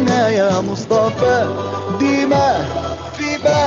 هدينا يا مصطفى ديما في بالي.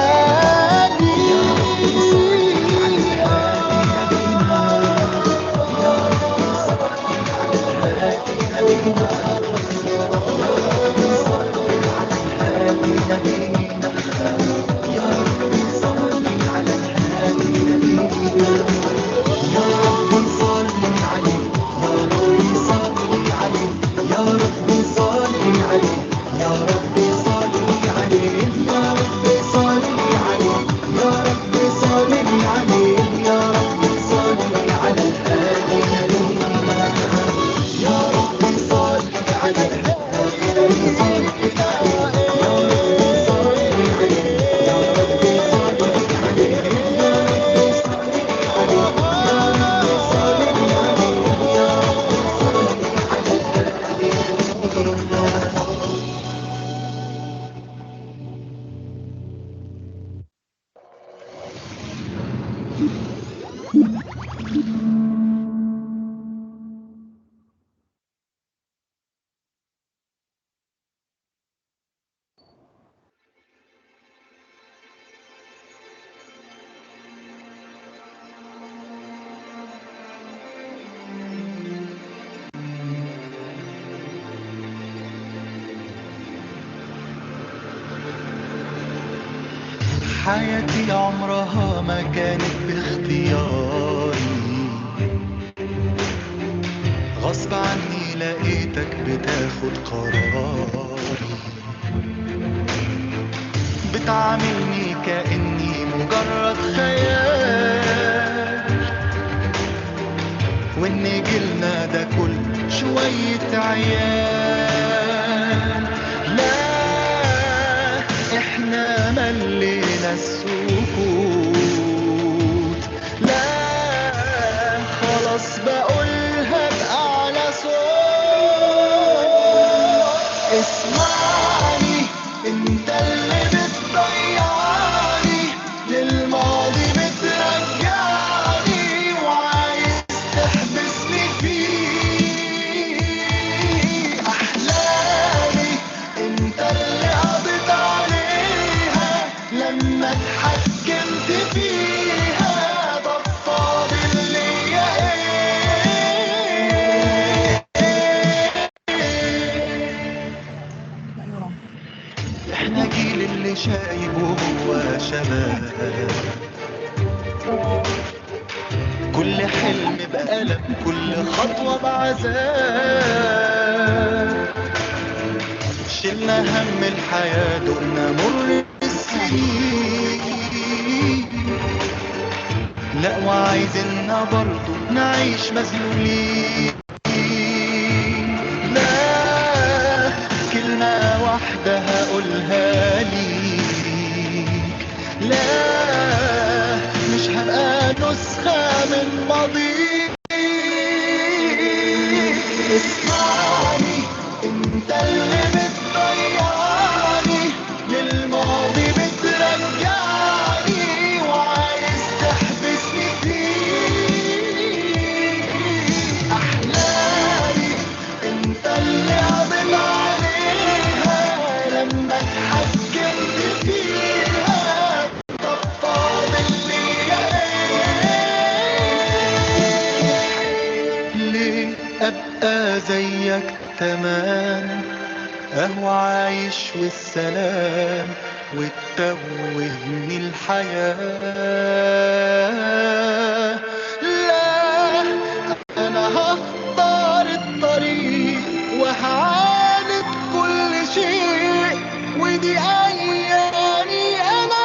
حياتي عمرها ما كانت باختياري، غصب عني لقيتك بتاخد قراري، بتعاملني كأني مجرد خيال، وإن جيلنا ده كل شوية عيال. لا احنا ملينا السكوت، لا خلاص بقولها بأعلى صوت. اسمعني انت اللي بتضيعني، للماضي بترجعني، وعايز تحبسني فيه. احلامي انت اللي قضيت عليها لما اتحكمت فيها. طب فاضل ليا احنا جيل اللي شايب وهو شباب، كل حلم بألم، كل خطوة بعذاب، شلنا هم الحياة دقنا مر السنين، لا وعايزيننا برضو نعيش مذلولين. لا كلمة واحدة هقولها ليك، لا مش هبقى نسخة من ماضيك. اسمعني انت اللي بتضيعني، للماضي بترجعني، وعايز تحبسني فيه. احلامي انت اللي قضيت عليها لما اتحكمت فيها. طب فاضل ليا ليه ابقى زيك تمام، اهو عايش والسلام، وتتوهني الحياة. لا انا هختار الطريق وهعاند كل شيء، ودي ايامي انا.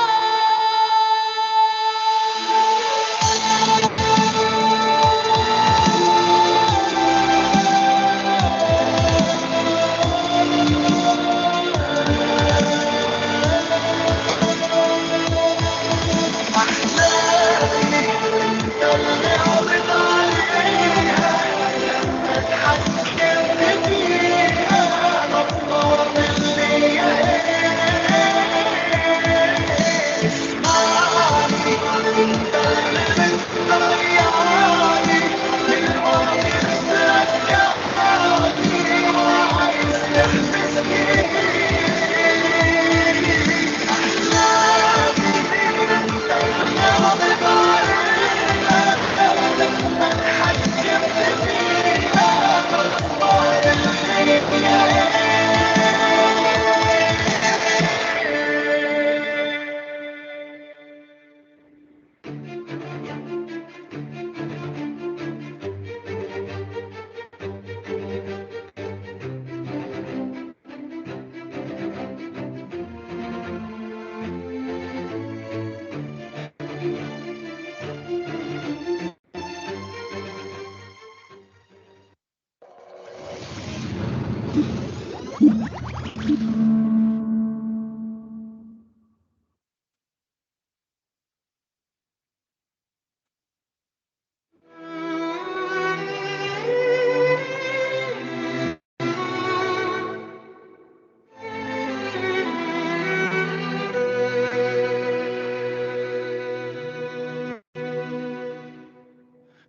احلامي انت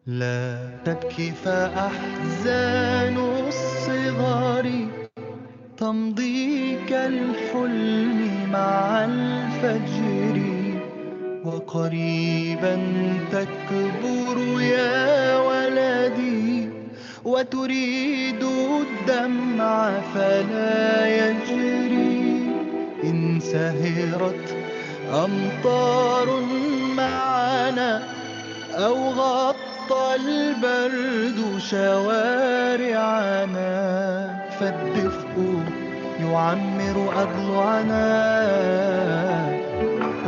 لا تبكي فأحزان الصغار تمضي كالحلم مع الفجر، وقريبا تكبر يا ولدي وتريد الدمع فلا يجري. إن سهرت أمطار معنا أو غطى البرد شوارعنا، فالدفء يعمر أضلعنا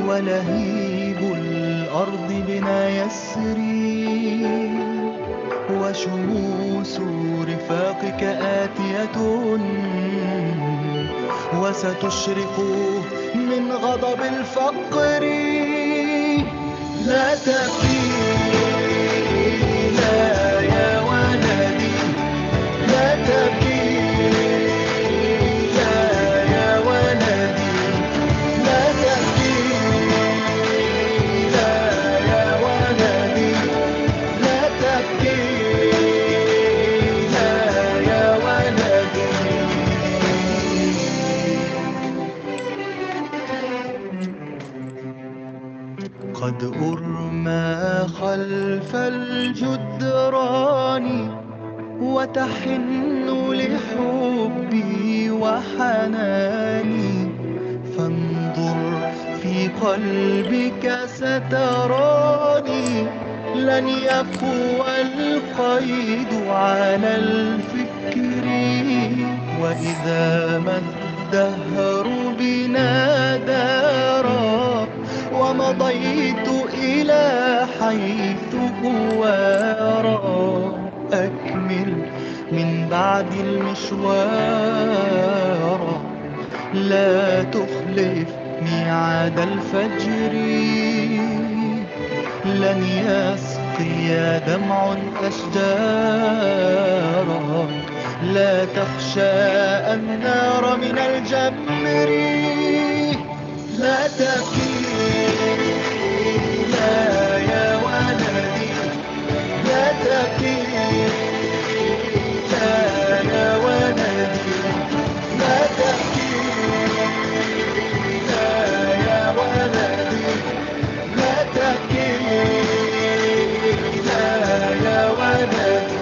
ولهيب الأرض بنا يسري، وشموس رفاقك آتية وستشرق من غضب الفقر. لا تبكي لا يا ولدي، لا تبكي لا يا ولدي، لا تبكي لا يا ولدي، لا تبكي لا يا ولدي. قد أرمى خلف الجدران وتحن لحبي وحناني، فانظر في قلبك ستراني، لن يقوى القيد على الفكر. وإذا ما الدهر بنا دارا ومضيت إلى حيث هو يرى، أكمل من بعد المشوار، لا تخلف ميعاد الفجر. لن يسقي دمع أشجارا، لا تخشى النار من الجمر. لا تبكي لا يا ولدي، لا تبكي لا يا ولدي، لا تبكي لا يا ولدي، لا تبكي لا يا ولدي.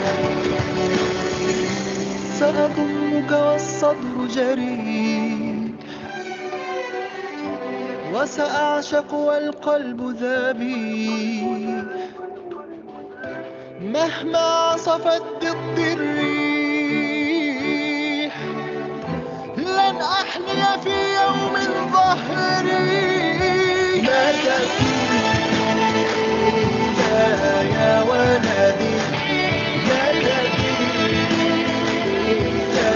سأضمك والصدر جريح، وسأعشق والقلب ذبيح، مهما عصفت ضد الريح لن أحمي في يوم ظهري. لا تبكي لا يا ولدي، لا تبكي لا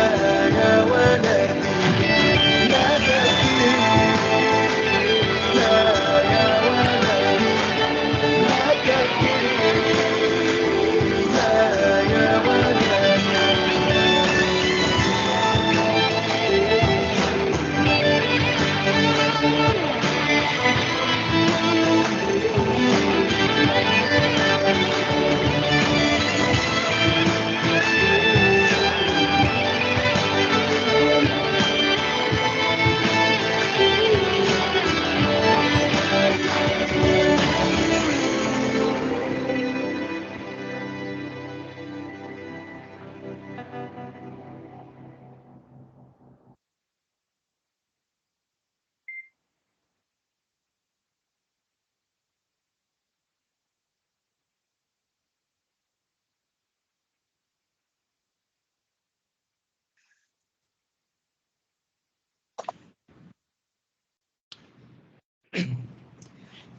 يا ولدي، لا تبكي لا يا ولدي، لا تبكي لا يا ولدي.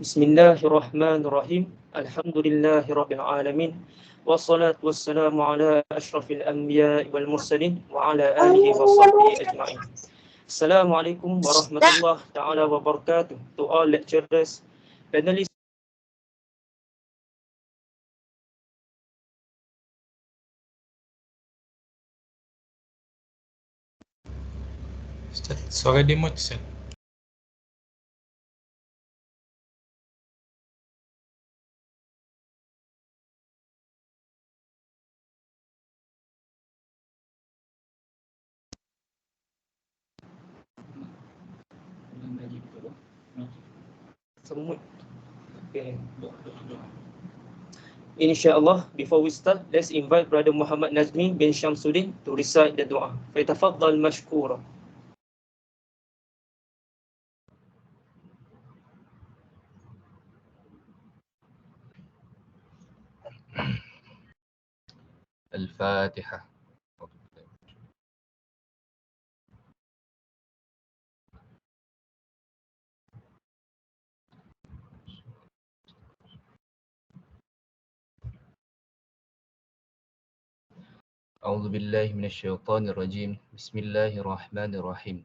بسم الله الرحمن الرحيم. الحمد لله رب العالمين، والصلاة والسلام على أشرف الأنبياء والمرسلين وعلى آله وصحبه أجمعين. Assalamualaikum warahmatullahi taala wabarakatuh to all lecturers, panelists. Ustaz, suara dia mute Ustaz. Semut. Okay. InsyaAllah, before we start, let's invite Brother Muhammad Nazmi bin Shamsuddin to recite the dua. Faitafaddal mashkura. Al-Fatihah. أعوذ بالله من الشيطان الرجيم. بسم الله الرحمن الرحيم.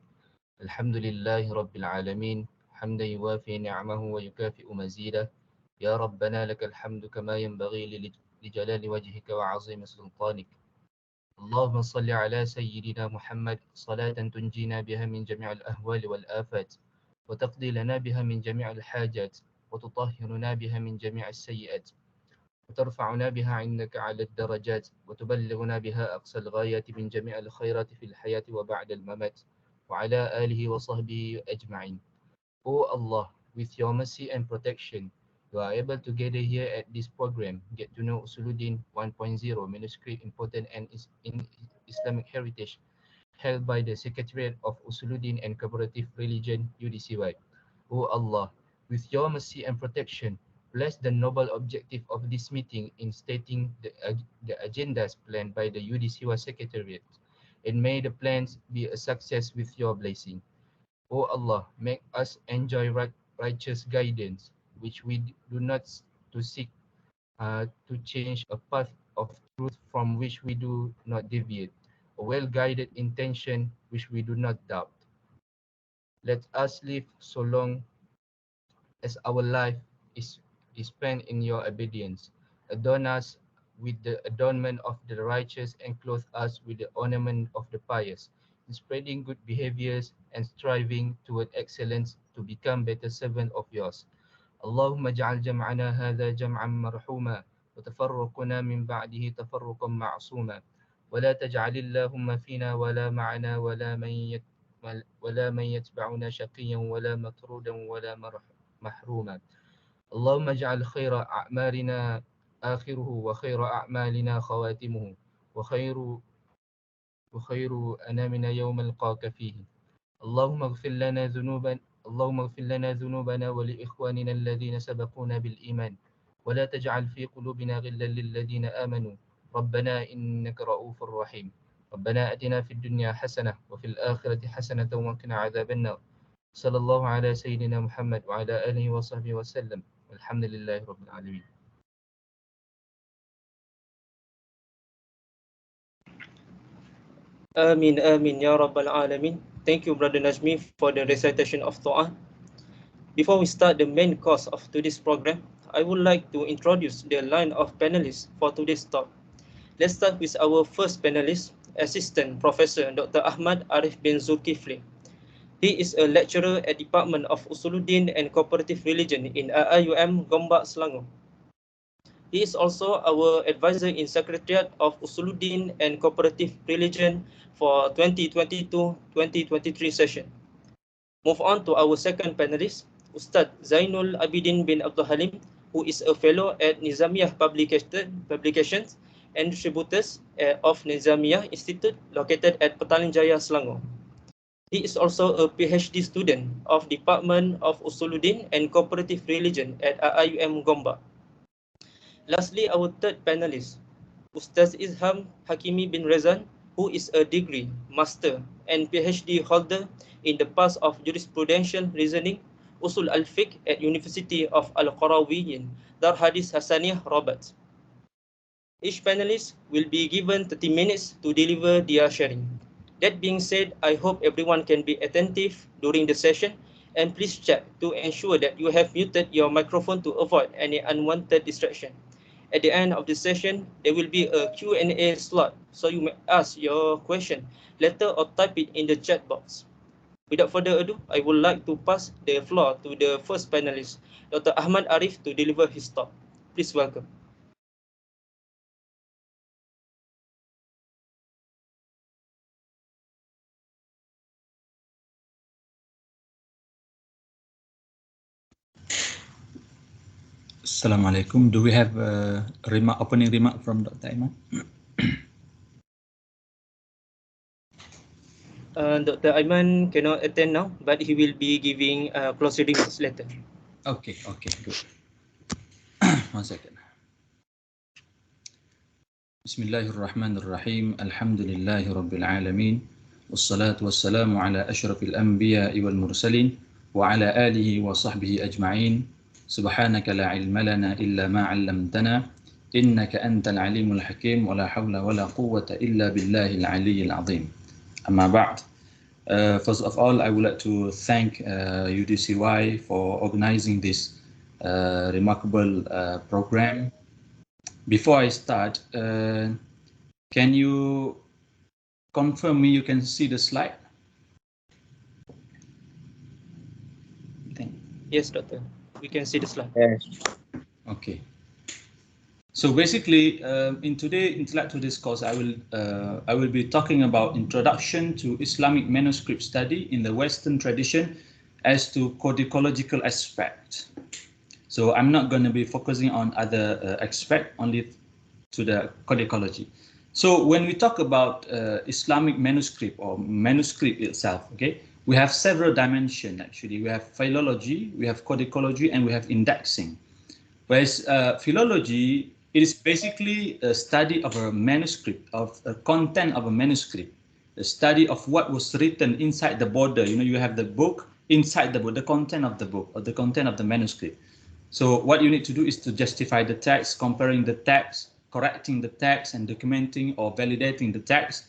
الحمد لله رب العالمين حمدا يوافي نعمه ويكافئ مزيده. يا ربنا لك الحمد كما ينبغي لجلال وجهك وعظيم سلطانك. اللهم صل على سيدنا محمد صلاة تنجينا بها من جميع الأهوال والآفات، وتقضي لنا بها من جميع الحاجات، وتطهرنا بها من جميع السيئات، وترفعنا بها عندك على الدرجات، وتبلغنا بها أقصى الغايات من جميع الخيرات في الحياة وبعد الممات، وعلى آله وصحبه أجمعين. O Allah, with your mercy and protection, you are able to gather here at this program, Get to Know Uṣūluddin 1.0 Manuscript Important and in Islamic Heritage, held by the Secretariat of Uṣūluddin and Cooperative Religion UDCY. O Allah, with your mercy and protection, bless the noble objective of this meeting in stating the agendas planned by the UDCY Secretariat, and may the plans be a success with your blessing. O Allah, make us enjoy righteous guidance, which we do not to seek to change a path of truth from which we do not deviate, a well-guided intention which we do not doubt. Let us live so long as our life is spent in your obedience. Adorn us with the adornment of the righteous and clothe us with the ornament of the pious, in spreading good behaviors and striving toward excellence to become better servant of yours. اللهم اجعل جمعنا هذا جمعا مرحوما وتفرقنا من بعده تفرقا معصوما ولا تجعل اللهم فينا ولا معنا ولا من يتبعنا شقيا ولا مطرودا ولا محروما. اللهم اجعل خير أعمالنا آخره وخير أعمالنا خواتمه وخير أنامنا يوم نلقاك فيه. اللهم اغفر لنا ذنوبنا ولإخواننا الذين سبقونا بالإيمان ولا تجعل في قلوبنا غلا للذين آمنوا ربنا إنك رؤوف رحيم. ربنا أتنا في الدنيا حسنة وفي الآخرة حسنة وقنا عذاب النار. صلى الله على سيدنا محمد وعلى آله وصحبه وسلم والحمد لله رب العالمين. Amin, amin, ya Rabbal Alamin. Thank you, Brother Najmi, for the recitation of Dua. Before we start the main course of today's program, I would like to introduce the line of panelists for today's talk. Let's start with our first panelist, Assistant Professor Dr. Ahmad Arif bin Zulkefli. He is a lecturer at Department of Uṣūluddin and Cooperative Religion in AIUM Gombak, Selangor. He is also our advisor in Secretariat of Uṣūluddin and Cooperative Religion for 2022-2023 session. Move on to our second panelist, Ustaz Zainul Abidin bin Abdul Halim, who is a fellow at Nizamiyah Publications and Distributors of Nizamiyah Institute located at Petaling Jaya, Selangor. He is also a PhD student of Department of Uṣūluddin and Cooperative Religion at AIUM Gombak. Lastly, our third panelist, Ustaz Izham Hakimi bin Redzan, who is a degree, master and PhD holder in the path of jurisprudential reasoning, Usul al-Fiqh at University of Al-Qarawiyyin, Dar Hadis Hasaniyah, Rabat. Each panelist will be given 30 minutes to deliver their sharing. That being said, I hope everyone can be attentive during the session, and please check to ensure that you have muted your microphone to avoid any unwanted distraction. At the end of the session, there will be a Q&A slot, so you may ask your question later or type it in the chat box. Without further ado, I would like to pass the floor to the first panelist, Dr. Ahmad Arif, to deliver his talk. Please welcome. Assalamualaikum. Do we have a opening remark from Dr. Ayman? Dr. Ayman cannot attend now, but he will be giving closing remarks later. Okay, good. 1 second. Bismillahirrahmanirrahim. Alhamdulillahi Rabbil Alamin. Wassalatu wassalamu ala ashrafil anbiya'i wal mursalin wa ala alihi wa sahbihi ajma'in. Subhanaka la ilma lana illa ma 'allamtana innaka antal alimul hakim wa la hawla wa la quwwata illa billahil aliyyil azim. Amma ba'd. First of all, I would like to thank UDCY for organizing this remarkable program. Before I start, can you confirm me you can see the slide? Yes, Doctor. We can see the slide. Yes. Okay. So basically, in today's intellectual discourse, I will be talking about introduction to Islamic manuscript study in the Western tradition as to codicological aspect. So I'm not going to be focusing on other aspect, only to the codicology. So when we talk about Islamic manuscript or manuscript itself, okay, we have several dimensions actually. We have philology, we have codicology, and we have indexing. Whereas philology, it is basically a study of a manuscript, of a content of a manuscript, a study of what was written inside the border. You know, you have the book inside the book, the content of the book, or the content of the manuscript. So what you need to do is to justify the text, comparing the text, correcting the text, and documenting or validating the text,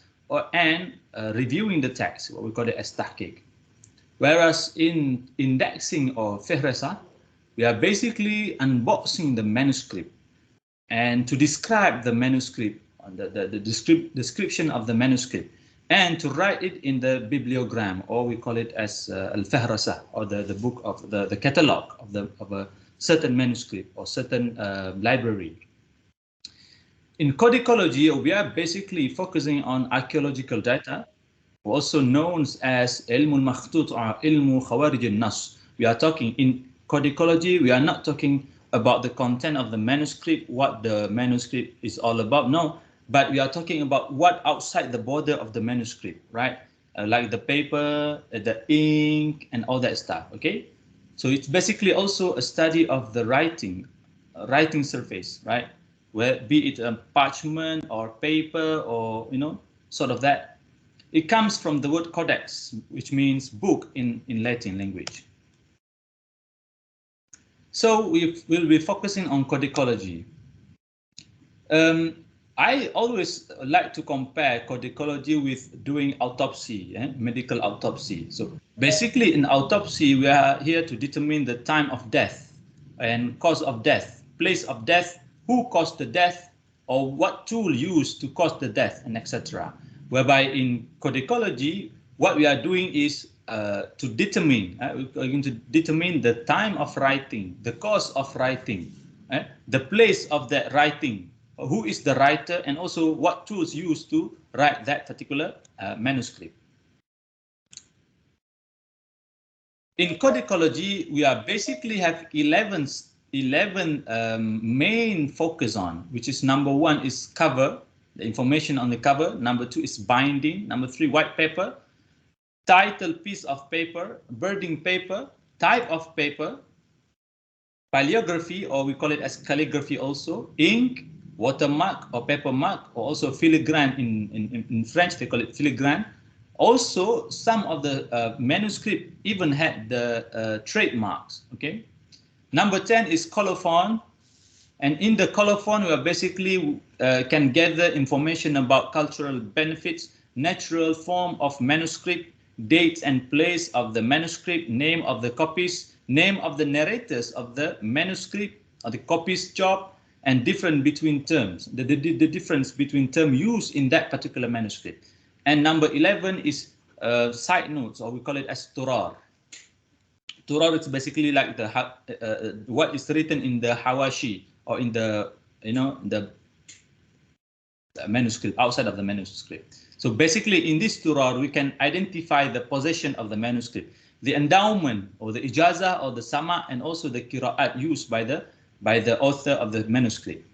and reviewing the text, what we call it as tahqiq. Whereas in indexing or fihrasa, we are basically unboxing the manuscript and to describe the manuscript, the description of the manuscript, and to write it in the bibliogram, or we call it as al-fahrasa, or the book of the catalog of a certain manuscript or certain library. In codicology, we are basically focusing on archaeological data, also known as ilmul makhtut or ilmu khawarij al-nas. We are talking in codicology, we are not talking about the content of the manuscript, what the manuscript is all about, no, but we are talking about what outside the border of the manuscript, right? Like the paper, the ink, and all that stuff, okay? So it's basically also a study of the writing surface, right? Where be it a parchment or paper or, you know, sort of that. It comes from the word codex, which means book in Latin language. So we will be focusing on codicology. I always like to compare codicology with doing autopsy, medical autopsy. So basically in autopsy, we are here to determine the time of death and cause of death, place of death, who caused the death, or what tool used to cause the death, and etc. Whereby in codicology, what we are doing is to determine, we're going to determine the time of writing, the cause of writing, the place of that writing, who is the writer, and also what tools used to write that particular manuscript. In codicology, we are basically have 11 main focus on, which is number 1 is cover, the information on the cover. Number 2 is binding. Number 3, white paper. Title, piece of paper, birding paper, type of paper, paleography, or we call it as calligraphy also, ink, watermark or paper mark, or also filigrane in French, they call it filigrane. Also, some of the manuscript even had the trademarks, okay? Number 10 is colophon, and in the colophon, we are basically can gather information about cultural benefits, natural form of manuscript, dates and place of the manuscript, name of the copies, name of the narrators of the manuscript or the copy's job, and difference between terms, the difference between term used in that particular manuscript. And number 11 is side notes, or we call it as turar. Turar is basically like the what is written in the hawashi, or in the the manuscript, outside of the manuscript. So basically in this turar we can identify the possession of the manuscript, the endowment or the ijazah or the sama, and also the qira'at used by the author of the manuscript.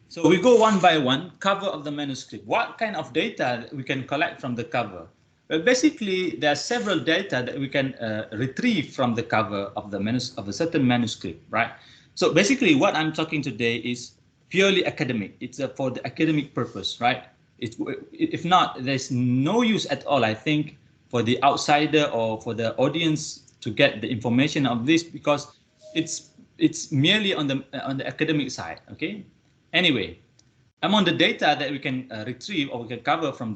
So we go one by one. Cover of the manuscript. What kind of data we can collect from the cover? Well, basically there are several data that we can retrieve from the cover of a certain manuscript, right? So basically what I'm talking today is purely academic. It's for the academic purpose, right? If not, there's no use at all, I think, for the outsider or for the audience to get the information of this, because it's merely on the academic side. Okay. Anyway, among the data that we can retrieve or we can collect from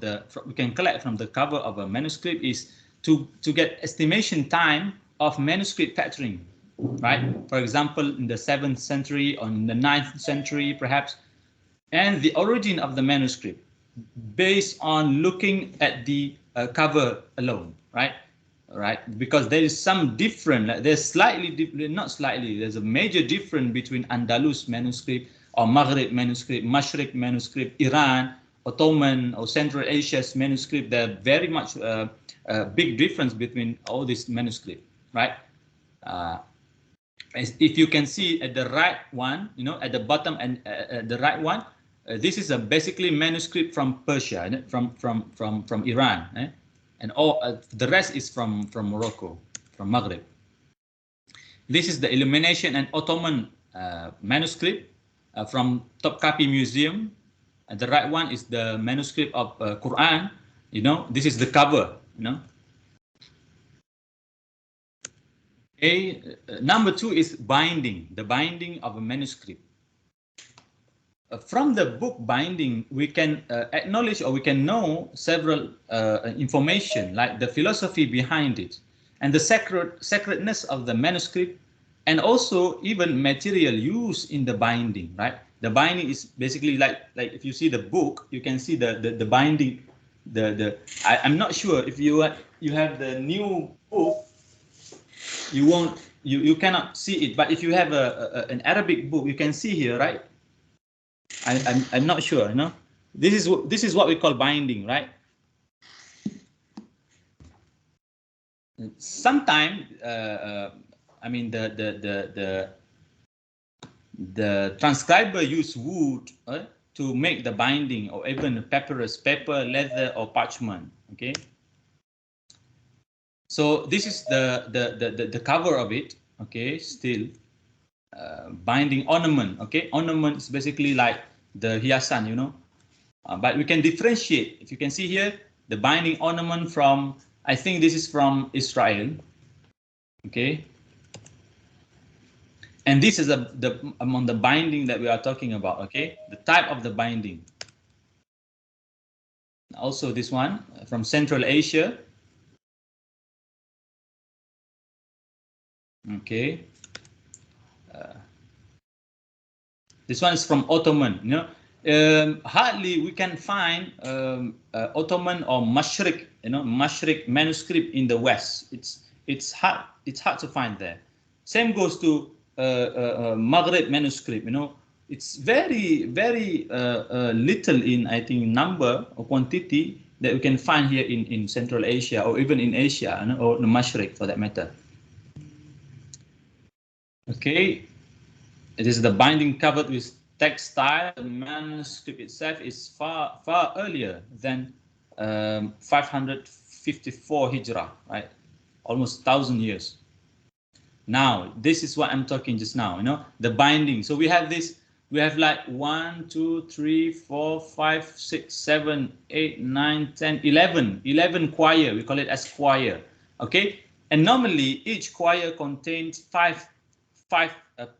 the cover of a manuscript is to get estimation time of manuscript factoring, right? For example, in the 7th century or in the 9th century, perhaps, and the origin of the manuscript based on looking at the cover alone, right? Right, because there is some different, there's slightly different, not slightly, there's a major difference between Andalus manuscript or Maghrib manuscript, Mashriq manuscript, Iran, Ottoman or Central Asia's manuscript. There's very much a big difference between all these manuscripts, right? If you can see at the right one, at the bottom and the right one, this is a basically manuscript from Persia, from Iran, and all the rest is from Morocco, from Maghrib. This is the Illumination and Ottoman manuscript from Topkapi Museum. And the right one is the manuscript of Quran. This is the cover. Number 2 is binding, the binding of a manuscript. From the book binding, we can acknowledge or we can know several information, like the philosophy behind it and the sacredness of the manuscript, and also even material used in the binding, right? The binding is basically like if you see the book, you can see the binding. I'm not sure if you have the new book, you cannot see it, but if you have an Arabic book, you can see here, right? I'm not sure, This is what we call binding, right? Sometimes, I mean, the transcriber use wood to make the binding, or even papyrus, paper, leather, or parchment. Okay. So this is the cover of it. Okay, still. Binding ornament. Okay, ornament is basically like the hiasan, but we can differentiate. If you can see here, the binding ornament from, I think this is from Israel. Okay, and this is among the binding that we are talking about. Okay, the type of the binding. Also this one from Central Asia. Okay. This one is from Ottoman. Hardly we can find Ottoman or Mashriq, Mashriq manuscript in the West. It's hard to find there. Same goes to Maghrib manuscript. It's very little in, I think, number or quantity that we can find here in Central Asia, or even in Asia, or the Mashriq for that matter. Okay. It is the binding covered with textile. The manuscript itself is far earlier than 554 Hijrah, right? Almost 1,000 years. Now, this is what I'm talking just now, the binding. So we have this, we have like 1, 2, 3, 4, 5, 6, 7, 8, 9, 10, 11 quire. We call it as quire, okay? And normally each quire contains five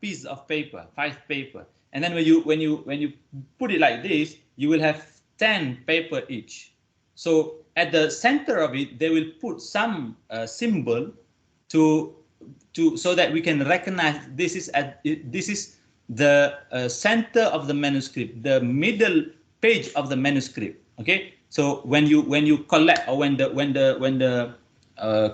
pieces of paper, 5 paper. And then when you put it like this, you will have 10 paper each. So at the center of it, they will put some symbol so that we can recognize this is the center of the manuscript, the middle page of the manuscript. Okay, so when you collect, or when the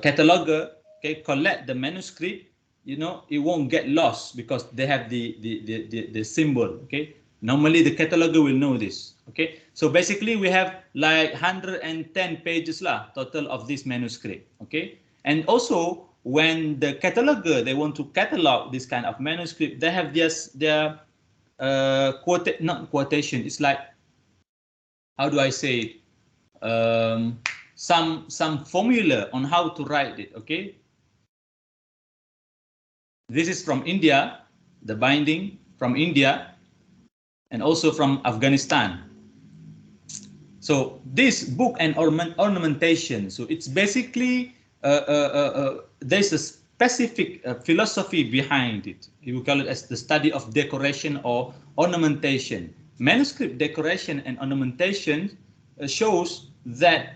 cataloger, okay, collect the manuscript, you know, it won't get lost because they have the symbol. Okay, normally the cataloger will know this. Okay, so basically we have like 110 pages total of this manuscript. Okay, and also when the cataloger, they want to catalog this kind of manuscript, they have their not quotation, it's like, how do I say it? Some formula on how to write it. Okay, this is from India, the binding from India, and also from Afghanistan. So this book and ornamentation, so it's basically there's a specific philosophy behind it. You will call it as the study of decoration or ornamentation. Manuscript decoration and ornamentation shows that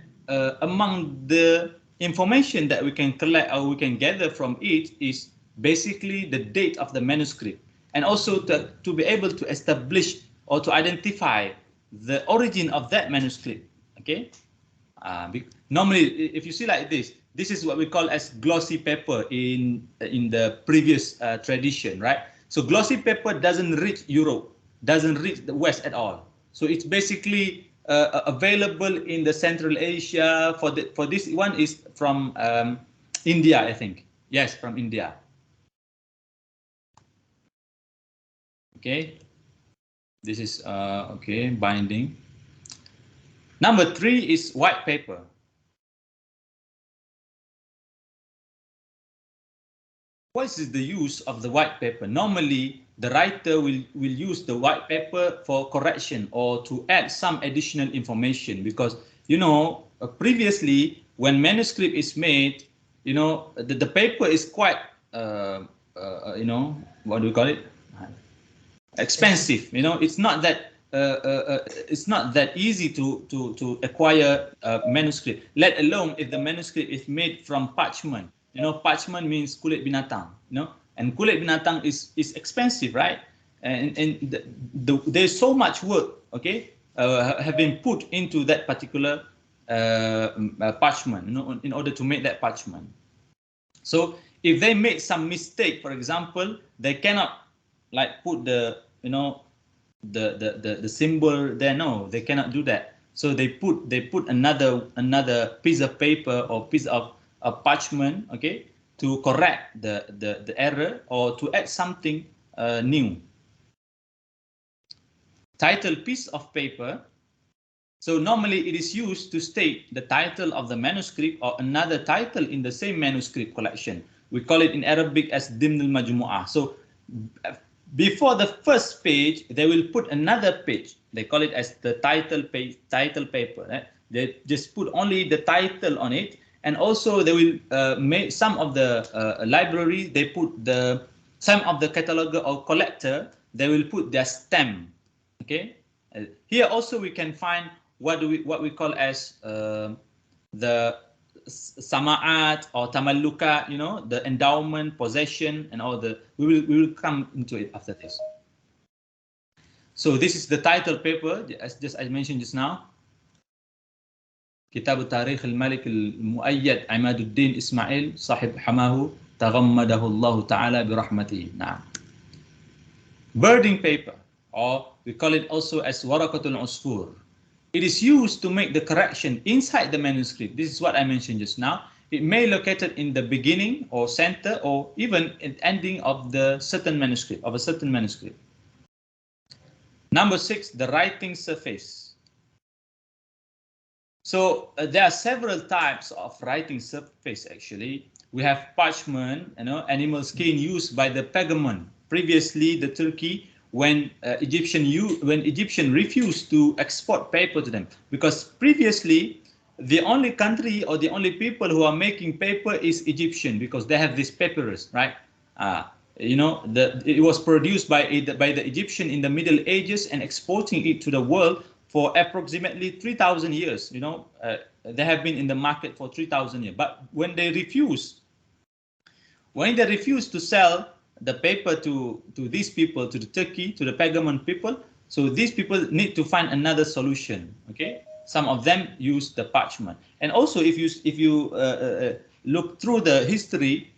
among the information that we can collect or we can gather from it is basically the date of the manuscript, and also to be able to establish or to identify the origin of that manuscript. Okay, normally if you see like this is what we call as glossy paper in the previous tradition, right? So glossy paper doesn't reach Europe, doesn't reach the West at all. So it's basically available in the Central Asia. For this one is from India, I think. Yes, from India. Okay, this is okay, binding. Number 3 is white paper. What is the use of the white paper? Normally, the writer will use the white paper for correction or to add some additional information, because, you know, previously when manuscript is made, you know, the paper is quite, you know, what do we call it? Expensive. You know, it's not that easy to acquire manuscript, let alone if the manuscript is made from parchment. You know, parchment means kulit binatang, you know, and kulit binatang is expensive, right? And there's so much work, okay, have been put into that particular parchment, you know, in order to make that parchment. So if they made some mistake, for example, they cannot like put the, you know, the symbol there. No, they cannot do that. So they put another piece of paper or piece of parchment, okay, to correct the error or to add something new. Title piece of paper. So normally it is used to state the title of the manuscript or another title in the same manuscript collection. We call it in Arabic as Dimn al-Majmu'ah. So before the first page, they will put another page. They call it as the title page, title paper. Right? They just put only the title on it. And also they will make some of the library, they put some of the cataloger or collector, they will put their stamp. Okay. Here also we can find what we call as the sama'at or tamalluka, you know, the endowment, possession, and all the, we will come into it after this. So this is the title paper, as I mentioned just now. كتاب تاريخ الملك المؤيد عماد الدين إسماعيل صاحب حماه تغمده الله تعالى برحمته. نعم. Birding paper, or we call it also as waraqatul usfur. It is used to make the correction inside the manuscript. This is what I mentioned just now. It may located in the beginning or center or even at ending of the certain manuscript, of a certain manuscript. Number 6, the writing surface. So there are several types of writing surface actually. We have parchment, you know, animal skin used by the pagamon. Previously, the Turkey, when Egyptian refused to export paper to them, because previously the only country or the only people who are making paper is Egyptian, because they have this papyrus, right? it was produced by the Egyptian in the Middle Ages and exporting it to the world for approximately 3,000 years. They have been in the market for 3,000 years. But when they refuse to sell the paper to these people, to the Turkey, to the Pergamon people, so these people need to find another solution. Okay, some of them use the parchment, and also if you look through the history.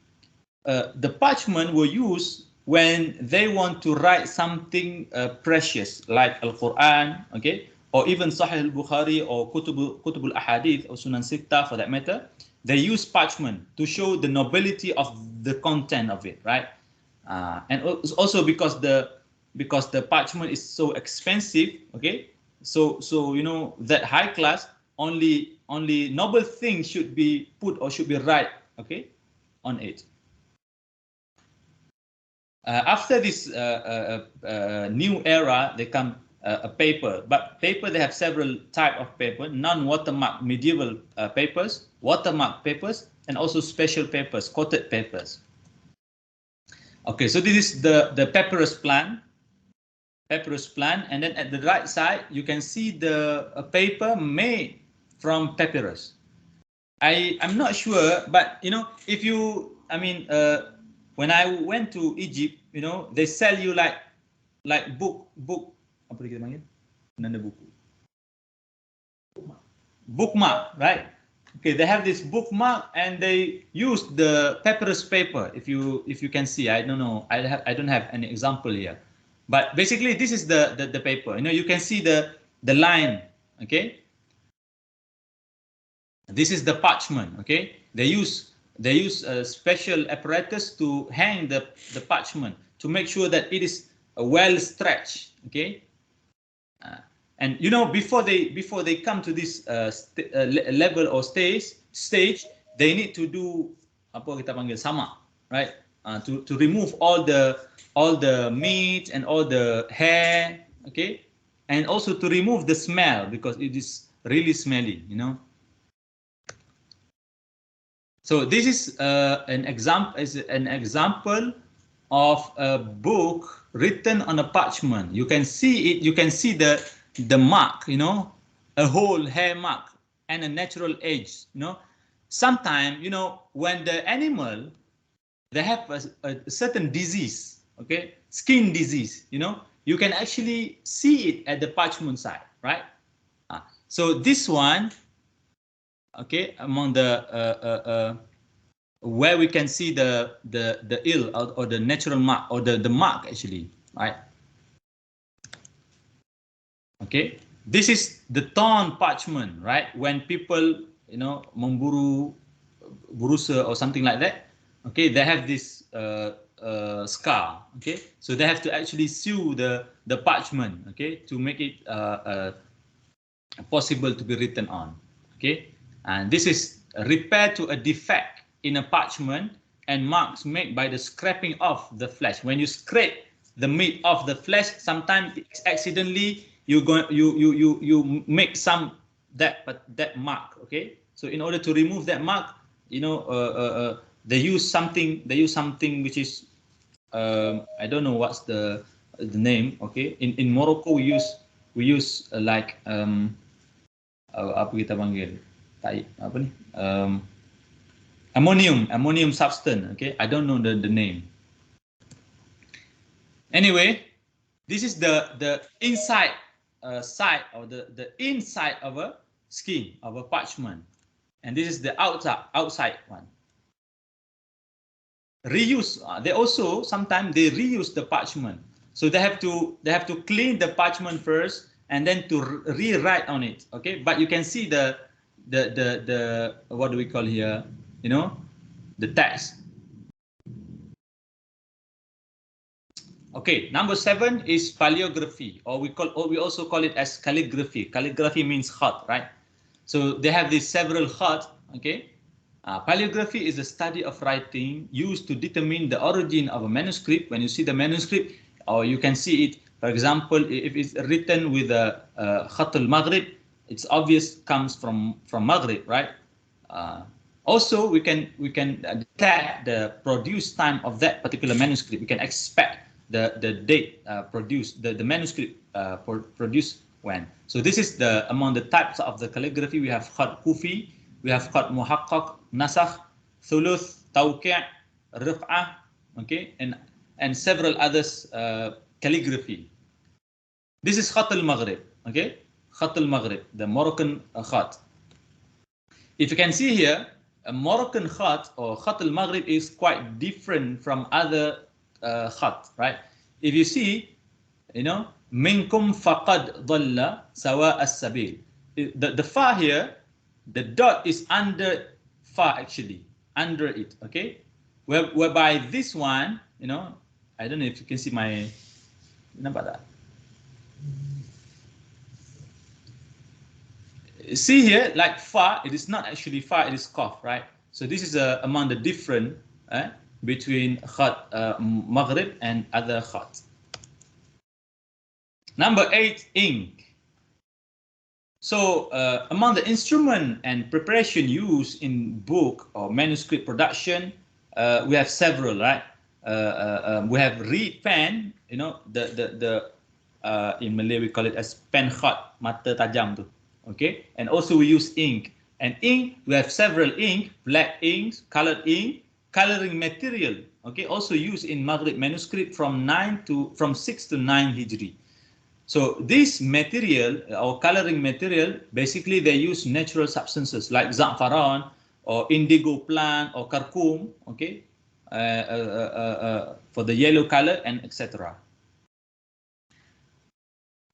The parchment were used when they want to write something precious like Al-Quran, okay, or even Sahih al-Bukhari or Kutub al-Ahadith or Sunan Sitta for that matter. They use parchment to show the nobility of the content of it, right? And also because the parchment is so expensive, okay, so that high class only noble things should be put or should be write, okay, on it. After this new era, they come a paper. But paper, they have several type of paper: non-watermark medieval papers, watermark papers, and also special papers, coated papers. Okay, so this is the papyrus plant. And then at the right side, you can see the paper made from papyrus. I'm not sure, but if you, when I went to Egypt, they sell you like book apa kita panggil? Nanda buku. Bookmark, right? Okay, they have this bookmark and they use the papyrus paper. If you can see, I don't know, I don't have any example here, but basically this is the paper. You can see the line, okay? This is the parchment, okay? They use a special apparatus to hang the parchment to make sure that it is well stretched, okay? And before they come to this level or stage, they need to do apa kita panggil sama, right? To remove all the meat and all the hair, okay? And also to remove the smell because it is really smelly, So this is an example of a book written on a parchment. You can see it. You can see the mark. A whole hair mark and a natural edge. Sometimes when the animal they have a certain disease, okay, skin disease. You can actually see it at the parchment side, right? So this one. Okay, among the where we can see the ill or the natural mark or the mark actually, right? Okay, this is the torn parchment, right? When people memburu berusa or something like that, okay, they have this scar, okay, so they have to actually sew the parchment, okay, to make it possible to be written on, okay. And this is repair to a defect in a parchment and marks made by the scraping off the flesh. When you scrape the meat off the flesh, sometimes accidentally you make some that mark. Okay, so in order to remove that mark, they use something which is I don't know what's the name. Okay, in Morocco we use like apa kita panggil? Ammonium substance. Okay, I don't know the name. Anyway, this is the inside side or the inside of a skin of a parchment, and this is the outside one. Reuse. They also sometimes they reuse the parchment, so they have to clean the parchment first and then to rewrite on it. Okay, but you can see the what do we call here? The text. Okay, number 7 is paleography, or we also call it as calligraphy. Calligraphy means khat, right? So they have these several khat. Okay, paleography is the study of writing used to determine the origin of a manuscript. When you see the manuscript, or you can see it, for example, if it's written with a khat al-Maghrib, it's obvious comes from Maghrib, right? Also, we can detect the produce time of that particular manuscript. We can expect the date produced, the manuscript produced when. So this is the among the types of the calligraphy. We have khat kufi, we have khat muhaqqaq, nasakh, thuluth, tawqi', rif'ah, okay, and several others calligraphy. This is khat al-Maghrib, okay, khat al-Maghrib, the Moroccan khat. If you can see here, a Moroccan khat or khat al-Maghrib is quite different from other khat, right? If you see, minkum faqad dhalla sawa as-sabil. The fa here, the dot is under fa actually, under it, okay? Whereby this one, I don't know if you can see my, nampak tak? See here, like fa, it is not actually fa, it is qaf, right? So this is among the different between khat Maghrib and other khat. Number 8, ink. So among the instrument and preparation used in book or manuscript production, we have several, right? We have reed pen, the in Malay we call it as pen khat, mata tajam tu. Okay, and also we use ink. And ink, we have several ink, black inks, colored ink, coloring material. Okay, also used in Maghrib manuscript from 6 to 9 Hijri. So this material or coloring material, basically they use natural substances like za'faran or indigo plant or karkum. Okay, for the yellow color and etc.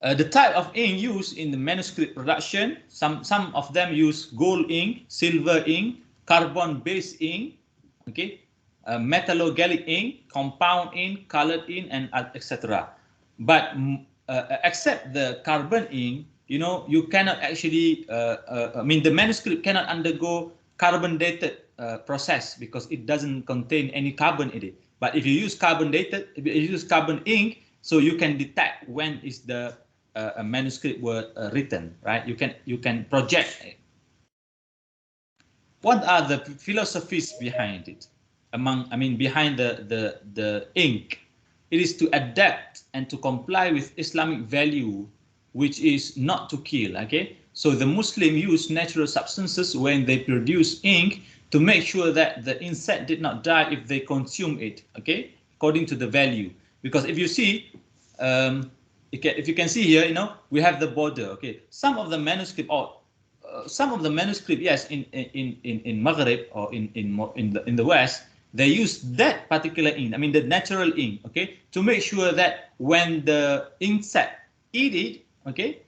The type of ink used in the manuscript production, some of them use gold ink, silver ink, carbon-based ink, okay, metallogallic ink, compound ink, colored ink, and etc. But except the carbon ink, you cannot actually, the manuscript cannot undergo carbon-dated process because it doesn't contain any carbon in it. But if you use carbon ink, so you can detect when is the a manuscript were written, right? You can project it. What are the philosophies behind it? Behind the ink, it is to adapt and to comply with Islamic value, which is not to kill. Okay, so the Muslim use natural substances when they produce ink to make sure that the insect did not die if they consume it. Okay, according to the value, because if you see. If you can see here, we have the border. Okay, some of the manuscript, yes, in Maghrib or in the West, they use that particular ink. The natural ink. Okay, to make sure that when the insect eat it, okay,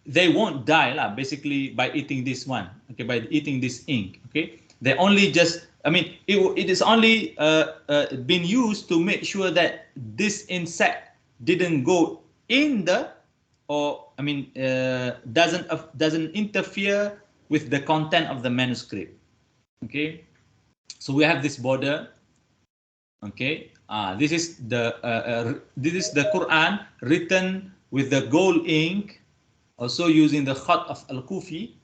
they won't die lah. Basically, by eating this one. Okay, by eating this ink. Okay, they only just. It is only been used to make sure that this insect didn't go in doesn't interfere with the content of the manuscript. Okay, so we have this border. Okay, this is the Quran written with the gold ink, also using the khat of al-Kufi.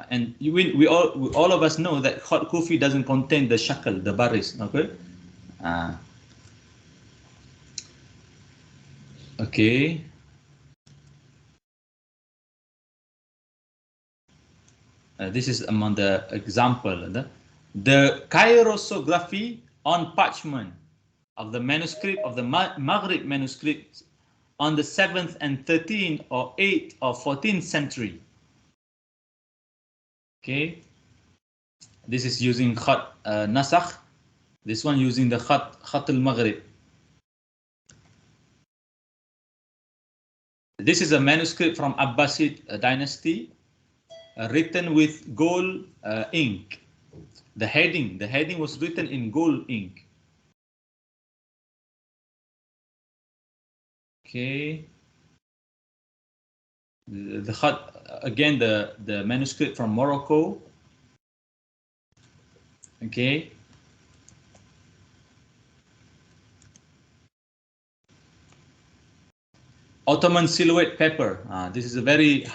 And we all of us know that khat Kufi doesn't contain the shakal, the baris. Okay. Okay. This is among the example. The chirography on parchment of the manuscript of the Maghrib manuscript on the 7th and 13th or 8th or 14th century. Okay. This is using khat nasakh. This one using the khat al-Maghrib. This is a manuscript from Abbasid dynasty, written with gold ink. The heading was written in gold ink. Okay. The khat, again, the manuscript from Morocco. Okay. Ottoman silhouette paper. This is a very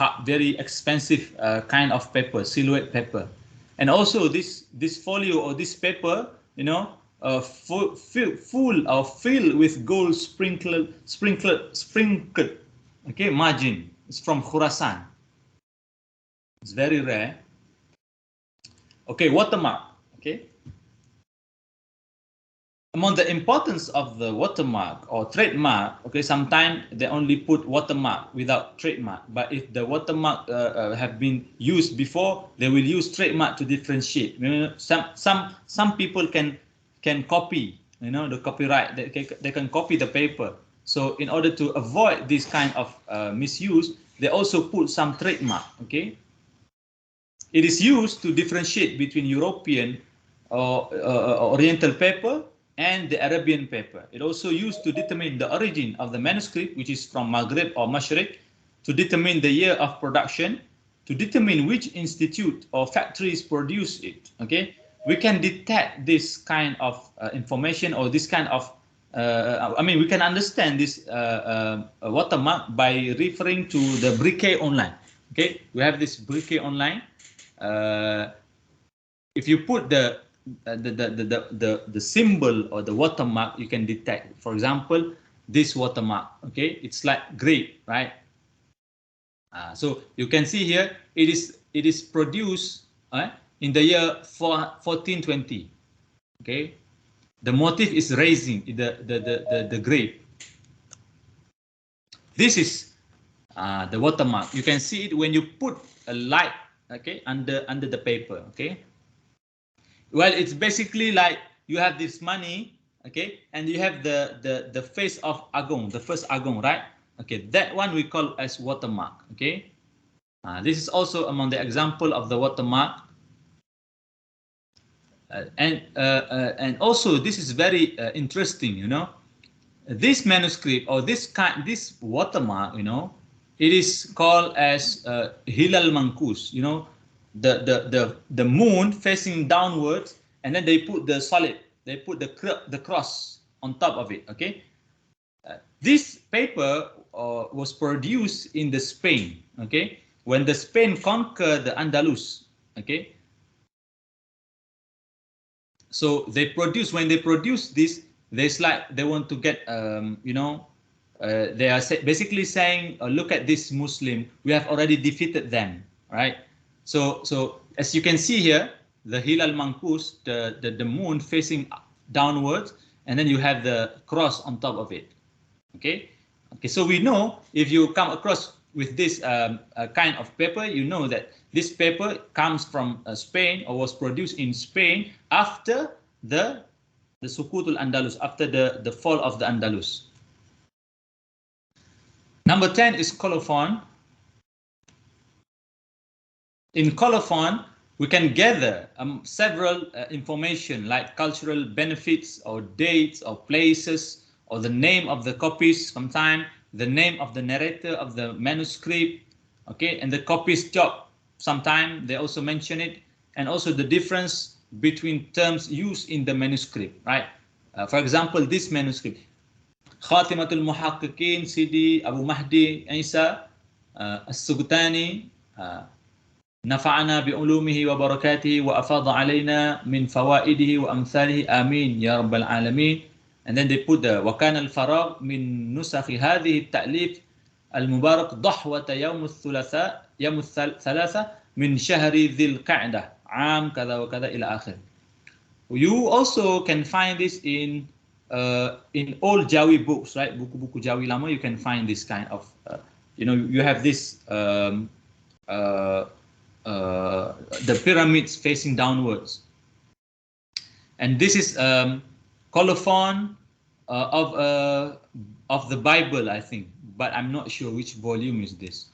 expensive kind of paper, silhouette paper. And also this folio or this paper, you know, full or filled with gold sprinkled, okay, margin. It's from Khurasan. It's very rare. Okay, watermark. Okay. Among the importance of the watermark or trademark, okay, sometimes they only put watermark without trademark. But if the watermark have been used before, they will use trademark to differentiate. You know, some people can copy, you know, the copyright. They can copy the paper. So in order to avoid this kind of misuse, they also put some trademark. Okay. It is used to differentiate between European or Oriental paper and the Arabian paper. It also used to determine the origin of the manuscript, which is from Maghrib or Mashriq, to determine the year of production, to determine which institute or factories produce it. Okay, we can detect this kind of information or this kind of we can understand this watermark by referring to the Briquet online. Okay, we have this Briquet online. If you put the symbol or the watermark, you can detect. For example, this watermark. Okay, it's like grape, right? So you can see here it is produced in the year 1420. Okay, the motif is raising the grape. This is the watermark. You can see it when you put a light, okay, under the paper. Okay, well, it's basically like you have this money, okay, and you have the face of Agong, the first Agong, right? Okay, that one we call as watermark. Okay, this is also among the example of the watermark. And also this is very interesting, you know, this manuscript or this watermark, you know, it is called as Hilal Mankus, you know, the moon facing downwards, and then they put the cross on top of it. Okay, this paper was produced in the Spain. Okay, when the Spain conquered the Andalus. Okay, so when they produce this, they want to get you know, they are basically saying, look at this Muslim, we have already defeated them, right? So as you can see here, the Hilal Mankus, the moon facing downwards, and then you have the cross on top of it. Okay, so we know if you come across with this kind of paper, you know that this paper comes from Spain or was produced in Spain after the Sukutul Andalus, after the fall of the Andalus. Number 10 is colophon. In colophon, we can gather several information like cultural benefits or dates or places or the name of the copies, sometimes the name of the narrator of the manuscript, okay, and the copy's job. Sometimes they also mention it, and also the difference between terms used in the manuscript, right? For example, this manuscript, Khatimatul Muhaqqiqin, Sidi Abu Mahdi Isa As-Sughtani, نفعنا بعلومه وبركاته وأفاض علينا من فوائده وأمثاله آمين يا رب العالمين. And then they put the وكان الفراغ من نسخ هذه التأليف المبارك ضحوة يوم الثلاثة من شهر ذي القعدة عام كذا وكذا إلى آخر. You also can find this in old Jawi books, right? Buku-buku Jawi lama, you can find this kind of you know, you have this the pyramids facing downwards, and this is colophon of the Bible, I think, but I'm not sure which volume is this.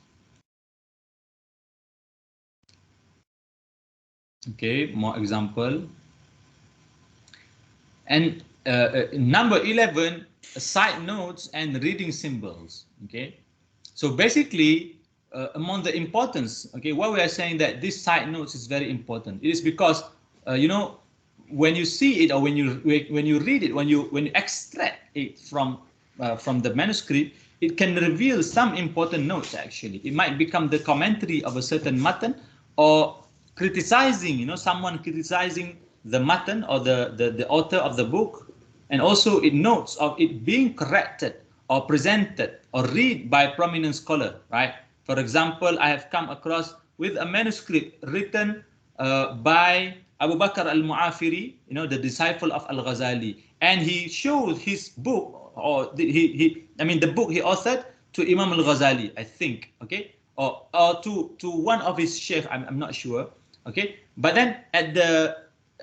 Okay, more example. And number 11, side notes and reading symbols. Okay, so basically among the importance, okay, why we are saying that this side notes is very important, it is because you know, when you see it or when you read it, when you extract it from the manuscript, it can reveal some important notes. Actually, it might become the commentary of a certain matan, or criticizing, someone criticizing the matan or the author of the book, and also it notes of it being corrected or presented or read by prominent scholar, right? For example, I have come across with a manuscript written by Abu Bakr al-Mu'afiri, the disciple of Al-Ghazali, and he showed his book, or the book he authored to Imam Al-Ghazali, I think, okay, or to one of his sheikh, I'm not sure, okay. But then at the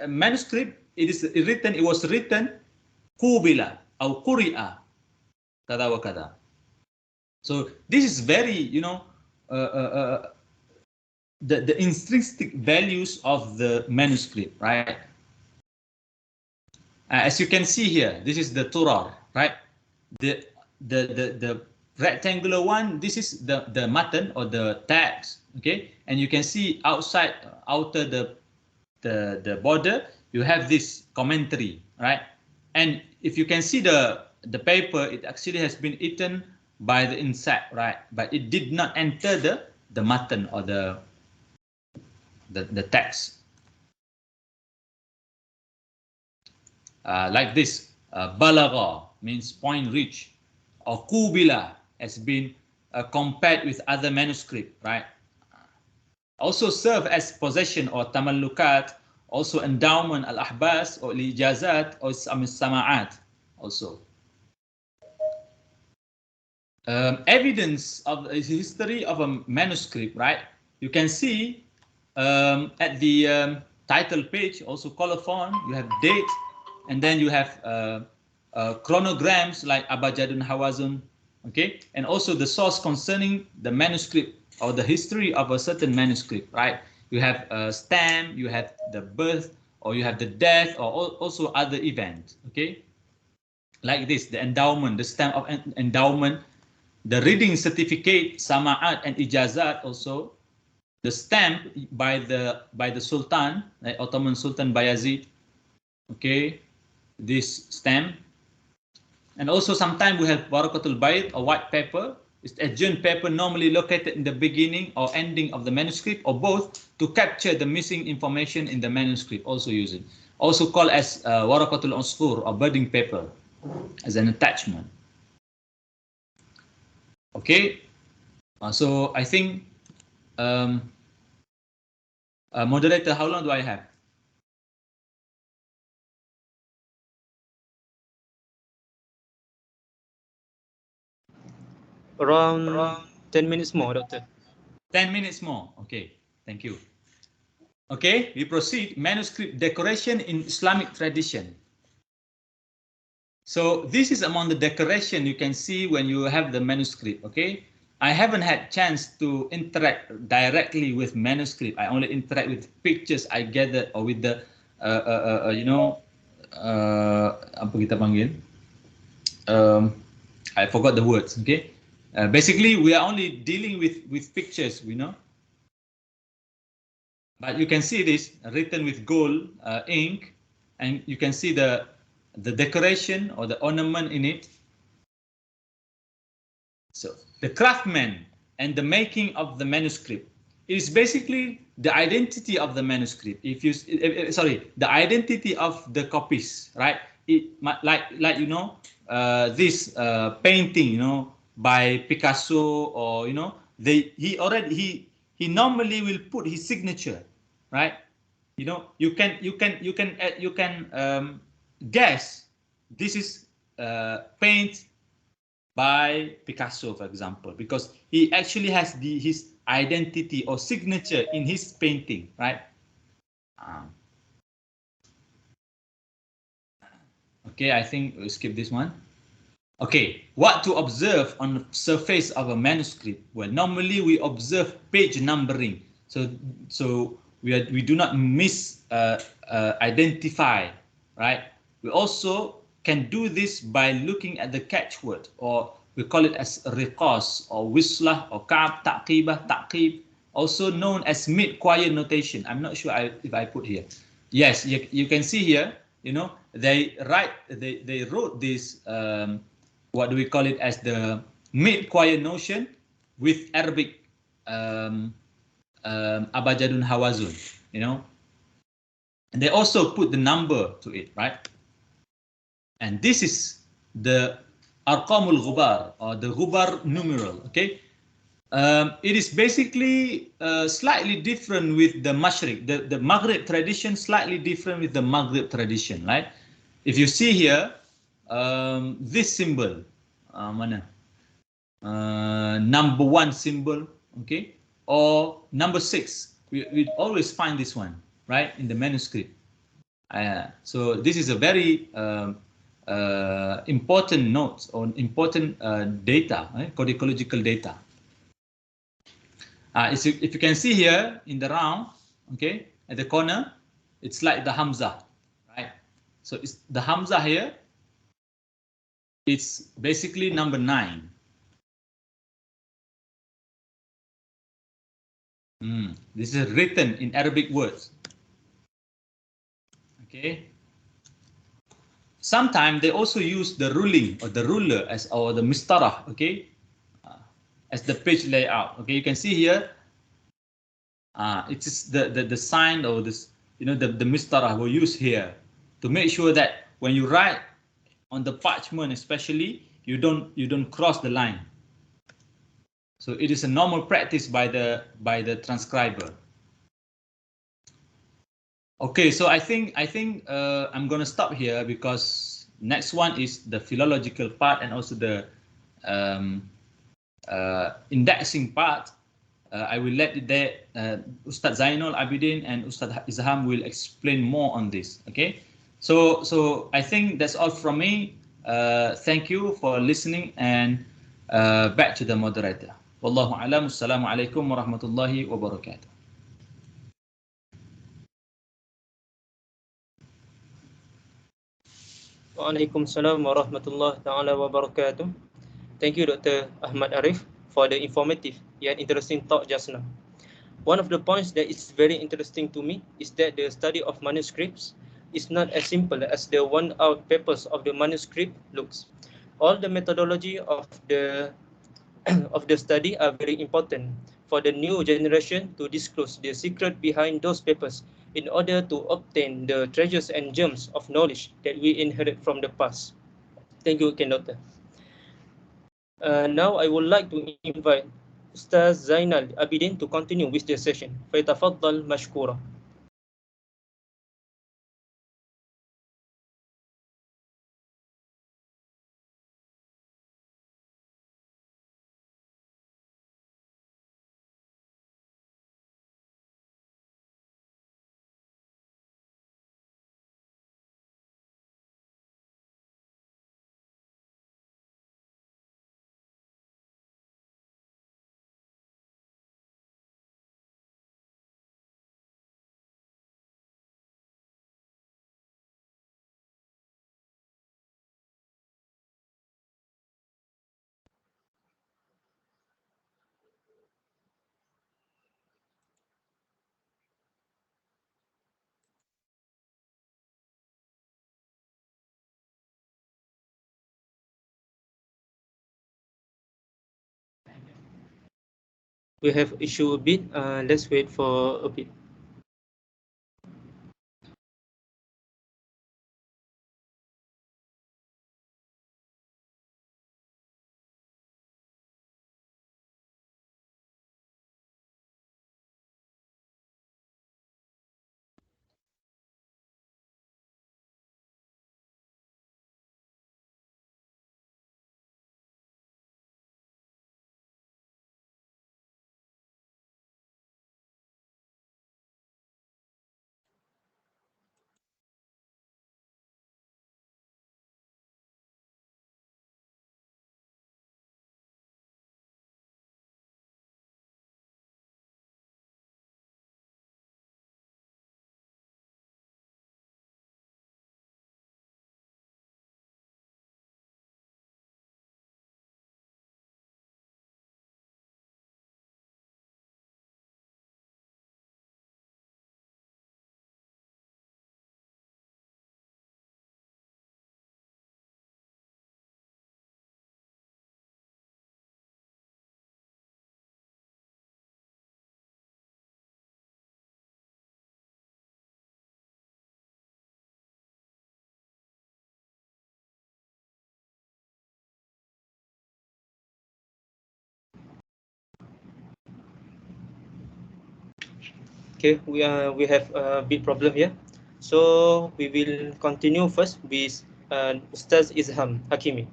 manuscript, it was written Qubila or Quri'a kada wa kada. So this is very, the intrinsic values of the manuscript, right? As you can see here, this is the Turar, right? The rectangular one, this is the matan or the text, okay? And you can see outside, outer the border, you have this commentary, right? And if you can see the paper, it actually has been eaten by the insect, right? But it did not enter the matan or the text. Like this, balagha means point reach, or qubila has been compared with other manuscript, right? Also serve as possession or tamallukat, also endowment, al-ahbas or al-ijazat or sama'at also. Evidence of the history of a manuscript, right? You can see at the title page, also colophon, you have date, and then you have chronograms like Abajadun Hawazun, okay? And also the source concerning the manuscript or the history of a certain manuscript, right? You have a stamp, you have the birth, or you have the death, or also other events, okay? Like this, the endowment, the stamp of endowment, the reading certificate, sama'at and ijazat also, the stamp by the Sultan, like Ottoman Sultan Bayezid, okay, this stamp. And also sometimes we have Waraqatul Bayt, or white paper. It's adjourned paper normally located in the beginning or ending of the manuscript, or both, to capture the missing information in the manuscript, also used. Also called as Waraqatul Usfur, or budding paper, as an attachment. Okay, so I think, moderator, how long do I have? Around 10 minutes more, Doctor. 10 minutes more. Okay, thank you. Okay, we proceed. Manuscript decoration in Islamic tradition. So this is among the decoration you can see when you have the manuscript, okay? I haven't had chance to interact directly with manuscript. I only interact with pictures I gathered, or with the, apa kita panggil? I forgot the words, okay? Basically, we are only dealing with pictures, But you can see this written with gold ink, and you can see the decoration or the ornament in it. So the craftsman and the making of the manuscript is basically the identity of the manuscript. The identity of the copies, right? It this painting, by Picasso, or he normally will put his signature, right? You can guess this is paint by Picasso, for example, because he actually has his identity or signature in his painting, right? Okay, I think we'll skip this one. Okay, what to observe on the surface of a manuscript? Well, normally we observe page numbering, so we do not identify, right? We also can do this by looking at the catchword, or we call it as riqas, or wislah, or ka'ab, taqibah, taqib, also known as mid-choir notation. I'm not sure if I put here. Yes, you can see here, they wrote this, what do we call it, as the mid-choir notion with Arabic Abajadun Hawazun. you know. And they also put the number to it, right? And this is the Arqamul Ghubar, or the Ghubar numeral, okay? It is basically slightly different with the Mashriq, the Maghrib tradition, slightly different with the Maghrib tradition, right? If you see here, this symbol, mana? Number 1 symbol, okay? Or number 6, we always find this one, right? In the manuscript. So this is a very important note or important data, right? Codicological data. If you can see here in the round, okay, at the corner, it's like the Hamza, right? So it's the Hamza here. It's basically number 9. This is written in Arabic words. Okay. Sometimes they also use the ruling or the ruler as or the mistarah, okay, as the page layout. Okay, you can see here. It is the sign or this, you know, the mistarah we use here to make sure that when you write on the parchment, especially, you don't cross the line. So it is a normal practice by the transcriber. Okay, so I think I'm gonna stop here because next one is the philological part and also the indexing part. I will let Ustad Zainul, Abidin, and Ustad Izham will explain more on this. Okay, so I think that's all from me. Thank you for listening, and back to the moderator. Wallahu alam. Assalamu alaikum warahmatullahi wabarakatuh. Waalaikumsalam warahmatullahi ta'ala wabarakatuh. Thank you, Dr. Ahmad Arif, for the informative yet interesting talk just now. One of the points that is very interesting to me is that the study of manuscripts is not as simple as the worn-out papers of the manuscript looks. All the methodology of the of the study are very important for the new generation to disclose the secret behind those papers in order to obtain the treasures and gems of knowledge that we inherit from the past. Thank you again, Doctor. Now I would like to invite Ustaz Zainal Abidin to continue with the session. فيتفضل مشكورا. We have issue a bit. Let's wait for a bit. Okay, we have a big problem here. So we will continue first with Ustaz Izham Hakimi.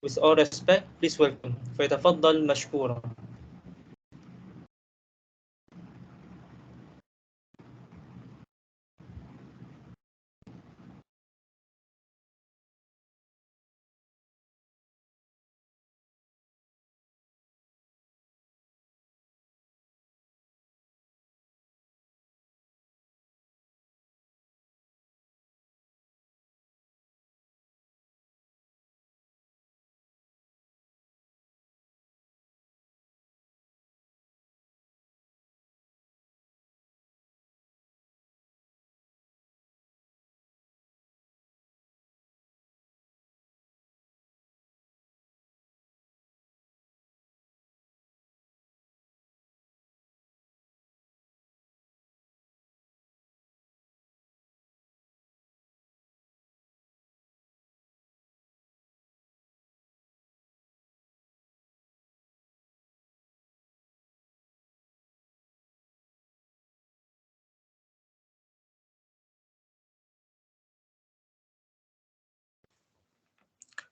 With all respect, please welcome. فيتفضل مشكورا.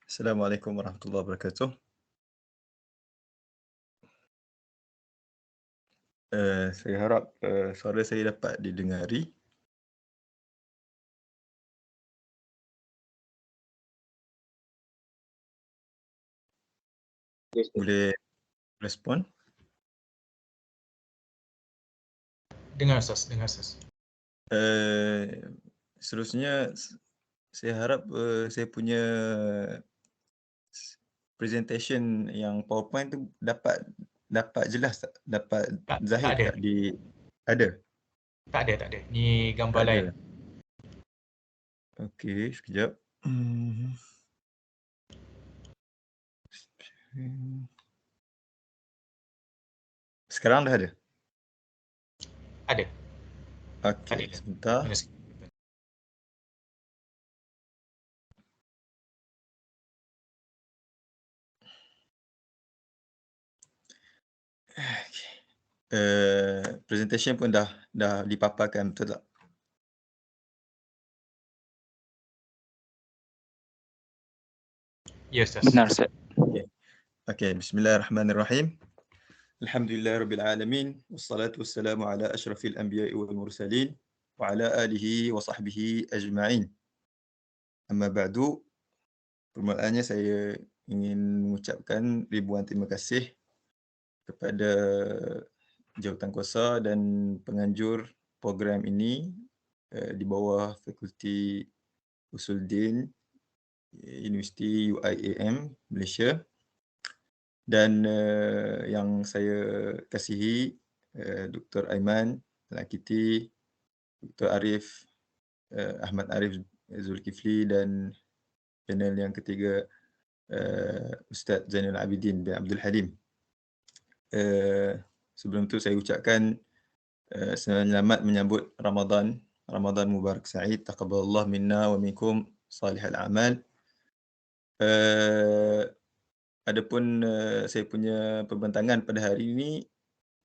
Assalamualaikum warahmatullahi wabarakatuh. Saya harap suara saya dapat didengari. Boleh respon? Dengar Ustaz, dengar Ustaz. Seterusnya saya harap saya punya presentation yang PowerPoint tu dapat jelas tak? Dapat zahir tak ada. tak di ada? Tak ada. Ni gambar Tak ada. lain. Okey, sekejap. Sekarang dah ada? Ada. Okey, sebentar. Presentation pun dah dipaparkan, betul tak? Ya Ustaz. Benar Ustaz. Okey, bismillahirrahmanirrahim. Alhamdulillahirabbil alamin wassalatu wassalamu ala asyrafil anbiya'i wal mursalin wa ala alihi wa sahbihi ajma'in. Amma ba'du. Permulaannya saya ingin mengucapkan ribuan terima kasih kepada jawatankuasa dan penganjur program ini di bawah Fakulti Uṣūl Din Universiti UIAM Malaysia, dan yang saya kasihi Dr. Ayman, al-Akiti, Dr. Arif, Ahmad Arif, Zulkefli, dan panel yang ketiga Ustaz Zainul Abidin bin Abdul Halim. Sebelum tu saya ucapkan selamat menyambut Ramadhan Mubarak Sa'id, taqabbalallahu minna wa minkum salihal a'mal. Adapun saya punya perbentangan pada hari ini,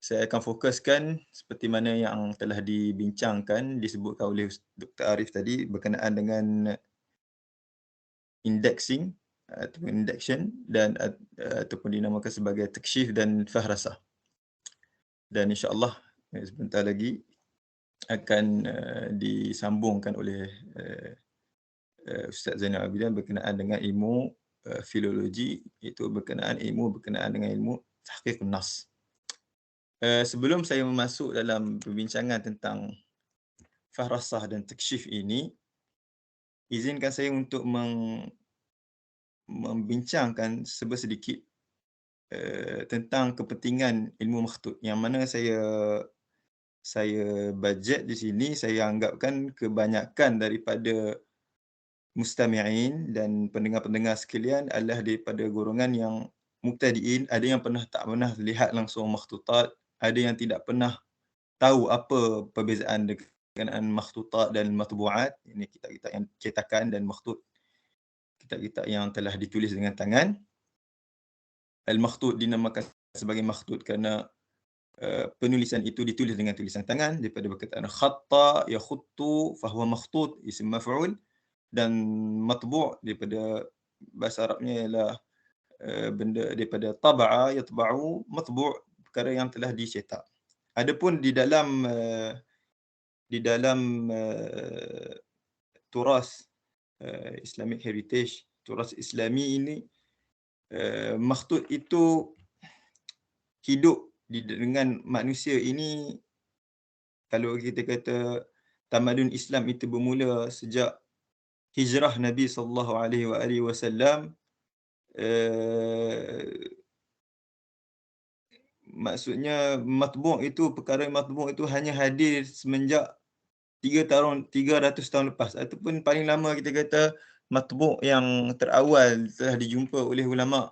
saya akan fokuskan seperti mana yang telah dibincangkan, disebutkan oleh Dr. Arif tadi berkenaan dengan indexing ataupun indection dan ataupun dinamakan sebagai takshif dan fahrasah. Dan insya-Allah sebentar lagi akan disambungkan oleh Ustaz Zainul Abidin berkenaan dengan ilmu filologi, iaitu berkenaan dengan ilmu tahqiq nas. Sebelum saya masuk dalam perbincangan tentang fahrasah dan takshif ini, izinkan saya untuk membincangkan sedikit tentang kepentingan ilmu makhtut, yang mana saya bajet di sini. Saya anggapkan kebanyakan daripada mustami'in dan pendengar-pendengar sekalian adalah daripada golongan yang mubtadi'in, ada yang tak pernah lihat langsung makhtutat, ada yang tidak pernah tahu apa perbezaan dengan makhtutat dan matbu'at. Ini kitab-kitab yang cetakan, dan makhtut, kitab-kitab yang telah ditulis dengan tangan. Al-makhtut dinamakan sebagai makhtut kerana penulisan itu ditulis dengan tulisan tangan, daripada perkataan khatta yakhuttu fahuwa makhtut isim maf'ul, dan matbu' daripada bahasa Arabnya ialah benda daripada taba'a yatba'u, matbu' perkara yang telah dicetak. Adapun di dalam turas Islamic heritage, turas Islami ini, makhtut itu hidup dengan manusia ini. Kalau kita kata tamadun Islam itu bermula sejak hijrah Nabi SAW, maksudnya matbu' itu, perkara matbu' itu hanya hadir semenjak 300 tahun lepas, ataupun paling lama kita kata matbu' yang terawal telah dijumpa oleh ulama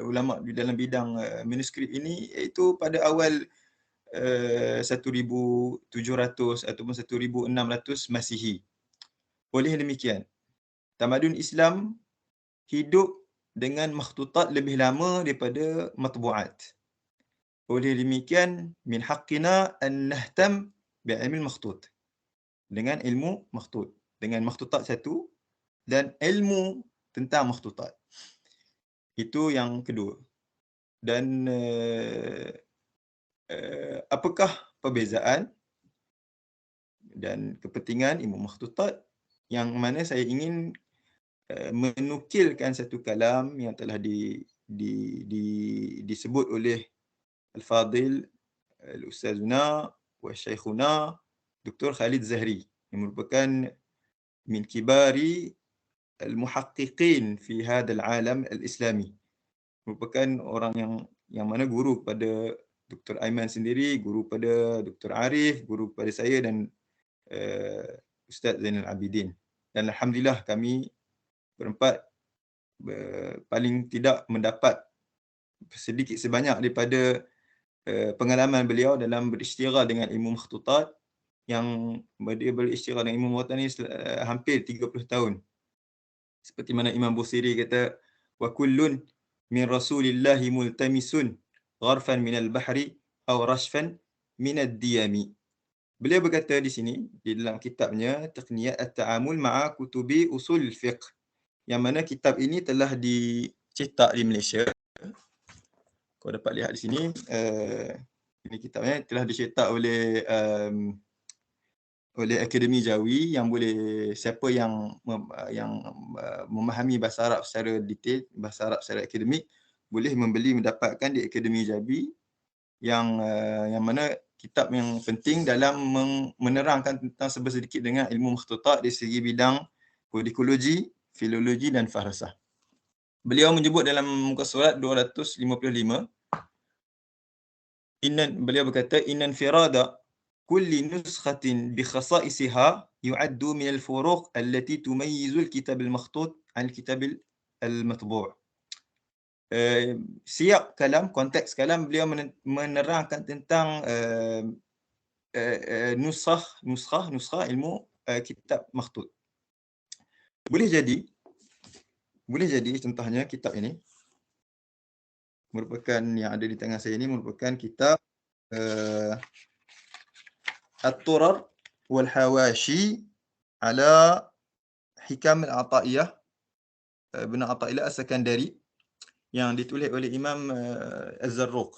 ulama di dalam bidang manuscript ini, iaitu pada awal 1700 ataupun 1600 Masihi. Oleh demikian, tamadun Islam hidup dengan makhtutat lebih lama daripada matbu'at. Oleh demikian, min haqqina an nahtam bi'ilmi makhtut. Dengan ilmu makhtut, dengan makhtutat satu dan ilmu tentang makhtutat. Itu yang kedua. Dan apakah perbezaan dan kepentingan ilmu makhtutat, yang mana saya ingin menukilkan satu kalam yang telah disebut oleh Al-Fadil Al-Ustazuna wa Syekhuna Dr. Khalid Zahri, yang merupakan min kibari al-muhaqqiqin fi hadal alam al-islami. Merupakan orang yang mana guru kepada Dr. Ayman sendiri, guru pada Dr. Arif, guru kepada saya dan Ustaz Zainul Abidin. Dan alhamdulillah kami berempat paling tidak mendapat sedikit sebanyak daripada pengalaman beliau dalam berisytighal dengan ilmu makhtutat, yang dia berisytighal dengan ilmu makhtutat ni hampir 30 tahun. Seperti mana Imam Busiri kata, wa kullun min rasulillahi multamisun gharfan minal bahri aw rashfan minad diyami. Beliau berkata di sini, di dalam kitabnya Taqniyat at-Ta'amul ma'a kutubi Uṣūl fiqh, yang mana kitab ini telah dicetak di Malaysia. Kau dapat lihat di sini, ini kitabnya telah dicetak oleh Akademi Jawi, yang boleh, siapa yang memahami bahasa Arab secara detail, bahasa Arab secara akademik, boleh membeli, mendapatkan di Akademi Jawi, yang mana kitab yang penting dalam menerangkan tentang sedikit dengan ilmu makhtutat di segi bidang kodikologi, filologi dan fahrasah. Beliau menyebut dalam muka surat 255, beliau berkata, innan firada kulli nuskhatin bi khasa'isiha yu'addu min al-furuq allati tumayyizu al-kitab al-makhtut an al-kitab al-matbu'. Siap kalam, konteks kalam, beliau menerangkan tentang nuskah ilmu kitab makhtut. Boleh jadi contohnya kitab ini merupakan, yang ada di tangan saya ini merupakan kitab At-Turar wal Hawashi ala Hikam al-Ata'iyah bin Ata'illah As-Sakandari, yang ditulis oleh Imam Az-Zarruq.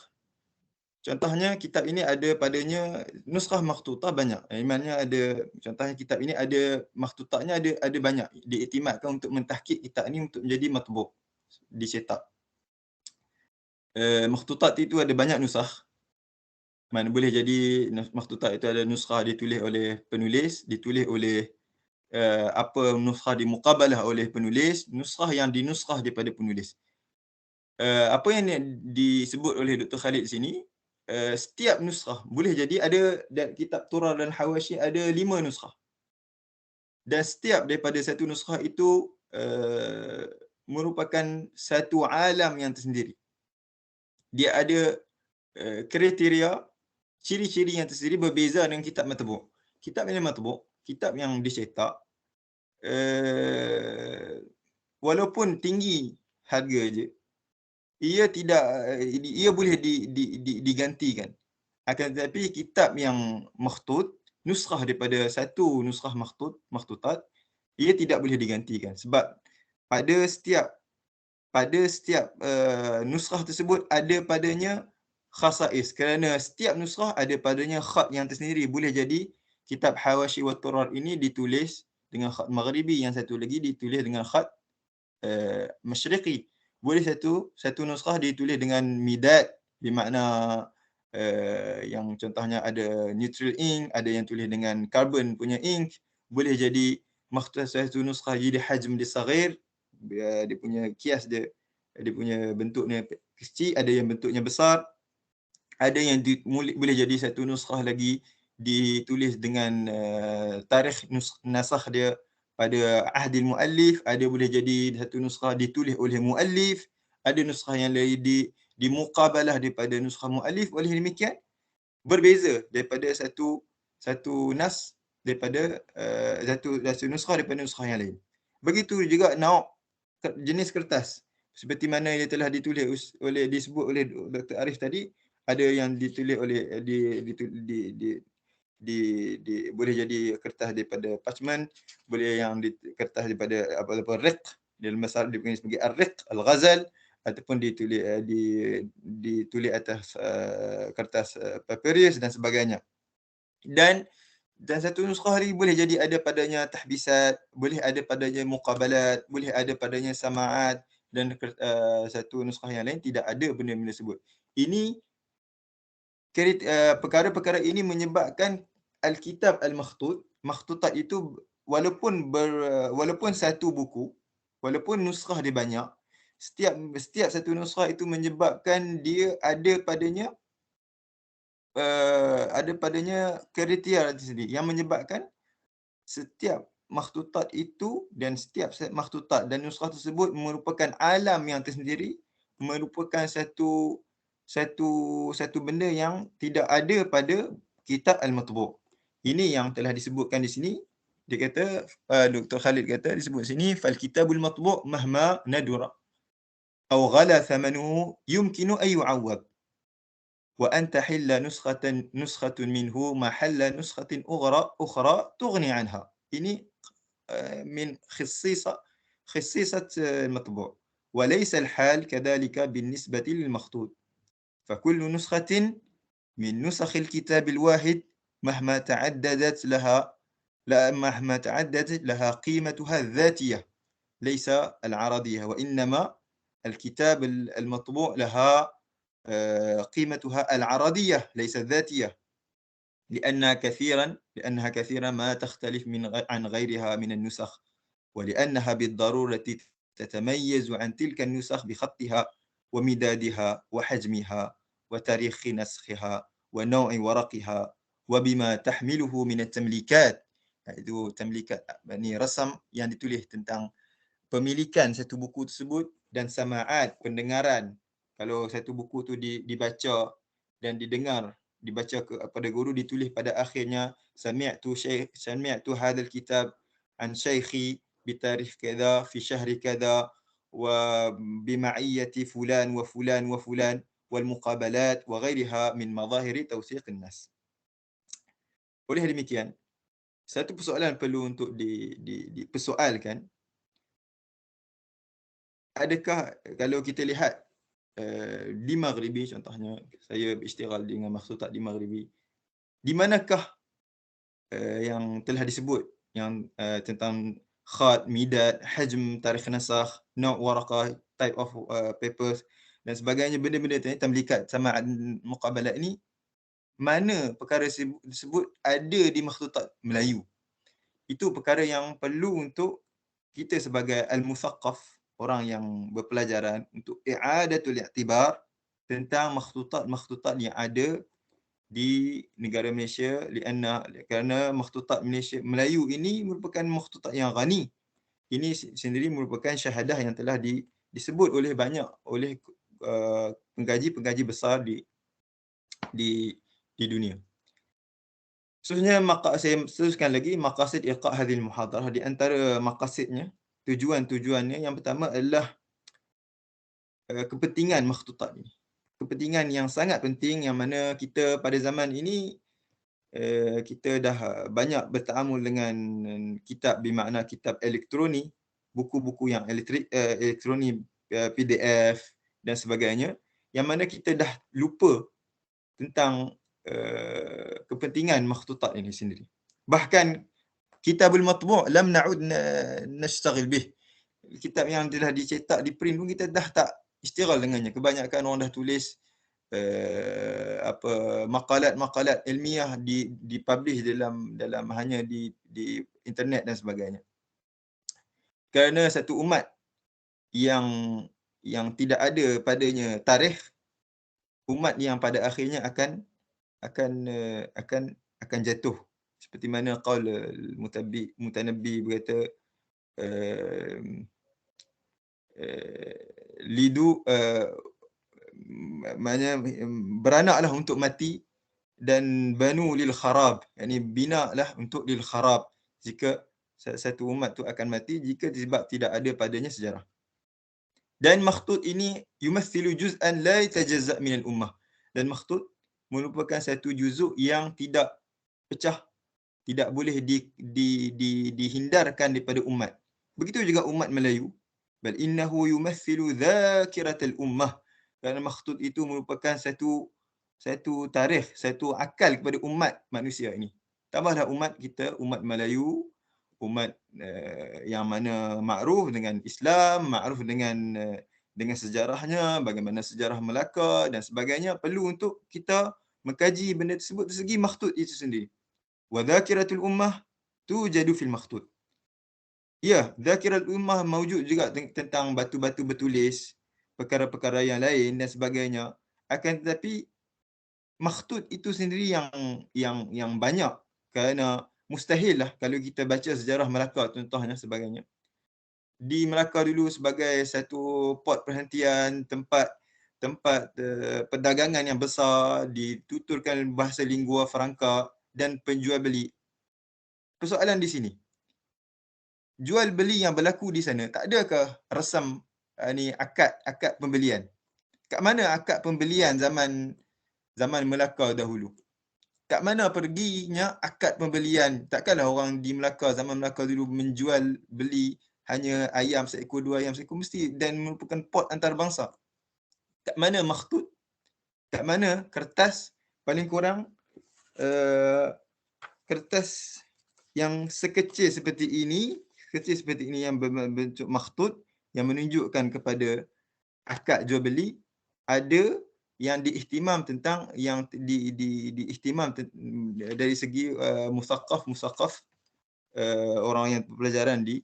Contohnya kitab ini ada padanya nuskhah makhtutah banyak. Imannya ada, contohnya kitab ini ada makhtutatnya ada banyak. Diiktimadkan untuk mentahqiq kitab ini untuk menjadi matbu', dicetak. Makhtutat itu ada banyak nuskhah. Mana boleh jadi makhtutat itu ada nuskhah ditulis oleh penulis, ditulis oleh nuskhah dimuqabalah oleh penulis, nuskhah yang dinuskhah daripada penulis. Apa yang disebut oleh Dr. Khalid sini, setiap nuskhah boleh jadi ada, dan kitab Turar dan Hawashi ada 5 nuskhah. Dan setiap daripada satu nuskhah itu merupakan satu alam yang tersendiri. Dia ada kriteria, ciri-ciri yang tersendiri, berbeza dengan kitab matbu'. Kitab yang matbu', kitab yang dicetak, walaupun tinggi harga je, ia tidak ia boleh digantikan. Akan tetapi kitab yang makhtut, nuskhah daripada satu nuskhah makhtutat, ia tidak boleh digantikan sebab pada setiap nuskhah tersebut ada padanya khasais, kerana setiap nuskhah ada padanya khat yang tersendiri. Boleh jadi kitab Hawashi wa Turar ini ditulis dengan khat maghribi, yang satu lagi ditulis dengan khat masyriqi. Boleh satu nuskhah ditulis dengan midad, bermakna yang contohnya ada neutral ink, ada yang tulis dengan carbon punya ink. Boleh jadi satu nuskhah jadi hajm dia saghir, dia punya kias dia punya bentuknya kecil, ada yang bentuknya besar. Ada yang boleh jadi satu nuskhah lagi ditulis dengan tarikh nasakh dia pada ahdil muallif, ada boleh jadi satu nuskhah ditulis oleh muallif, ada nuskhah yang lain di muqabalah daripada nuskhah muallif. Oleh demikian berbeza daripada satu nas daripada satu nuskhah daripada nuskhah yang lain. Begitu juga jenis kertas, seperti mana yang telah disebut oleh Dr. Arif tadi, ada yang ditulis oleh boleh jadi kertas daripada parchment, boleh yang kertas daripada apa riq, dalam masalah dipanggil sebagai ar-riq, al-ghazal, ataupun ditulis atas kertas papyrus dan sebagainya. Dan satu nuskhah lagi boleh jadi ada padanya tahbisat, boleh ada padanya muqabalat, boleh ada padanya sama'at, dan satu nuskhah yang lain tidak ada benda-benda tersebut. Ini perkara-perkara ini menyebabkan Alkitab al-Makhtut, makhtutat itu walaupun satu buku, walaupun nuskhah dia banyak, setiap satu nuskhah itu menyebabkan dia ada padanya kriteria tersendiri yang menyebabkan setiap makhtutat itu dan setiap makhtutat dan nuskhah tersebut merupakan alam yang tersendiri, merupakan satu benda yang tidak ada pada kitab al-matbu'. Ini yang telah disebutkan di sini. Dia kata, Dr. Khalid kata disebut sini, fal kitabul matbu' mahma nadura aw ghala thamanuhu yumkinu ay yu'awwad wa an tahilla nuskhatun minhu mahalla nuskhatin ukhra tughni anha. Ini min khisisat al-matbu'. وليس الحال كذلك بالنسبة للمخطوط فكل نسخة من نسخ الكتاب الواحد مهما تعددت لها قيمتها الذاتية ليس العرضية، وإنما الكتاب المطبوع لها قيمتها العرضية ليس الذاتية، لأنها كثيرا ما تختلف عن غيرها من النسخ، ولأنها بالضرورة تتميز عن تلك النسخ بخطها ومدادها وحجمها وتاريخ نسخها ونوع ورقها وبما تحمله من التمليكات. Itu temlikat, ini rasam yang ditulis tentang pemilikan satu buku tersebut, dan sama'at, pendengaran. Kalau satu buku tu dibaca dan dibaca kepada guru, ditulis pada akhirnya sami'tu hadzal kitab an syaikhi bitarikh kadza fi syahri kadza wa bima'iyyati fulan wa fulan wa fulan wal muqabalat wa ghairiha min madahiri tawsiq an-nas. Oleh demikian, satu persoalan perlu untuk dipersoalkan. Adakah kalau kita lihat di Maghribi, contohnya saya berisytighal dengan makhtutat di Maghribi, di manakah yang telah disebut yang tentang khat, midad, hajm, tarikh nasakh, naw' waraqah, type of papers dan sebagainya, benda-benda tamlikat, sama'at, muqabalat ini, mana perkara tersebut ada di makhtutat Melayu? Itu perkara yang perlu untuk kita sebagai al-musaqqaf, orang yang berpelajaran, untuk i'adatul i'tibar tentang makhtutat yang ada di negara Malaysia, kerana makhtutat Melayu ini merupakan makhtutat yang ghani. Ini sendiri merupakan syahadah yang telah disebut oleh pengkaji-pengkaji besar di dunia. Seterusnya, saya teruskan lagi maqasid iqa' hadhil muhadarah. Di antara maqasidnya, tujuan-tujuannya, yang pertama adalah kepentingan makhtutat ini. Kepentingan yang sangat penting yang mana kita pada zaman ini kita dah banyak bertaamul dengan kitab bermakna kitab elektronik, buku-buku yang elektronik, PDF dan sebagainya, yang mana kita dah lupa tentang kepentingan makhtutat ini sendiri. Bahkan kitabul matbu' lam na'ud nashtaghil bih. Kitab yang telah dicetak, di print pun kita dah tak istighal dengannya. Kebanyakan orang dah tulis makalat-makalat ilmiah dipublish dalam hanya di internet dan sebagainya. Kerana satu umat yang tidak ada padanya tarikh, umat yang pada akhirnya akan jatuh. Seperti mana qaul mutanabbi berkata, lidu maknanya beranaklah untuk mati, dan banu lil kharab, yakni binalah untuk lil kharab, jika satu umat tu akan mati jika sebab tidak ada padanya sejarah. Dan makhtut ini yumathilu juz'an la yatajazza' min al-ummah, dan makhtut merupakan satu juzuk yang tidak pecah, tidak boleh dihindarkan daripada umat. Begitu juga umat Melayu, bal innahu yumathilu dhakiratal ummah, kerana makhtut itu merupakan satu tarikh, satu akal kepada umat manusia ini. Tambahlah umat kita, umat Melayu, umat yang mana makruf dengan Islam, makruf dengan sejarahnya, bagaimana sejarah Melaka dan sebagainya, perlu untuk kita mengkaji benda tersebut dari segi makhtut itu sendiri. Wa dhakiratul ummah tujadu fil makhtut. Ya, dhakiratul ummah mawjud juga tentang batu-batu bertulis, perkara-perkara yang lain dan sebagainya. Akan tetapi makhtut itu sendiri yang banyak, kerana mustahil lah kalau kita baca sejarah Melaka contohnya sebagainya. Di Melaka dulu sebagai satu port perhentian, tempat perdagangan yang besar, dituturkan bahasa lingua franca dan penjual beli. Persoalan di sini, jual beli yang berlaku di sana, tak adakah rasam akad pembelian? Kat mana akad pembelian zaman Melaka dahulu? Kat mana perginya akad pembelian? Takkanlah orang di Melaka, zaman Melaka dulu menjual beli hanya ayam seekor, dua ayam seekor, mesti, dan merupakan pot antarabangsa. Kat mana makhtut? Kat mana kertas, paling kurang kertas yang sekecil seperti ini yang berbentuk makhtut, yang menunjukkan kepada akad jual beli, ada yang diihtimam tentang, yang diihtimam dari segi musaqqaf orang yang pelajaran di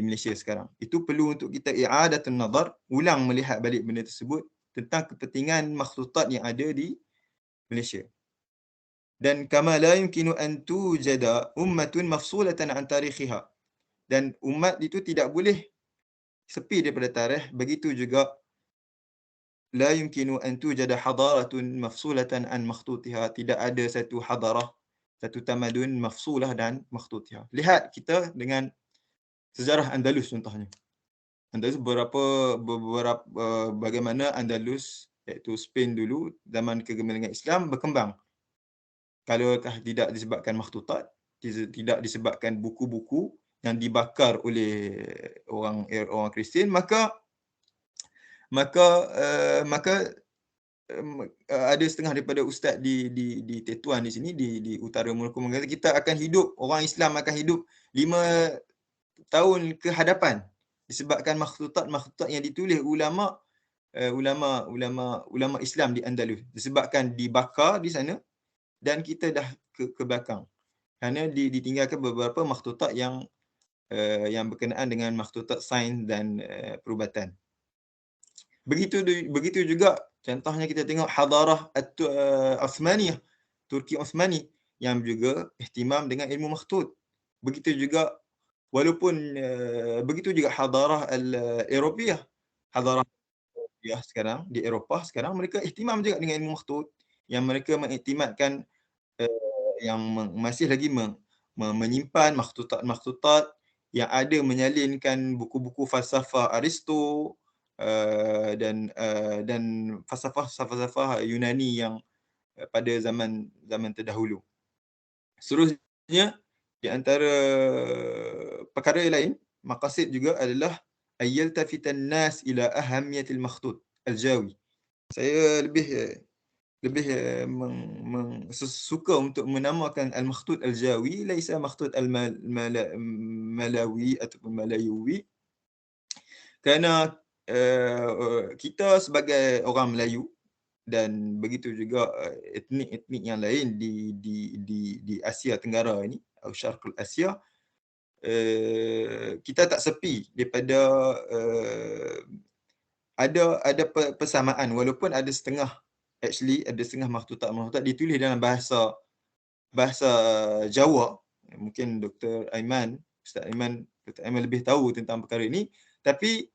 Malaysia sekarang. Itu perlu untuk kita i'adatun nazar, ulang melihat balik benda tersebut tentang kepentingan makhtutat yang ada di Malaysia. Dan kama la yumkinu an tujada ummatun mafsulatan an tarikhiha, dan umat itu tidak boleh sepi daripada tarikh. Begitu juga la yumkinu an tujada hadaratun mafsulatan an makhtutiha, tidak ada satu hadarah, satu tamadun mafsulah dan makhtutiha. Lihat kita dengan sejarah Andalus contohnya. Andalus bagaimana Andalus, iaitu Spain dulu, zaman kegemilangan Islam berkembang. Kalau tidak disebabkan makhtutat, tidak disebabkan buku-buku yang dibakar oleh orang Kristian, maka ada setengah daripada ustaz di Tetuan di sini, di utara Melaka, mengatakan kita akan hidup, orang Islam akan hidup 5 tahun ke hadapan disebabkan makhtutat yang ditulis ulama Islam di Andalus, disebabkan dibakar di sana, dan kita dah ke belakang kerana ditinggalkan beberapa makhtutat yang berkenaan dengan makhtutat sains dan perubatan. Begitu juga contohnya kita tengok hadarah Uthmaniyah, Turki Uthmani, yang juga ihtimam dengan ilmu makhtut. Begitu juga hadarah al-Eropiyah, hadarah sekarang di Eropah sekarang, mereka ihtimam juga dengan ilmu makhtut, yang mereka mengiktimadkan yang masih lagi menyimpan makhtutat yang ada, menyalinkan buku-buku falsafah Aristo, dan falsafah Yunani yang pada zaman terdahulu. Seterusnya, di antara perkara yang lain, maqasid juga adalah ayyaltafitan nas ila ahammiyatil makhtut al-jawi. Saya lebih suka untuk menamakan al-makhtut al-jawi, laisa makhtut al-malawi ataupun malayuwi, kerana kita sebagai orang Melayu dan begitu juga etnik-etnik yang lain di Asia Tenggara ini, atau Syarqul Asia, kita tak sepi daripada ada persamaan, walaupun ada setengah makhtutat ditulis dalam bahasa Jawa. Mungkin Dr. Ustaz Ayman lebih tahu tentang perkara ini, tapi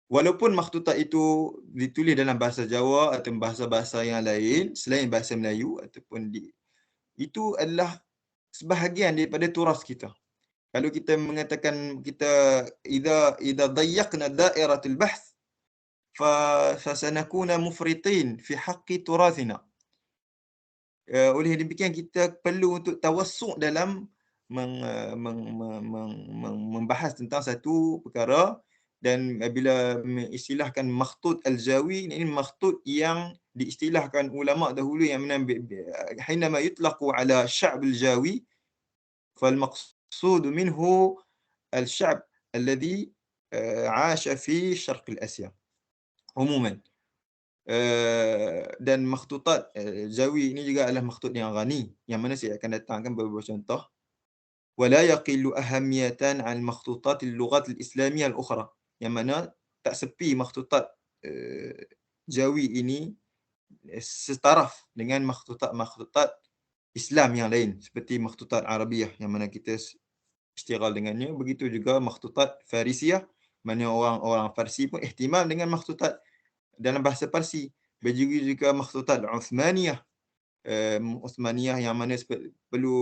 walaupun makhtutat itu ditulis dalam bahasa Jawa atau bahasa-bahasa yang lain selain bahasa Melayu ataupun itu adalah sebahagian daripada turas kita. Kalau kita mengatakan kita idza dayyaqna dairatul bahth fasanakuna mufritin fi haqqi turathina. Oleh demikian kita perlu untuk tawassuk dalam membahas tentang satu perkara. Dan bila mengistilahkan makhtut al-jawi, ini makhtut yang diistilahkan ulama dahulu yang mana hinama yutlaqu ala sya'b al-jawi fal maqsud minhu al-sya'b alladhi 'asha fi syarq al-Asia umuman. Dan makhtutat jawi ini juga adalah makhtut yang ghani, yang mana saya akan datangkan beberapa contoh. Wala yaqillu ahamiyatan 'an makhtutat al-lughat al-islamiyah al-ukhra, yang mana tak sepi makhtutat jawi ini setaraf dengan makhtutat Islam yang lain, seperti makhtutat Arabiah yang mana kita istighal dengannya. Begitu juga makhtutat Farisiyah, mana orang Farsi pun ihtimam dengan makhtutat dalam bahasa Parsi. Begitu juga makhtutat Uthmaniyah, yang mana perlu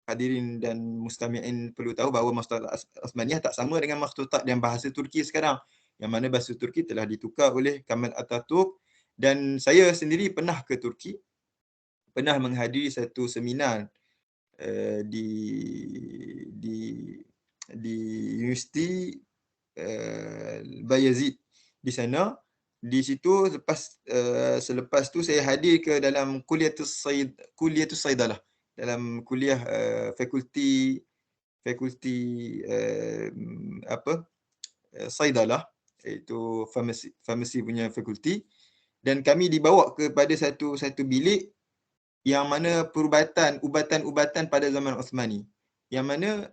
hadirin dan mustami'in perlu tahu bahawa makhtutat Uthmaniyah tak sama dengan makhtutat dalam bahasa Turki sekarang, yang mana bahasa Turki telah ditukar oleh Kemal Atatürk. Dan saya sendiri pernah ke Turki, pernah menghadiri satu seminar di Universiti Bayazid di sana. Di situ selepas tu saya hadir ke dalam kuliatus Saidalah, dalam kuliah fakulti Saidalah, iaitu farmasi punya fakulti. Dan kami dibawa kepada satu bilik yang mana ubatan-ubatan pada zaman Uthmani, yang mana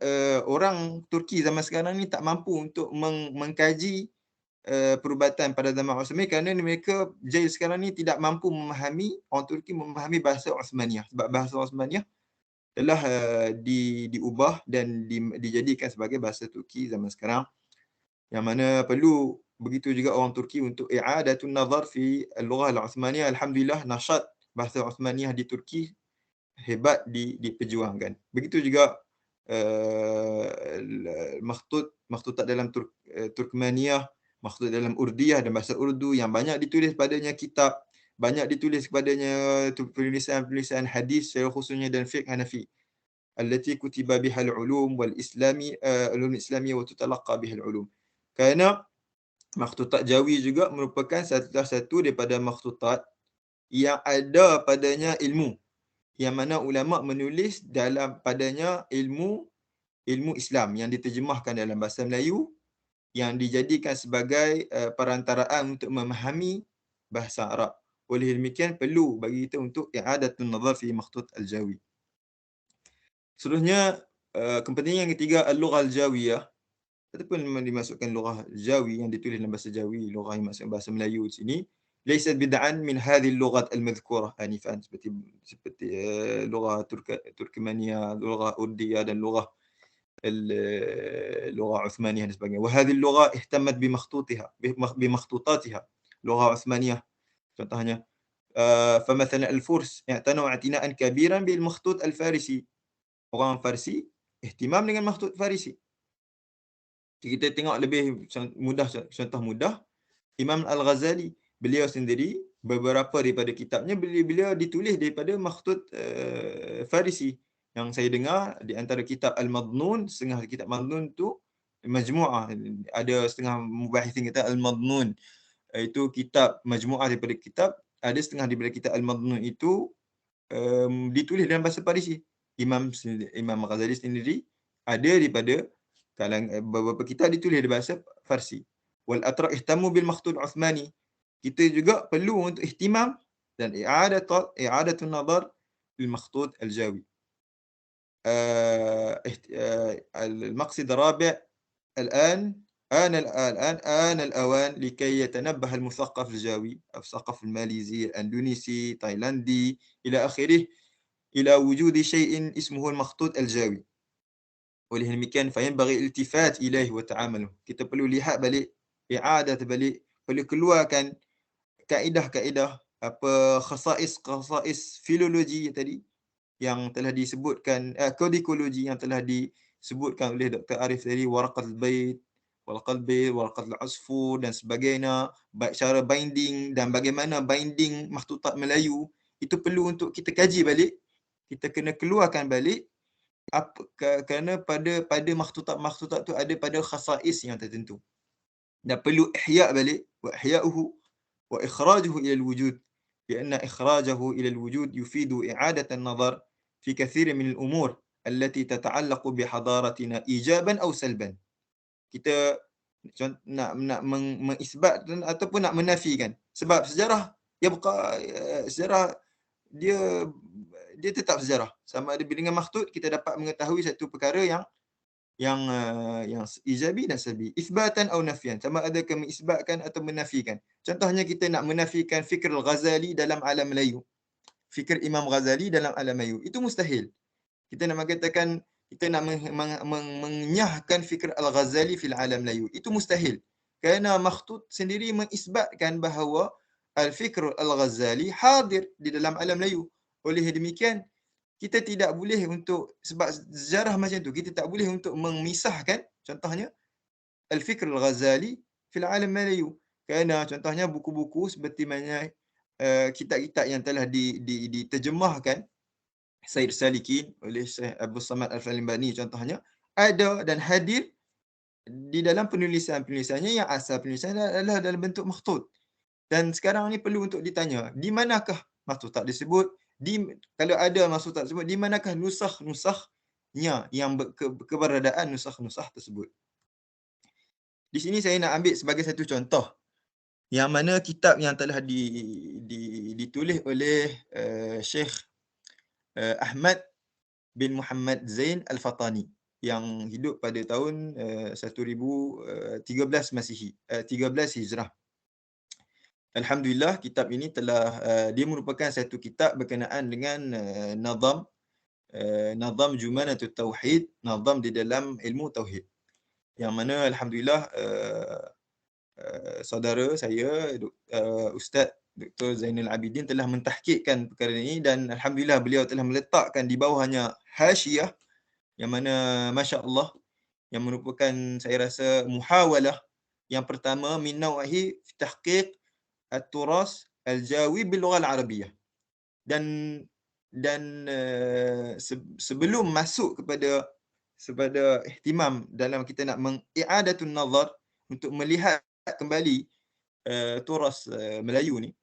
orang Turki zaman sekarang ni tak mampu untuk mengkaji perubatan pada zaman Uthmani, kerana mereka jahil sekarang ni tidak mampu orang Turki memahami bahasa Uthmaniyah, sebab bahasa Uthmaniyah telah diubah dan dijadikan sebagai bahasa Turki zaman sekarang, yang mana perlu begitu juga orang Turki untuk i'adatun nazar fi al-lughah al-Uthmaniyah. Alhamdulillah, nasyat bahasa Uthmaniyah di Turki hebat diperjuangkan. Begitu juga makhtutat dalam Turkmeniyah, makhtut dalam Urdiyah dan bahasa Urdu yang banyak ditulis padanya kitab, banyak ditulis padanya penulisan hadis secara khususnya dan fiqh Hanafi, allati kutiba biha al-ulum wal islami ulum islamiyah wa tutalaqqa biha al-ulum. Kerana makhtutat jawi juga merupakan satu daripada makhtutat yang ada padanya ilmu, yang mana ulama menulis dalam padanya ilmu Islam yang diterjemahkan dalam bahasa Melayu, yang dijadikan sebagai perantaraan untuk memahami bahasa Arab. Oleh demikian perlu bagi kita untuk i'adatun nazar fi makhtut al-jawi. Seterusnya, kepentingan ketiga al-lughah al-jawiyah, ataupun dimasukkan lughah Jawi yang ditulis dalam bahasa Jawi, lughah yang maksud bahasa Melayu di sini, laysat bid'an min hadhihi al-lughat al-madhkurah anifan, seperti lughah Turkmenia, lughah Urdiyah dan lughah Uthmaniyah dan sebagainya. Wa hadhihi al-lugha ihtammat bi makhtutatiha, lughah Uthmaniyah contohnya. فمثلا الفرس اعتنوا اعتناء كبيرا بالمخطوط الفارسي. Orang Farsi ihtimam dengan makhtut Farisi. Kita tengok lebih mudah, contoh mudah, Imam Al-Ghazali, beliau sendiri beberapa daripada kitabnya beliau ditulis daripada makhtut Farisi. Yang saya dengar di antara kitab Al-Madnun, setengah kitab Madnun tu majmu'ah, ada setengah mubahithin kata Al-Madnun, itu kitab majmu'ah daripada kitab, ada setengah daripada kitab Al-Madnun itu ditulis dalam bahasa Farisi. Imam Ghazali sendiri ada daripada beberapa kitab ditulis dalam bahasa Farsi. Wal atra ihtamu bil makhtut Uthmani. Kita juga perlu untuk ihtimam dan i'adatun nazar bil makhtut al-Jawi. المقصد الرابع الآن آن الأوان لكي يتنبه المثقف الجاوي أو الثقف الماليزي الأندونيسي تايلاندي إلى آخره إلى وجود شيء اسمه المخطوط الجاوي. Oleh demikian, فينبغي الالتفات إليه وتعامله. Kita perlu lihat balik, i'adah balik, perlu keluarkan kaedah-kaedah khasais filologi tadi yang telah disebutkan, kodikologi yang telah disebutkan oleh Dr. Arif tadi, waraqatul bait, waraqatul asfur dan sebagainya, cara binding dan bagaimana binding makhtutat Melayu, itu perlu untuk kita kaji balik. Kita kena keluarkan balik kerana pada makhtutat tu ada pada khasais yang tertentu. Dan perlu ihya balik, wa ihya'uhu wa ikhrajuhu ila al-wujud. Kerana ikhrajahu ila al-wujud yufidu i'adat an-nazar fi kathir min al-umur allati tata'allaq bi hadaratina ijaban aw salban. Kita nak mengisbatkan ataupun nak menafikan, sebab sejarah sejarah dia tetap sejarah. Sama ada dengan makhtut, kita dapat mengetahui satu perkara yang ijabi dan salbi, isbatan atau nafian, sama ada ke mengisbatkan atau menafikan. Contohnya kita nak menafikan fikir al-Ghazali dalam alam Melayu, fikir Imam Ghazali dalam alam Melayu, itu mustahil. Kita nak mengatakan, kita nak menyahkan fikir al-Ghazali fil alam Melayu, itu mustahil. Kerana makhtut sendiri mengisbatkan bahawa al-fikr al-Ghazali hadir di dalam alam Melayu. Oleh demikian, kita tidak boleh untuk, sebab sejarah macam tu, kita tak boleh untuk memisahkan contohnya al-fikr al-Ghazali fil alam Melayu. Kerana contohnya buku-buku seperti mana kitab-kitab yang telah diterjemahkan Sayyid Salikin oleh Syekh Abu Samad Al-Falimbani contohnya, ada dan hadir di dalam penulisan-penulisannya yang asal penulisannya adalah dalam bentuk makhtut. Dan sekarang ni perlu untuk ditanya, di manakah makhtutat disebut? Kalau ada makhtutat tersebut, di manakah nusakh-nusakh-nya, yang keberadaan nusakh-nusakh tersebut? Di sini saya nak ambil sebagai satu contoh, yang mana kitab yang telah ditulis oleh Syekh Ahmad bin Muhammad Zain Al-Fatani yang hidup pada tahun 1013 Masihi, 13 Hijrah. Alhamdulillah, kitab ini telah dia merupakan satu kitab berkenaan dengan nazam Jumanatut Tauhid, nazam di dalam ilmu tauhid. Yang mana alhamdulillah saudara saya Ustaz Dr. Zainul Abidin telah mentahqiqkan perkara ini, dan alhamdulillah beliau telah meletakkan di bawahnya hasyiah yang mana masya-Allah, yang merupakan saya rasa muhawalah yang pertama min nau'ihi fi tahqiq at-turas al-jawi bil lughah al-arabiyyah. Dan sebelum masuk kepada ihtimam dalam kita nak mengi'adatun nazar, untuk melihat kembali turas Melayu ni,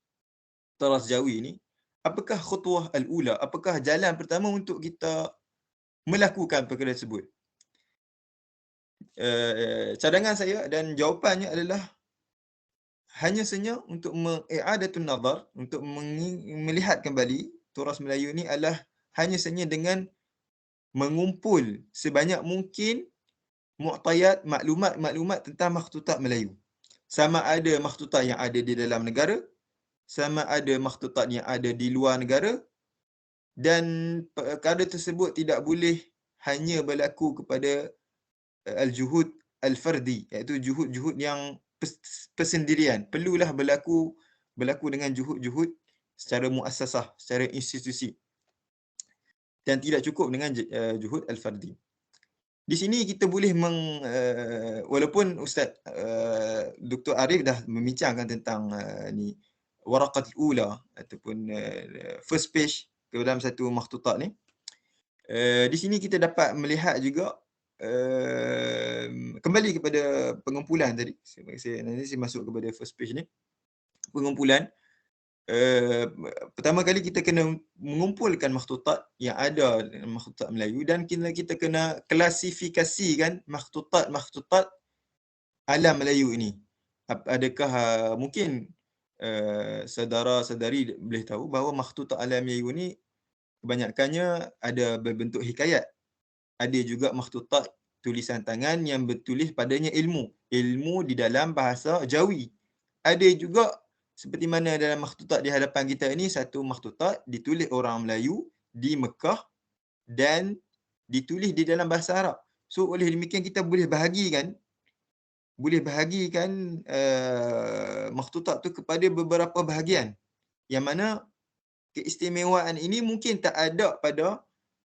turas Jawi ni, apakah khutwah al-ula, apakah jalan pertama untuk kita melakukan perkara tersebut? Cadangan saya dan jawapannya adalah hanya saja untuk mengi'adatun nazar, untuk melihat kembali turas Melayu ni adalah hanya saja dengan mengumpul sebanyak mungkin mu'tayat, maklumat tentang makhtutat Melayu. Sama ada makhtutat yang ada di dalam negara, sama ada makhtutat yang ada di luar negara, dan perkara tersebut tidak boleh hanya berlaku kepada al-juhud al-fardi, iaitu juhud-juhud yang persendirian. Perlulah berlaku dengan juhud-juhud secara muassasah, secara institusi, dan tidak cukup dengan juhud al-fardi. Di sini kita boleh walaupun Ustaz Dr. Arif dah membincangkan tentang ni waraqat ula ataupun first page ke dalam satu makhtutat ni, di sini kita dapat melihat juga kembali kepada pengumpulan tadi. Nanti saya masuk kepada first page ni. Pengumpulan. Pertama kali kita kena mengumpulkan makhtutat yang ada dalam makhtutat Melayu dan kita kena klasifikasikan makhtutat alam Melayu ini. Adakah mungkin saudara-saudari boleh tahu bahawa makhtutat alam Melayu ni kebanyakannya ada berbentuk hikayat. Ada juga makhtutat tulisan tangan yang bertulis padanya ilmu di dalam bahasa Jawi. Ada juga seperti mana dalam makhtutat di hadapan kita ini, satu makhtutat ditulis orang Melayu di Mekah dan ditulis di dalam bahasa Arab. So oleh demikian kita boleh bahagikan makhtutat tu kepada beberapa bahagian. Yang mana keistimewaan ini mungkin tak ada pada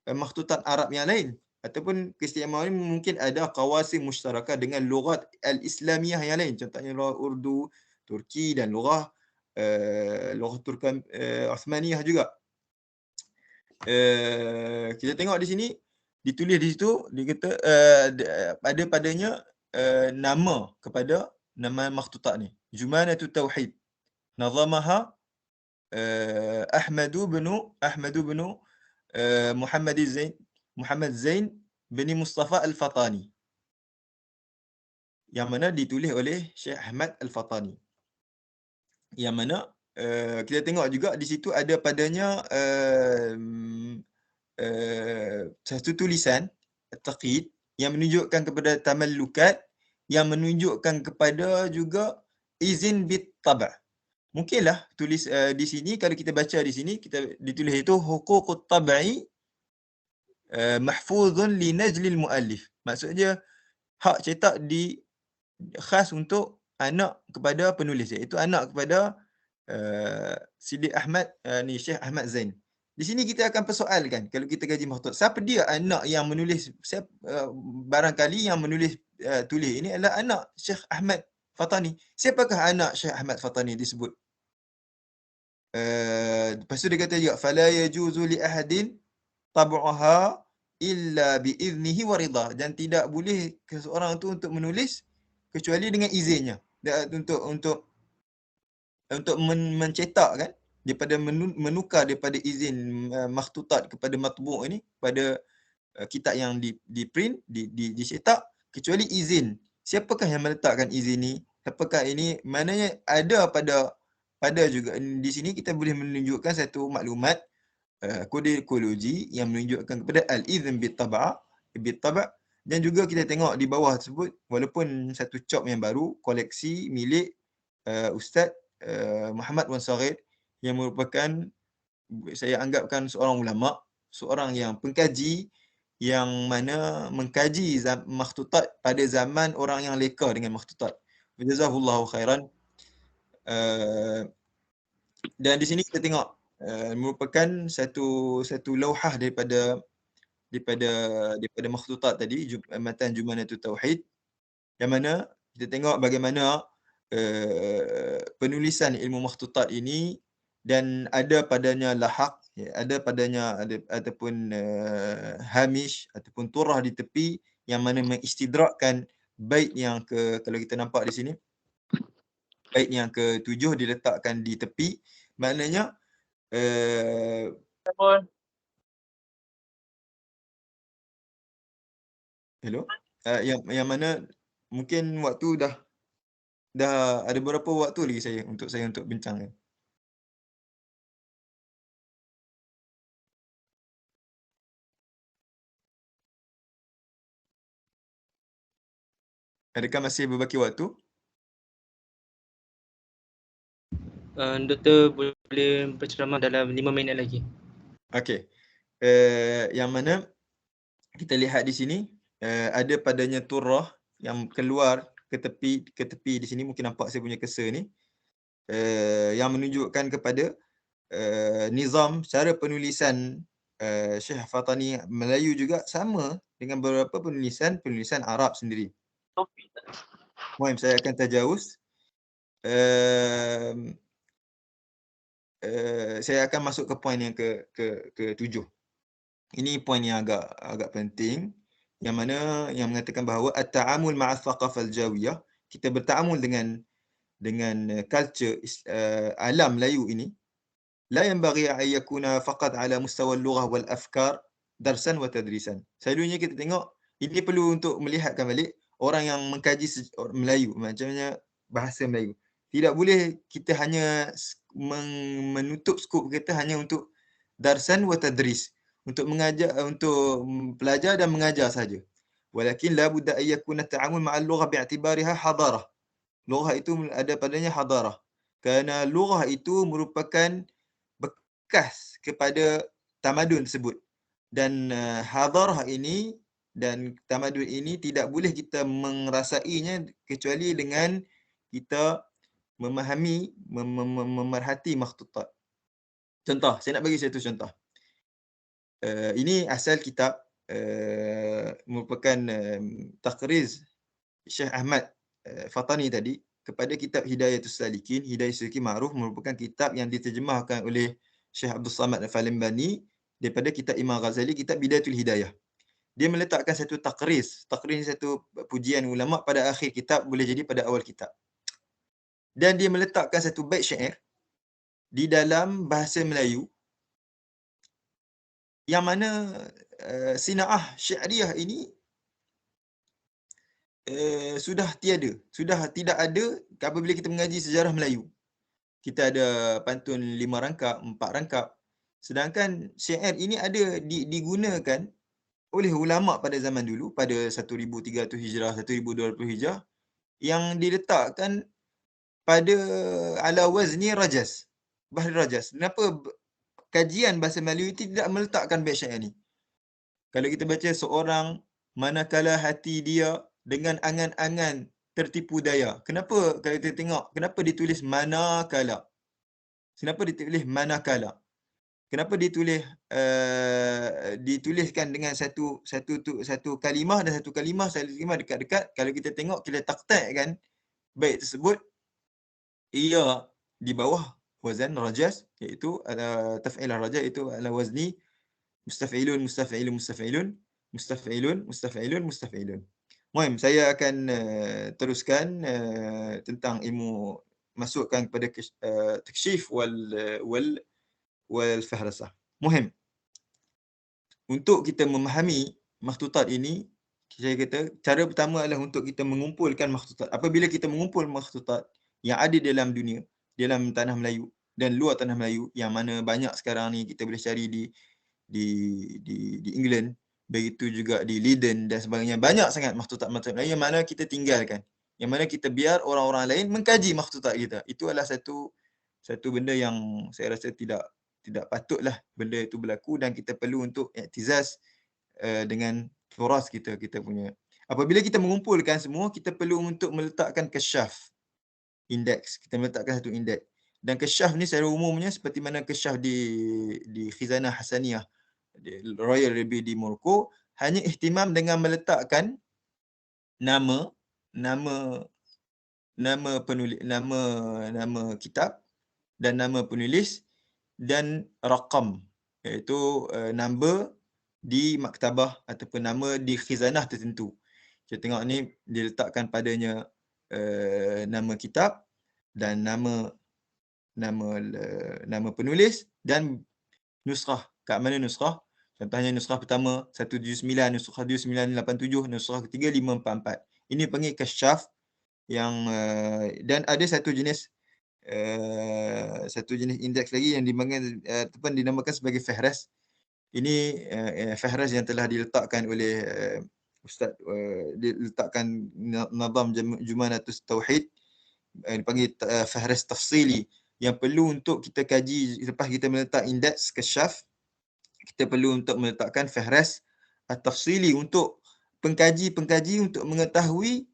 makhtutat Arab yang lain. Ataupun keistimewaan ini mungkin ada qawasim musytarakah dengan lughat al-Islamiyah yang lain. Contohnya lughat Urdu, Turki dan lughat Turkan Osmaniyah juga. Kita tengok di sini ditulis di situ dia kata ada padanya nama kepada nama makhtutat ni. Jumanatut Tauhid. Nazamaha Ahmad bin Muhammad Zain bin Mustafa Al-Fatani. Yang mana ditulis oleh Syekh Ahmad Al-Fatani. Yang mana kita tengok juga di situ ada padanya satu tulisan taqid yang menunjukkan kepada tamallukat, yang menunjukkan kepada juga izin bit tab'. Mungkinlah tulis di sini, kalau kita baca di sini kita ditulis itu huququt tab'i mahfuzun li najlil muallif. Maksudnya hak cetak khas untuk anak kepada penulis, iaitu anak kepada Sidi Ahmad ni Syekh Ahmad Zain. Di sini kita akan persoalkan kalau kita kaji makhtutat, siapa dia anak yang menulis? Barangkali yang menulis tulis ini adalah anak Syekh Ahmad Fatani. Siapakah anak Syekh Ahmad Fatani disebut? Lepas tu dia kata juga fala yajuzu li ahadin tab'aha illa bi iznihi wa ridha, dan tidak boleh seseorang tu untuk menulis kecuali dengan izinnya. Untuk mencetak kan, daripada menukar daripada izin makhtutat kepada matbu' ini, pada kitab yang di print, dicetak, kecuali izin. Siapakah yang meletakkan izin ni? Apakah ini? Maknanya ada pada juga di sini kita boleh menunjukkan satu maklumat kode ekologi yang menunjukkan kepada al-izn bit tab', dan juga kita tengok di bawah tersebut, walaupun satu cop yang baru, koleksi milik Ustaz Muhammad Wan Saghir, yang merupakan, saya anggapkan seorang ulama, seorang yang pengkaji, yang mana mengkaji makhtutat pada zaman orang yang leka dengan makhtutat. Jazahullahu khairan. Dan di sini kita tengok merupakan satu lauhah daripada makhtutat tadi, matan Jumanatut Tauhid, yang mana kita tengok bagaimana penulisan ilmu makhtutat ini, dan ada padanya lahaq, ada padanya ataupun hamish ataupun turah di tepi, yang mana mengistidrakkan bait yang kalau kita nampak di sini, bait yang ke-7 diletakkan di tepi. Maknanya hello, yang mana mungkin waktu dah ada berapa waktu lagi saya untuk bincang. Adakah masih berbaki waktu? Doktor boleh berceramah dalam 5 minit lagi. Okey. Yang mana kita lihat di sini ada padanya turah yang keluar ke tepi di sini, mungkin nampak saya punya cursor ni, yang menunjukkan kepada nizam cara penulisan Syekh Fatani Melayu juga sama dengan beberapa penulisan Arab sendiri. Muhim, saya akan tajawuz. Saya akan masuk ke poin yang ke-7. Ini poin yang agak penting, yang mana yang mengatakan bahawa at-ta'amul ma'a thaqafah al-jawiyah, kita bertaamul dengan culture alam Melayu ini, la yanbaghi an yakuna faqat ala mustawa al-lughah wal afkar darsan wa tadrisan. Selalunya kita tengok ini perlu untuk melihatkan balik orang yang mengkaji Melayu, macamnya bahasa Melayu. Tidak boleh kita hanya menutup skop kita hanya untuk darsan wa tadris, untuk mengajar, untuk pelajar dan mengajar saja. Walakin la budda an yakuna ta'amul ma'al lughah bi'tibariha hadarah. Lughah itu ada padanya hadarah. Kerana lughah itu merupakan bekas kepada tamadun tersebut. Dan hadarah ini dan tamadun ini tidak boleh kita merasainya kecuali dengan kita memahami, memerhati makhtutat. Contoh, saya nak bagi satu contoh. Ini asal kitab merupakan takriz Syekh Ahmad Fatani tadi kepada kitab Hidayatus Salikin. Hidayatus Salikin ma'ruf merupakan kitab yang diterjemahkan oleh Syekh Abdul Samad Al-Falimbani daripada kitab Imam Ghazali, kitab Bidayatul Hidayah. Dia meletakkan satu takriz. Takriz ni satu pujian ulama pada akhir kitab, boleh jadi pada awal kitab. Dan dia meletakkan satu bait syair di dalam bahasa Melayu yang mana sinaah syairiyah ini sudah tiada, sudah tidak ada apabila kita mengaji sejarah Melayu. Kita ada pantun 5 rangkap, 4 rangkap. Sedangkan syair ini ada digunakan oleh ulama pada zaman dulu, pada 1300 Hijrah, 1200 Hijrah, yang diletakkan pada ala wazni rajas, bahar rajas. Kenapa kajian bahasa Melayu itu tidak meletakkan bait syair ni? Kalau kita baca seorang manakala hati dia dengan angan-angan tertipu daya. Kenapa kalau kita tengok, kenapa ditulis manakala? Kenapa ditulis manakala? Kenapa dituliskan dengan satu kalimah, dan satu kalimah dekat-dekat? Kalau kita tengok, kita taktikkan bait tersebut, ia di bawah wazan rajas, iaitu taf'il rajas, iaitu ala wazni mustaf'ilun mustaf'ilun mustaf'ilun mustaf'ilun mustaf'ilun mustaf'ilun. Muhim, saya akan teruskan tentang ilmu, masukkan kepada taksyif wal fahrasah. Muhim, untuk kita memahami makhtutat ini, saya kata cara pertama adalah untuk kita mengumpulkan makhtutat. Apabila kita mengumpul makhtutat yang ada dalam dunia, dalam tanah Melayu dan luar tanah Melayu, yang mana banyak sekarang ni kita boleh cari di England, begitu juga di Leiden dan sebagainya. Banyak sangat makhtutat-makhtutat Melayu yang mana kita tinggalkan, yang mana kita biar orang-orang lain mengkaji makhtutat kita. Itu adalah satu benda yang saya rasa tidak patutlah benda itu berlaku, dan kita perlu untuk i'tizaz dengan turas kita punya. Apabila kita mengumpulkan semua, kita perlu untuk meletakkan kasyaf, indeks. Kita meletakkan satu indeks. Dan kasyaf ni secara umumnya seperti mana kasyaf di Khizanah Hasaniyah Royal Library di Morocco, hanya ihtimam dengan meletakkan nama penulis, nama kitab dan nama penulis, dan raqam, iaitu number di maktabah ataupun nama di khizanah tertentu. Kita tengok ni diletakkan padanya nama kitab dan nama penulis dan nusrah. Kat mana nusrah? Contohnya nusrah pertama 179, nusrah 2987, nusrah ketiga 544. Ini panggil kasyaf yang dan ada satu jenis indeks lagi yang dinamakan sebagai fahras. Ini fahras yang telah diletakkan oleh Ustaz, diletakkan Nazam Jumanatus Tauhid, dipanggil fahras tafsili, yang perlu untuk kita kaji. Lepas kita meletak indeks kasyaf, kita perlu untuk meletakkan fahras at-tafsili untuk pengkaji untuk mengetahui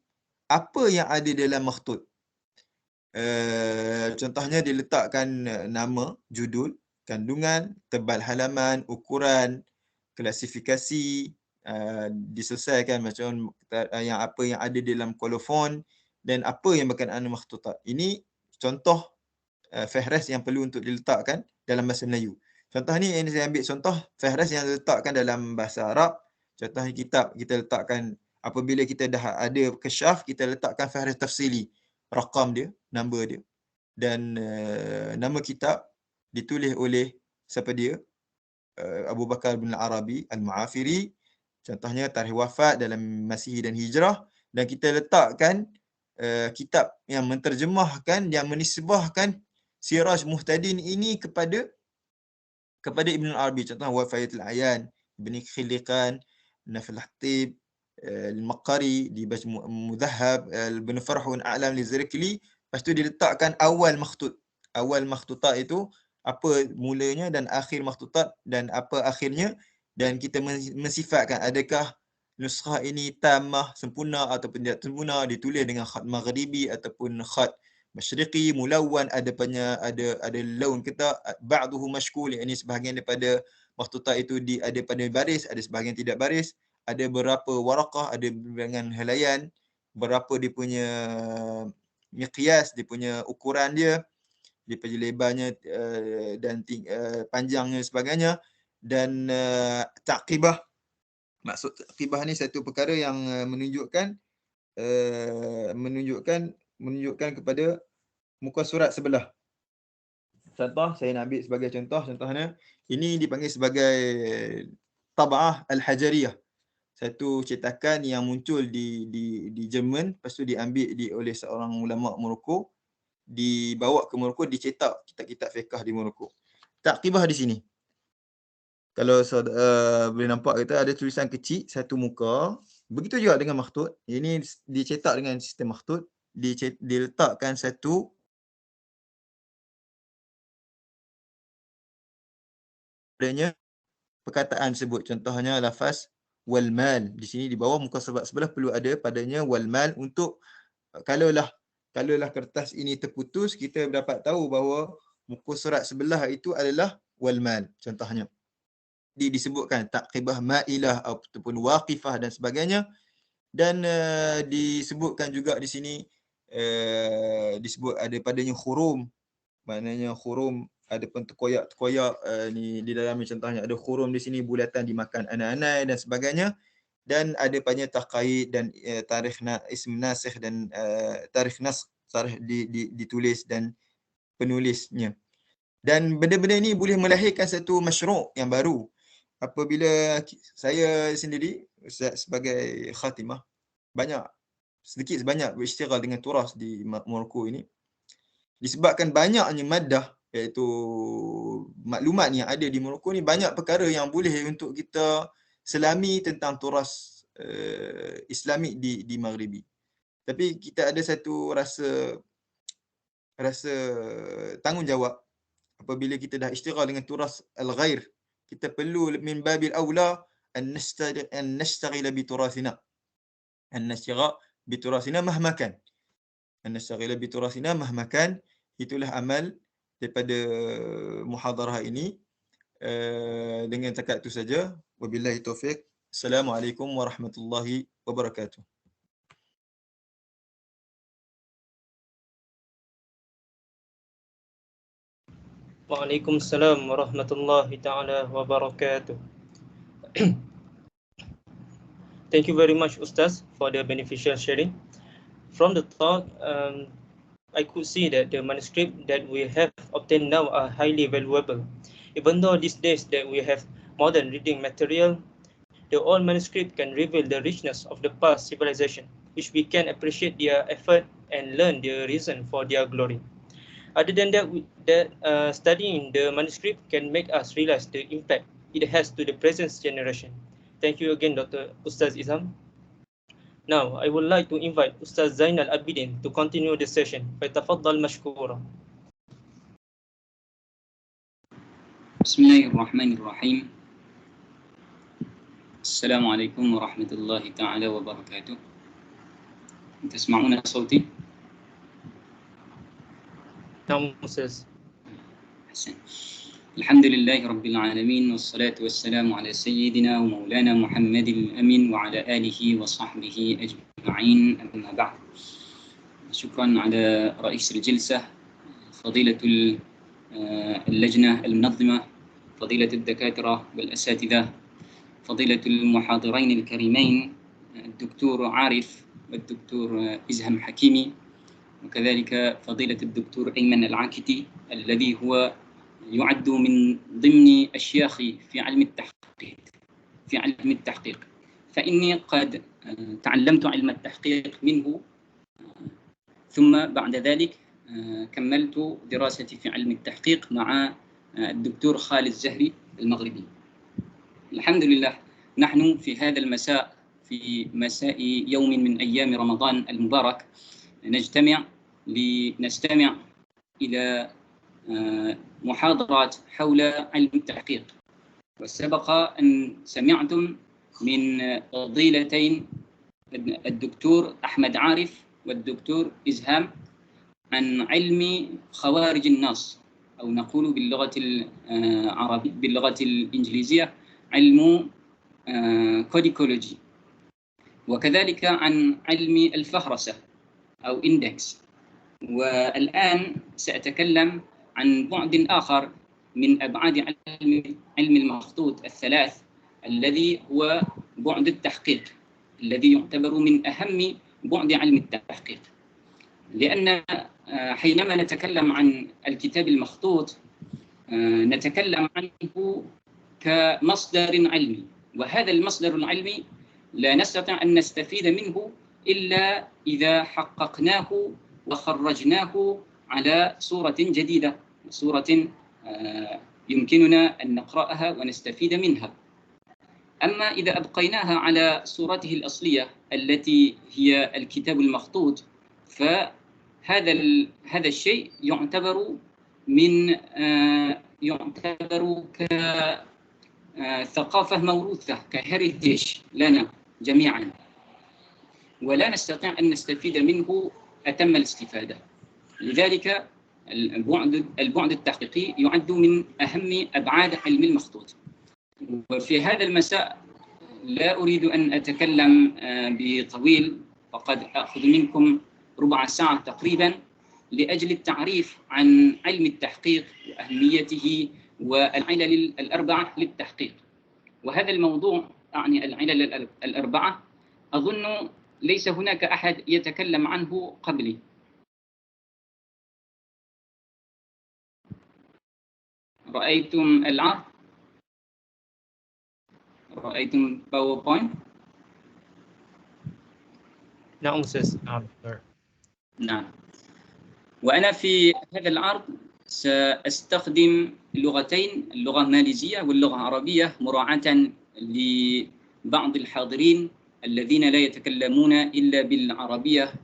apa yang ada dalam makhtut. Contohnya diletakkan nama, judul, kandungan, tebal halaman, ukuran, klasifikasi, diselesaikan macam yang apa yang ada dalam kolofon dan apa yang berkenaan makhtutat. Ini contoh fehres yang perlu untuk diletakkan dalam bahasa Melayu. Contoh ni ini saya ambil contoh fehres yang diletakkan dalam bahasa Arab. Contoh kitab kita letakkan apabila kita dah ada kesyaf, kita letakkan fehres tafsili, rakam dia, nombor dia. Dan nama kitab ditulis oleh siapa dia? Abu Bakar bin Arabi Al-Mu'afiri. Contohnya tarikh wafat dalam Masihi dan Hijrah, dan kita letakkan kitab yang menterjemahkan, yang menisbahkan Siraj Muhtadin ini kepada Ibn Arabi. Contohnya Wafayatul Ayan, Ibn Khilliqan, Nafil Hatib, Al-Maqari, di Baj Mudhahab, Ibn Farhun A'lam li Zulkefli. Lepas tu diletakkan awal makhtut. Awal makhtutat itu apa mulanya dan akhir makhtutat dan apa akhirnya, dan kita mensifatkan adakah nuskhah ini tamah, sempurna ataupun tidak sempurna, ditulis dengan khat maghribi ataupun khat masyriqi, mulawwan, ada laun kita, ba'duhu mashkul, ini sebahagian daripada makhtutat itu ada pada baris, ada sebahagian tidak baris, ada berapa waraqah, ada dengan helaian, berapa dia punya miqyas, dia punya ukuran dia punya lebarnya dan panjangnya sebagainya. Dan taqibah, maksud taqibah ni satu perkara yang menunjukkan kepada muka surat sebelah. Contoh saya nak ambil sebagai contohnya ini dipanggil sebagai tab'ah al-hajariyah, satu cetakan yang muncul di Jerman, lepas tu diambil oleh seorang ulama Morocco, dibawa ke Morocco, dicetak kitab-kitab fiqh di Morocco. Taqibah di sini, kalau boleh nampak, kita ada tulisan kecil satu muka. Begitu juga dengan makhtut. Ini dicetak dengan sistem makhtut, diletakkan satu adanya perkataan sebut. Contohnya lafaz wal mal. Di sini di bawah muka surat sebelah perlu ada padanya wal mal, untuk kalaulah kertas ini terputus, kita dapat tahu bahawa muka surat sebelah itu adalah wal mal. Contohnya disebutkan taqibah ma'ilah ataupun waqifah dan sebagainya. Dan disebutkan juga di sini disebut ada padanya khurum, maknanya khurum ada pun terkoyak ni di dalam ni. Contohnya ada khurum di sini, bulatan dimakan anai-anai dan sebagainya. Dan ada padanya taqaid dan tarikh ism nasikh dan tarikh nas, tarikh ditulis dan penulisnya. Dan benda-benda ini boleh melahirkan satu masyru' yang baru. Apabila saya sendiri sebagai khatimah sedikit sebanyak berisytighal dengan turas di Morocco ini, disebabkan banyaknya maddah, iaitu maklumat yang ada di Morocco ni, banyak perkara yang boleh untuk kita selami tentang turas Islamic di Maghribi. Tapi kita ada satu rasa tanggungjawab apabila kita dah isytighal dengan turas al-ghair. Kita perlu min babil aula an nashtaghila bi turasina. An nashtaghila bi turasina mahma kan. An nashtaghila bi turasina mahma kan. Itulah amal daripada muhadarah ini. Dengan takat itu saja. Wabillahi taufiq. Assalamualaikum warahmatullahi wabarakatuh. Waalaikumsalam warahmatullahi ta'ala wabarakatuh. Thank you very much, Ustaz, for the beneficial sharing. From the talk, I could see that the manuscript that we have obtained now are highly valuable. Even though these days that we have modern reading material, the old manuscript can reveal the richness of the past civilization, which we can appreciate their effort and learn the reason for their glory. Other than that, studying the manuscript can make us realize the impact it has to the present generation. Thank you again, Dr. Ustaz Izham. Now, I would like to invite Ustaz Zainul Abidin to continue the session. فَتَفَضَّلْ مَشْكُورًا. Bismillahirrahmanirrahim. Assalamualaikum warahmatullahi ta'ala wabarakatuh. تسمعون صوتي؟ نعم أستاذ. حسن. الحمد لله رب العالمين، والصلاة والسلام على سيدنا ومولانا محمد الأمين وعلى آله وصحبه أجمعين، أما بعد. شكرا على رئيس الجلسة، فضيلة اللجنة المنظمة، فضيلة الدكاترة والأساتذة، فضيلة المحاضرين الكريمين الدكتور عارف والدكتور إزهم حكيمي، وكذلك فضيلة الدكتور أيمن العاكتي الذي هو يعد من ضمن أشياخي في علم التحقيق، فإني قد تعلمت علم التحقيق منه، ثم بعد ذلك كملت دراستي في علم التحقيق مع الدكتور خالد الزهري المغربي. الحمد لله، نحن في هذا المساء، في مساء يوم من أيام رمضان المبارك، نجتمع لنستمع إلى محاضرات حول علم التحقيق. وسبق أن سمعتم من فضيلتين الدكتور أحمد عارف والدكتور إزهام عن علم خوارج النص، أو نقول باللغة الإنجليزية علم كوديكولوجي، وكذلك عن علم الفهرسة أو إندكس. والآن سأتكلم عن بعد آخر من أبعاد علم المخطوط الثلاث، الذي هو بعد التحقيق، الذي يعتبر من أهم بعد علم التحقيق. لأن حينما نتكلم عن الكتاب المخطوط نتكلم عنه كمصدر علمي، وهذا المصدر العلمي لا نستطيع أن نستفيد منه إلا إذا حققناه وخرجناه على صورة جديدة، صورة يمكننا أن نقرأها ونستفيد منها. أما إذا أبقيناها على صورته الأصلية التي هي الكتاب المخطوط، فهذا الشيء يعتبر كثقافة موروثة، كهيريتيج لنا جميعا، ولا نستطيع أن نستفيد منه أتم الاستفادة. لذلك البعد التحقيقي يعد من أهم أبعاد علم المخطوط. وفي هذا المساء لا أريد أن أتكلم بطويل، فقد أخذ منكم ربع ساعة تقريبا لأجل التعريف عن علم التحقيق وأهميته والعلل الأربعة للتحقيق. وهذا الموضوع، يعني العلل الأربعة، أظن ليس هناك أحد يتكلم عنه قبلي. رأيتم العرض؟ رأيتم باوربوينت؟ نعم أستاذ. نعم. وأنا في هذا العرض سأستخدم لغتين، اللغة الماليزية واللغة العربية، مراعاة لبعض الحاضرين الذين لا يتكلمون إلا بالعربية،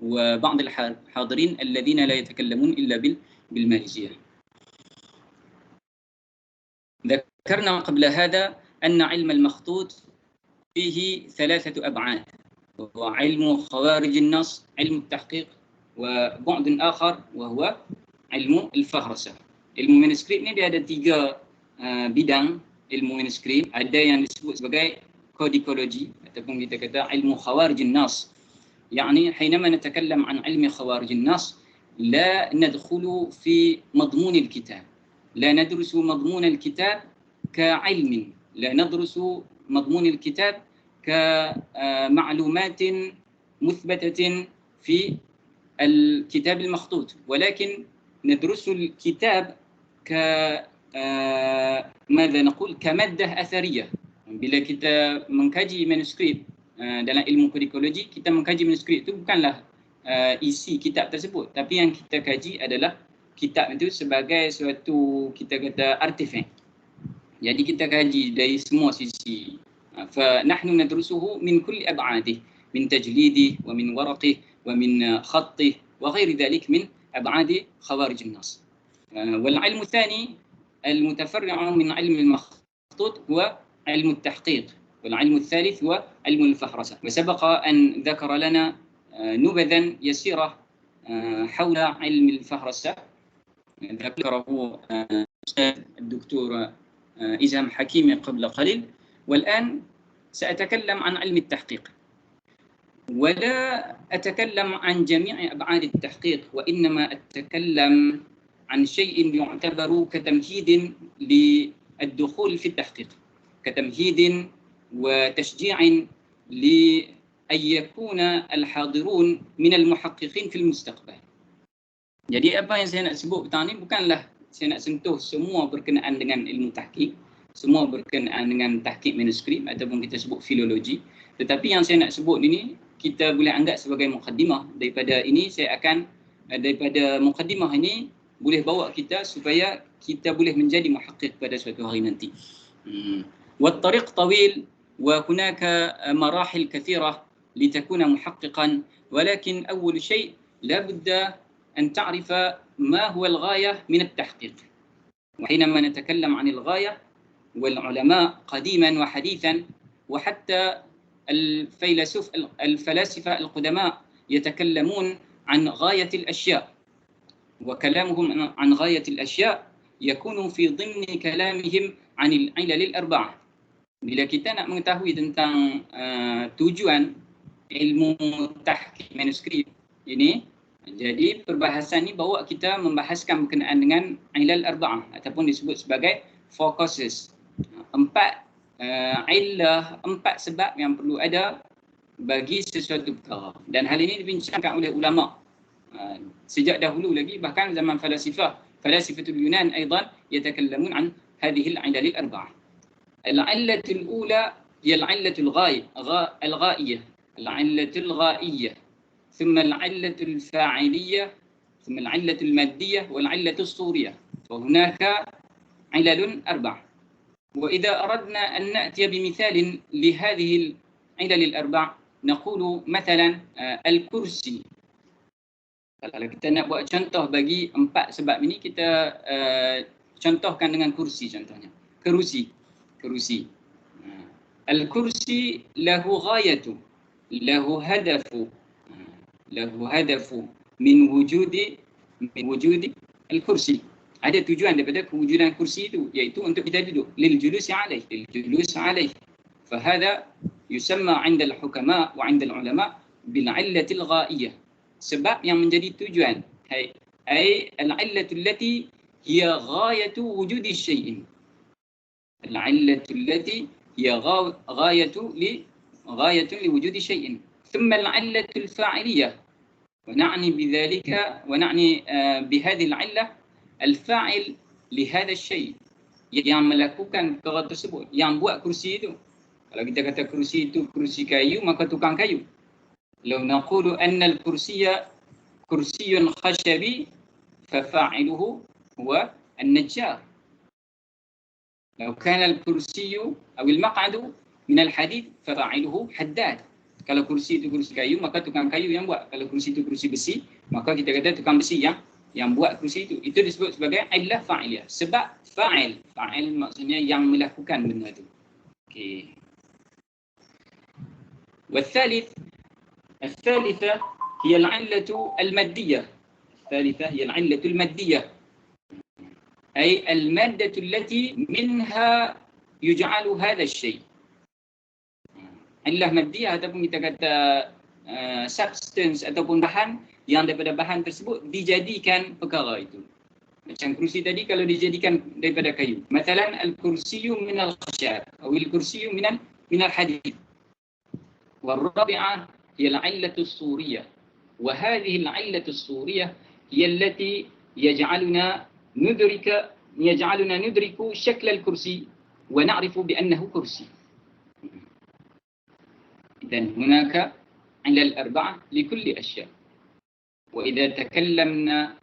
وبعض الحاضرين الذين لا يتكلمون إلا بالماليزية. ذكرنا قبل هذا أن علم المخطوط فيه ثلاثة أبعاد، وهو علم خوارج النص، علم التحقيق، وبعد آخر وهو علم الفهرسة. Ilmu manuscript ni dia ada tiga bidang ilmu manuscript. Ada yang disebut sebagai codicology ataupun kita kata ilmu khawarij an-nas. يعني حينما نتكلم عن علم خوارج النص لا ندخل في مضمون الكتاب، لا ندرس مضمون الكتاب كعلم، لا ندرس مضمون الكتاب كمعلومات مثبتة في الكتاب المخطوط، ولكن ندرس الكتاب ماذا نقول، كمادة أثرية. Bila kita mengkaji manuskrip dalam ilmu kodikologi, kita mengkaji manuskrip itu bukanlah isi kitab tersebut, tapi yang kita kaji adalah kitab itu sebagai suatu, kita kata, artifak. Jadi kita kaji dari semua sisi. فنحن ندرسه من كل أبعاده، من تجليده ومن ورقه ومن خطه وغير ذلك من أبعاد خوارج النص. والعلم الثاني المتفرع من علم المخطوط هو علم التحقيق، والعلم الثالث هو علم الفهرسة. وسبق أن ذكر لنا نبذا يسيرة حول علم الفهرسة، ذكره الدكتور إزham حكيمي قبل قليل. والآن سأتكلم عن علم التحقيق، ولا أتكلم عن جميع أبعاد التحقيق، وإنما أتكلم عن شيء يعتبر كتمهيد للدخول في التحقيق، كتمهيد وتشجيع لأن يكون الحاضرون من المحققين في المستقبل. Jadi apa yang saya nak sebut petang ni bukanlah saya nak sentuh semua berkenaan dengan ilmu tahqiq, semua berkenaan dengan tahqiq manuskrip ataupun kita sebut filologi, tetapi yang saya nak sebut ini kita boleh anggap sebagai mukaddimah. Daripada ini saya akan daripada mukaddimah ini boleh bawa kita supaya kita boleh menjadi muhaqqiq pada suatu hari nanti. والطريق طويل وهناك مراحل كثيرة لتكون محققا، ولكن أول شيء لابد أن تعرف ما هو الغاية من التحقيق. وحينما نتكلم عن الغاية والعلماء قديما وحديثا وحتى الفلاسفة القدماء يتكلمون عن غاية الأشياء، وكلامهم عن غاية الأشياء يكون في ضمن كلامهم عن العلل الأربعة. Bila kita nak mengetahui tentang tujuan ilmu tahqiq manuskrip ini, jadi perbahasan ini bawa kita membahaskan berkenaan dengan ilal arba'ah ataupun disebut sebagai four causes. Empat sebab yang perlu ada bagi sesuatu perkara. Dan hal ini dibincangkan oleh ulama sejak dahulu lagi, bahkan zaman falasifatul Yunan أيضا يتكلمون عن هذه العلل الأربعة. العلة الأولى هي العلة الغائية، العلة الغائية، ثم العلة الفاعلية، ثم العلة المادية، والعلة الصورية. وهناك علل أربع. وإذا أردنا أن نأتي بمثال لهذه العلل الأربع نقول مثلا الكرسي. Kalau kita nak buat contoh bagi empat sebab ini, kita contohkan dengan kursi contohnya. Kerusi. Al-kursi lahu ghayatu, lahu hadafu, min wujudi al-kursi. Ada tujuan daripada kewujudan kursi itu, iaitu untuk kita duduk. Lil julus alaih. Fahada yusamma 'inda al-hukama wa 'inda al-ulama bil 'illati al-ghaiyah. Sebab yang menjadi tujuan, ay al-'illatu allati hiya ghayatu wujudi syai'in. Al-'illatu allati hiya ghayatu li wujudi syai'in. Thumma al-'illatu al-fa'iliyah. ونعني بذلك بهذه العلة الفاعل لهذا الشيء yang melakukan perkara tersebut, yang buat kursi itu. Kalau kita kata kursi itu kursi kayu, maka tukang kayu. لو نقول أن الكرسي كرسي خشبي ففاعله هو النجار. لو كان الكرسي أو المقعد من الحديد ففاعله حداد. Kalau kursi itu kursi kayu, maka tukang kayu yang buat. Kalau kursi itu kursi besi, maka kita kata tukang besi yang buat kursi itu. Itu disebut sebagai illah fa'iliyah. Sebab fa'il maksudnya yang melakukan benda itu. Okey. الثالثة هي العلة المادية. أي المادة التي منها يجعل هذا الشيء. Illah madiyah ataupun kita kata substance ataupun bahan yang daripada bahan tersebut dijadikan perkara itu. Macam kursi tadi kalau dijadikan daripada kayu. Masalan al-kursiyyu min al-khashab atau al-kursiyyu min al-hadid. والرابعة هي العلة الصورية. وهذه العلة الصورية هي التي يجعلنا ندرك شكل الكرسي ونعرف بأنه كرسي. إذن هناك علل أربعة لكل أشياء. وإذا تكلمنا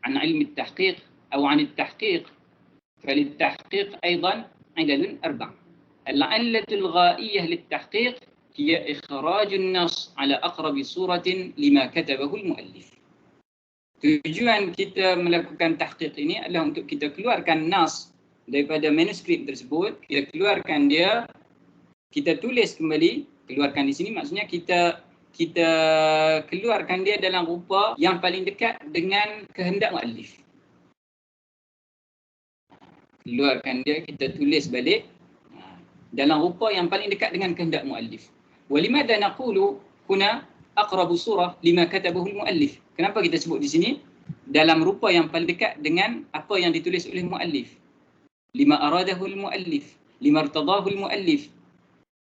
عن علم التحقيق أو عن التحقيق فللتحقيق أيضا علل أربعة. العلة الغائية للتحقيق هي إخراج النص على أقرب صورة لما كتبه المؤلف. Tujuan kita melakukan tahqiq ini adalah untuk kita keluarkan nas daripada manuskrip tersebut, kita keluarkan dia, kita tulis kembali. Keluarkan di sini maksudnya kita keluarkan dia dalam rupa yang paling dekat dengan kehendak muallif. keluarkan dia, kita tulis balik dalam rupa yang paling dekat dengan kehendak muallif. Walimadha naqulu huna aqrabu surah lima katabahu al-muallif. Kenapa kita sebut di sini dalam rupa yang paling dekat dengan apa yang ditulis oleh muallif? Lima aradahu al-muallif, lima irtadahu al-muallif.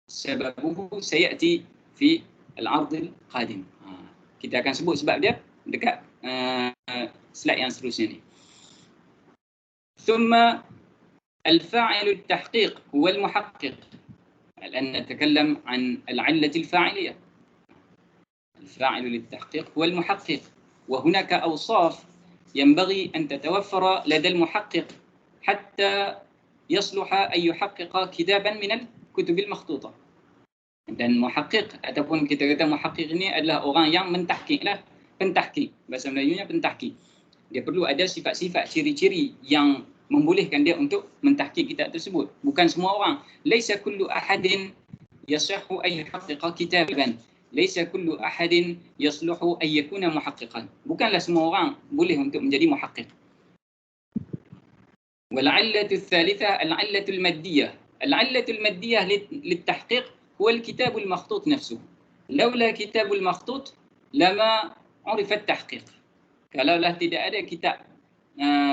Sababuhu sayati fi al-'ard al-qadim. Kita akan sebut sebab dia dekat slide yang seterusnya ni. ثم الفاعل التحقيق هو المحقق. الآن نتكلم عن العلة الفاعلية. الفاعل للتحقيق هو المحقق، وهناك أوصاف ينبغي أن تتوفر لدى المحقق حتى يصلح أن يحقق كتابا من الكتب المخطوطة. Dan muhaqqiq ataupun kita kata muhaqqiq ini adalah orang yang mentahqiq lah, pentahqiq. Bahasa Melayunya pentahqiq. Dia perlu ada sifat-sifat, ciri-ciri yang membolehkan dia untuk mentahqiq kitab tersebut. Bukan semua orang. Laisa kullu ahadin yasihhu an yuhaqqiqa kitaban. Laisa kullu ahadin yasluhu an yakuna muhaqqiqan. Bukanlah semua orang boleh untuk menjadi muhaqqiq. والعلة الثالثة العلة المادية. العلة المادية للتحقيق هو الكتاب المخطوط نفسه. لولا كتاب المخطوط لما عرف التحقيق. Kalaulah tidak ada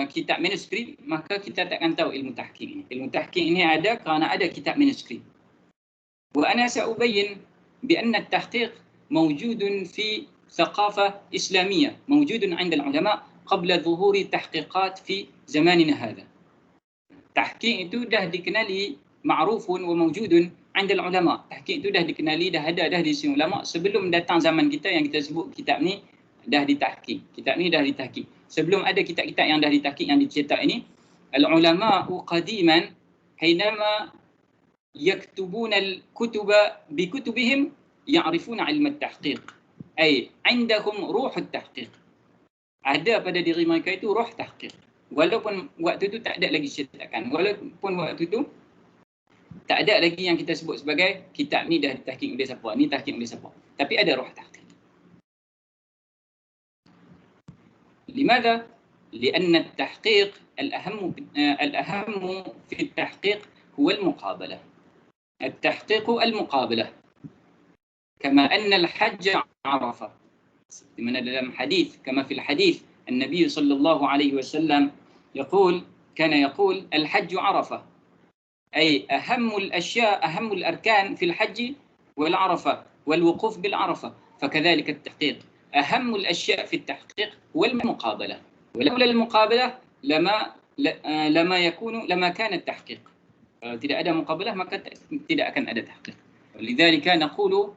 kitab manuskrip, maka kita takkan tahu ilmu tahqiq ini. Ilmu tahqiq ini ada kerana ada kitab manuskrip. وأنا سأبين بأن التحقيق موجود في ثقافة إسلامية، موجود عند العلماء قبل ظهور التحقيقات في زماننا هذا. Tahqiq itu dah dikenali ma'ruf wa mawjudun 'inda al-ulama. Tahqiq itu dah dikenali, dah ada dah di sisi ulama sebelum datang zaman kita yang kita sebut kitab ni dah ditahqiq. Kitab ni dah ditahqiq. Sebelum ada kitab-kitab yang dah ditahqiq yang dicetak ini, al-ulama'u qadiman hinama yaktubuna al-kutuba bi kutubihim ya'rifuna 'ilm at-tahqiq. Ay 'indahum ruh at-tahqiq. Ada pada diri mereka itu ruh tahqiq. Walaupun waktu itu tak ada lagi cetakan, walaupun waktu itu tak ada lagi yang kita sebut sebagai kitab ni dah ditahqiq oleh siapa, ni tahqiq oleh siapa. Tapi ada ruh tahqiq. لماذا؟ لأن التحقيق الأهم في التحقيق هو المقابلة. التحقيق المقابلة. كما أن الحج عرفة. من الحديث كما في الحديث النبي صلى الله عليه وسلم كان يقول الحج عرفة، أي أهم الأشياء أهم الأركان في الحج والعرفة والوقوف بالعرفة. فكذلك التحقيق أهم الأشياء في التحقيق هو المقابلة، ولولا المقابلة لما كان التحقيق. tidak ada مقابلة maka tidak akan ada تحقيق. ولذلك نقول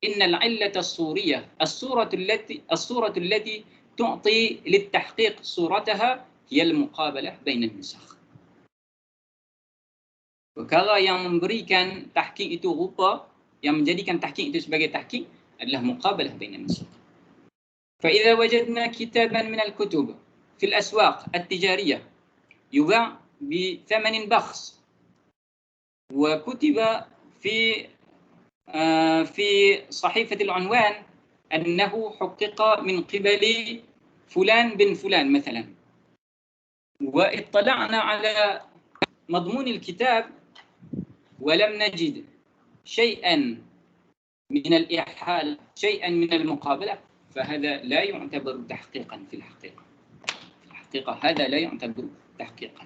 إن العلة الصورية الصورة التي تعطي للتحقيق صورتها هي المقابلة بين النسخ. Perkara yang memberikan tahqiq itu rupa, yang menjadikan tahqiq itu sebagai tahqiq adalah muqabalah bain an-nusakh. فإذا وجدنا كتابا من الكتب في الأسواق التجارية يباع بثمن بخس وكتب في صحيفة العنوان أنه حقق من قبل فلان بن فلان مثلا، واطلعنا على مضمون الكتاب ولم نجد شيئا من الإحال، شيئا من المقابلة، فهذا لا يعتبر تحقيقا في الحقيقة. في الحقيقة هذا لا يعتبر تحقيقا.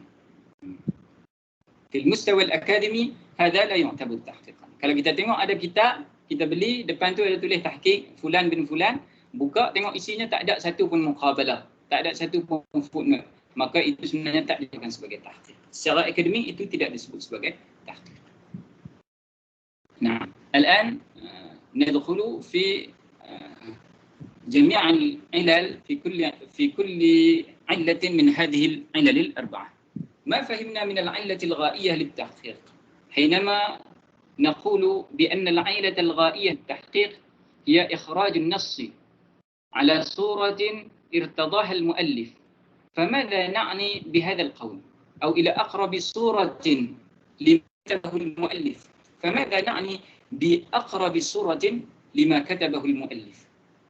في المستوى الأكاديمي هذا لا يعتبر تحقيقا. Kalau kita tengok ada kitab, kita beli, depan tu ada tulis tahqiq fulan bin fulan, buka tengok isinya tak ada satu pun muqabalah, tak ada satu pun footnote, maka itu sebenarnya tak dikatakan sebagai tahqiq. Secara akademik itu tidak disebut sebagai tahqiq. Nah, الآن ندخل في جميع العلل في كل علة من هذه العلل الأربعة. ما فهمنا من العلة الغائية للتحقيق؟ حينما نقول بأن العلة الغائية للتحقيق هي إخراج النص على صورة ارتضاها المؤلف، فماذا نعني بهذا القول؟ أو إلى أقرب صورة لما كتبه المؤلف، فماذا نعني بأقرب صورة لما كتبه المؤلف؟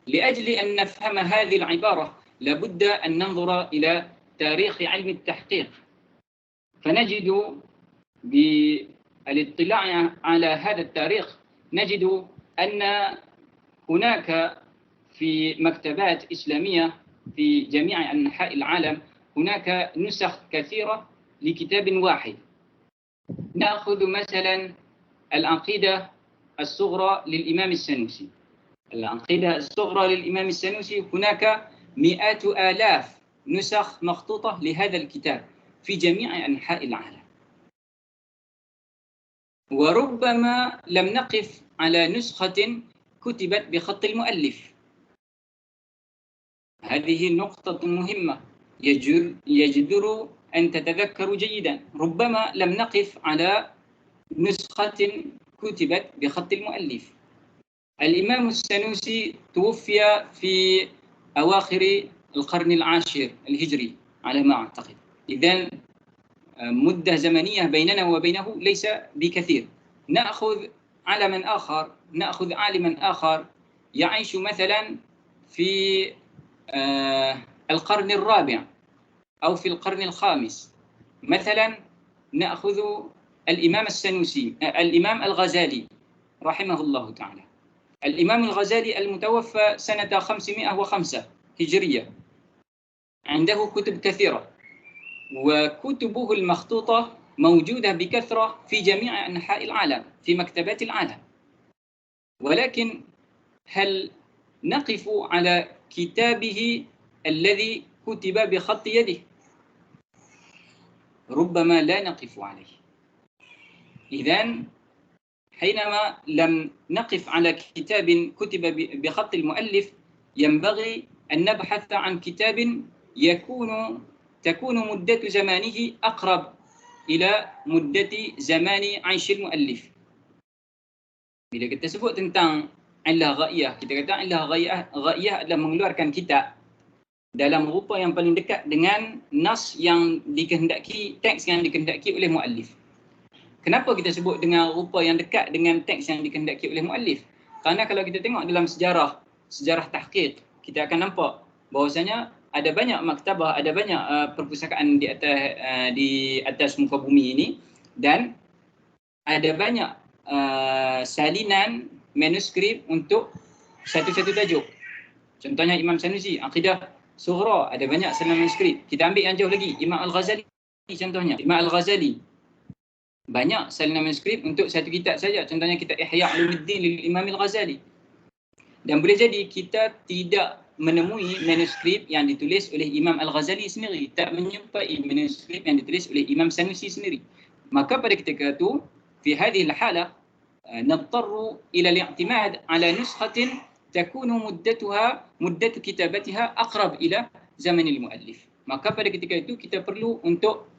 لأجل أن نفهم هذه العبارة لابد أن ننظر إلى تاريخ علم التحقيق. فنجد بالاطلاع على هذا التاريخ نجد أن هناك في مكتبات إسلامية في جميع أنحاء العالم هناك نسخ كثيرة لكتاب واحد. نأخذ مثلا العقيدة الصغرى للإمام السنوسي. العقيدة الصغرى للإمام السنوسي هناك مئات آلاف نسخ مخطوطة لهذا الكتاب في جميع أنحاء العالم. وربما لم نقف على نسخة كتبت بخط المؤلف. هذه نقطة مهمة يجدر أن تتذكروا جيدا. ربما لم نقف على نسخة كتبت بخط المؤلف. الإمام السنوسي توفي في أواخر القرن العاشر الهجري على ما أعتقد. إذن مدة زمنية بيننا وبينه ليس بكثير. نأخذ عالما آخر يعيش مثلا في القرن الرابع أو في القرن الخامس. مثلا نأخذ الإمام السنوسي، الإمام الغزالي رحمه الله تعالى. الإمام الغزالي المتوفى سنة 505 هجرية، عنده كتب كثيرة، وكتبه المخطوطة موجودة بكثرة في جميع أنحاء العالم في مكتبات العالم. ولكن هل نقف على كتابه الذي كتب بخط يده؟ ربما لا نقف عليه. إذن حينما لم نقف على كتاب كتب بخط المؤلف ينبغي أن نبحث عن كتاب تكون مدة زمانه أقرب إلى مدة زمان عيش المؤلف. Bila kita sebut tentang illah ghaiyah, kita kata illah ghaiyah adalah mengeluarkan kitab dalam rupa yang paling dekat dengan nas yang dikehendaki, teks yang dikehendaki oleh muallif. Kenapa kita sebut dengan rupa yang dekat dengan teks yang dikehendaki oleh muallif? Kerana kalau kita tengok dalam sejarah tahqiq, kita akan nampak bahawasanya ada banyak maktabah, ada banyak perpustakaan di atas muka bumi ini, dan ada banyak salinan manuskrip untuk satu-satu tajuk. Contohnya Imam Sanusi, Aqidah Sughra, ada banyak salinan manuskrip. Kita ambil yang jauh lagi, Imam Al-Ghazali contohnya. Imam Al-Ghazali banyak salinan manuskrip untuk satu kitab saja. Contohnya kitab Ihya Ulumuddin lil Imam Al-Ghazali. Dan boleh jadi kita tidak menemui manuskrip yang ditulis oleh Imam Al-Ghazali sendiri, tak menjumpai manuskrip yang ditulis oleh Imam Sanusi sendiri. Maka pada ketika itu, في هذه الحالة نضطر إلى الاعتماد على نسخة تكون مدة كتابتها أقرب إلى زمن المؤلف. Maka pada ketika itu kita perlu untuk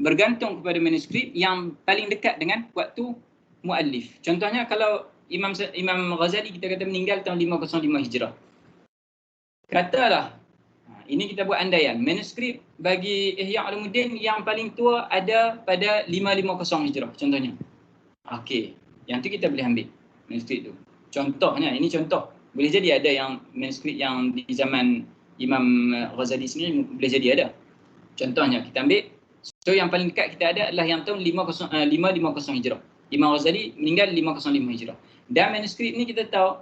bergantung kepada manuskrip yang paling dekat dengan waktu muallif. Contohnya kalau Imam Ghazali kita kata meninggal tahun 505 Hijrah. Katalah, ini kita buat andaian, manuskrip bagi Ihya Ulumuddin yang paling tua ada pada 550 Hijrah contohnya. Okey, yang tu kita boleh ambil manuskrip tu. Contohnya, ini contoh. Boleh jadi ada yang manuskrip yang di zaman Imam Ghazali sendiri boleh jadi ada. Contohnya kita ambil, so yang paling dekat kita ada adalah yang tahun 550 Hijrah. Imam Ghazali meninggal 505 Hijrah. Dan manuskrip ni kita tahu,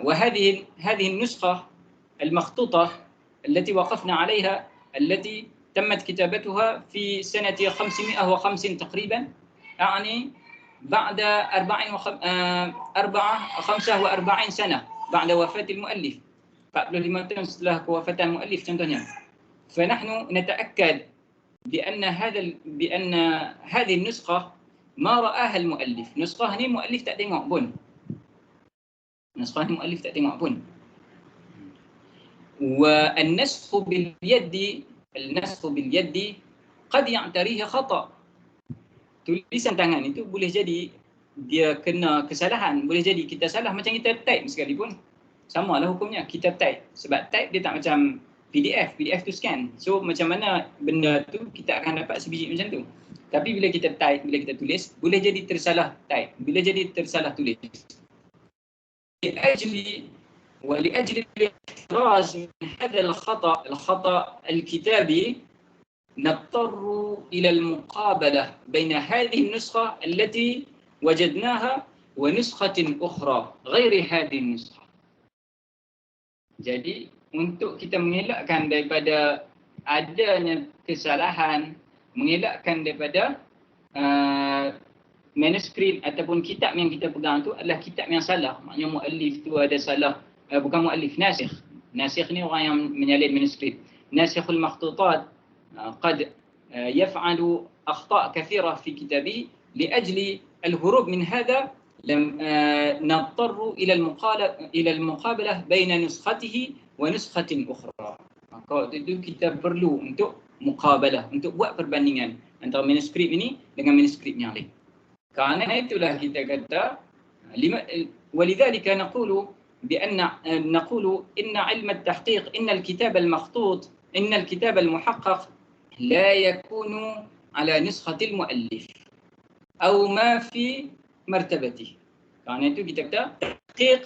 وهذه النسخة المخطوطة التي وقفنا عليها التي تمت كتابتها في سنة 550 تقريبا، يعني بعد 45 سنة بعد وفاة المؤلف، 45 tahun setelah kewafatan muallif contohnya. فنحن نتأكد بأن هذه النسخة ما رآها المؤلف. نسخة ni muallif tak tengok pun. والنسخ باليد قد يعتريه خطأ. Tulisan tangan itu boleh jadi dia kena kesalahan, boleh jadi kita salah macam kita type sekalipun. Samalah hukumnya, kita type. Sebab type dia tak macam PDF tu scan. So macam mana benda tu kita akan dapat sebiji macam tu. Tapi bila kita type, bila kita tulis, boleh jadi tersalah type, boleh jadi tersalah tulis. ولأجل الاحتراز من هذا الخطأ الكتابي نضطر إلى المقابلة بين هذه النسخة التي وجدناها ونسخة أخرى غير هذه النسخة. Jadi untuk kita mengelakkan daripada adanya kesalahan, mengelakkan daripada manuskrip ataupun kitab yang kita pegang tu adalah kitab yang salah. Maknanya muallif tu ada salah, bukan muallif, nasikh. Nasikh ni orang yang menyalin manuskrip. Nasikhul makhtutat قد يفعل أخطاء كثيرة في كتابه لأجل الهروب من هذا لم نضطر إلى المقابلة بين نسخته ونسخة أخرى. Maka itu kita perlu untuk muqabalah, untuk buat perbandingan antara manuskrip ini dengan manuskrip yang lain. Karena itulah kita kata ولذلك نقول إن علم التحقيق إن الكتاب المخطوط إن الكتاب المحقق لا يكون على نسخة المؤلف أو ما في مرتبته. Karena itu kita kata tahqiq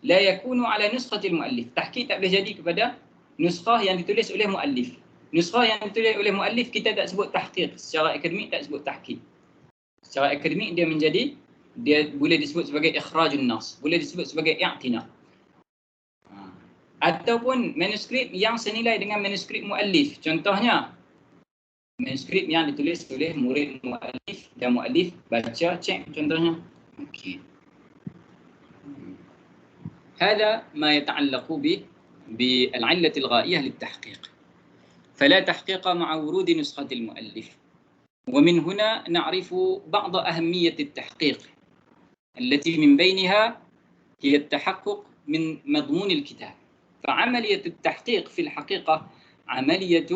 la yakunu ala nuskhati al-muallif. Tahqiq tak boleh jadi kepada nuskhah yang ditulis oleh muallif. Nuskhah yang ditulis oleh muallif kita tak sebut tahqiq. Secara akademik tak sebut tahqiq. Secara akademik dia boleh disebut sebagai ikhrajun nas, boleh disebut sebagai i'tina. Ataupun manuskrip yang senilai dengan manuskrip muallif. Contohnya manuskrip yang ditulis oleh murid muallif dan muallif baca, cek contohnya. Okey. هذا ما يتعلق بالعلة الغائية للتحقيق. فلا تحقيق مع ورود نسخة المؤلف. ومن هنا نعرف بعض أهمية التحقيق التي من بينها هي التحقق من مضمون الكتاب. فعملية التحقيق في الحقيقة عملية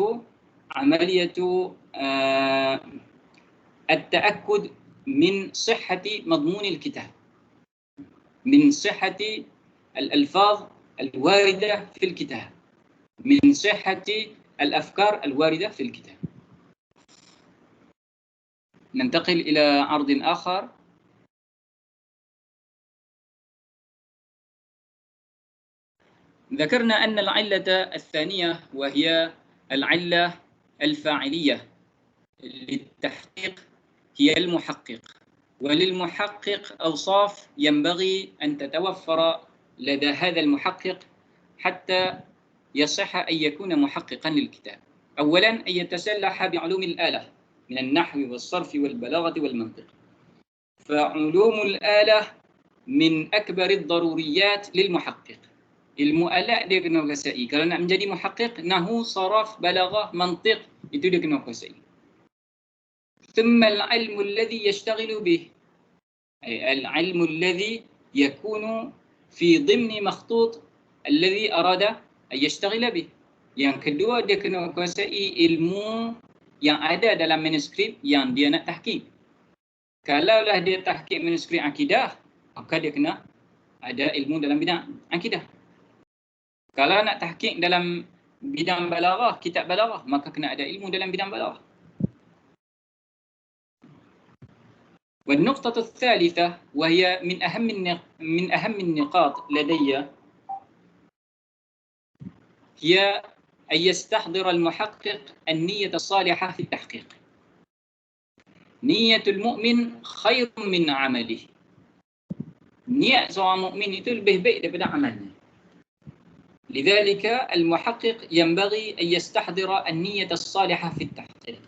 التأكد من صحة مضمون الكتاب، من صحة الألفاظ الواردة في الكتاب، من صحة الأفكار الواردة في الكتاب. ننتقل إلى عرض آخر. ذكرنا أن العلة الثانية وهي العلة الفاعلية للتحقيق هي المحقق. وللمحقق أوصاف ينبغي أن تتوفر لدى هذا المحقق حتى يصح أن يكون محققا للكتاب. أولا أن يتسلح بعلوم الآلة من النحو والصرف والبلاغة والمنطق. فعلوم الآلة من أكبر الضروريات للمحقق. Ilmu alat dia kena kuasai. Kalau nak menjadi muhaqqiq, nahu, saraf, balaghah, mantiq, itu dia kena kuasai. ثم العلم الذي يشتغل به أي العلم الذي يكون في ضمن مخطوط الذي أراد أن يشتغل به. Yang kedua dia kena kuasai ilmu yang ada dalam manuskrip yang dia nak tahqiq. Kalaulah dia tahqiq manuskrip akidah, maka dia kena ada ilmu dalam bidang akidah. Kalau nak tahqiq dalam bidang balaghah, kitab balaghah, maka kena ada ilmu dalam bidang balaghah. والنقطة الثالثة وهي من أهم النقاط لدي هي أن يستحضر المحقق النية الصالحة في التحقيق. نية المؤمن خير من عمله. Niat seorang mukmin itu lebih baik daripada amalnya. لذلك المحقق ينبغي أن يستحضر النية الصالحة في التحقيق.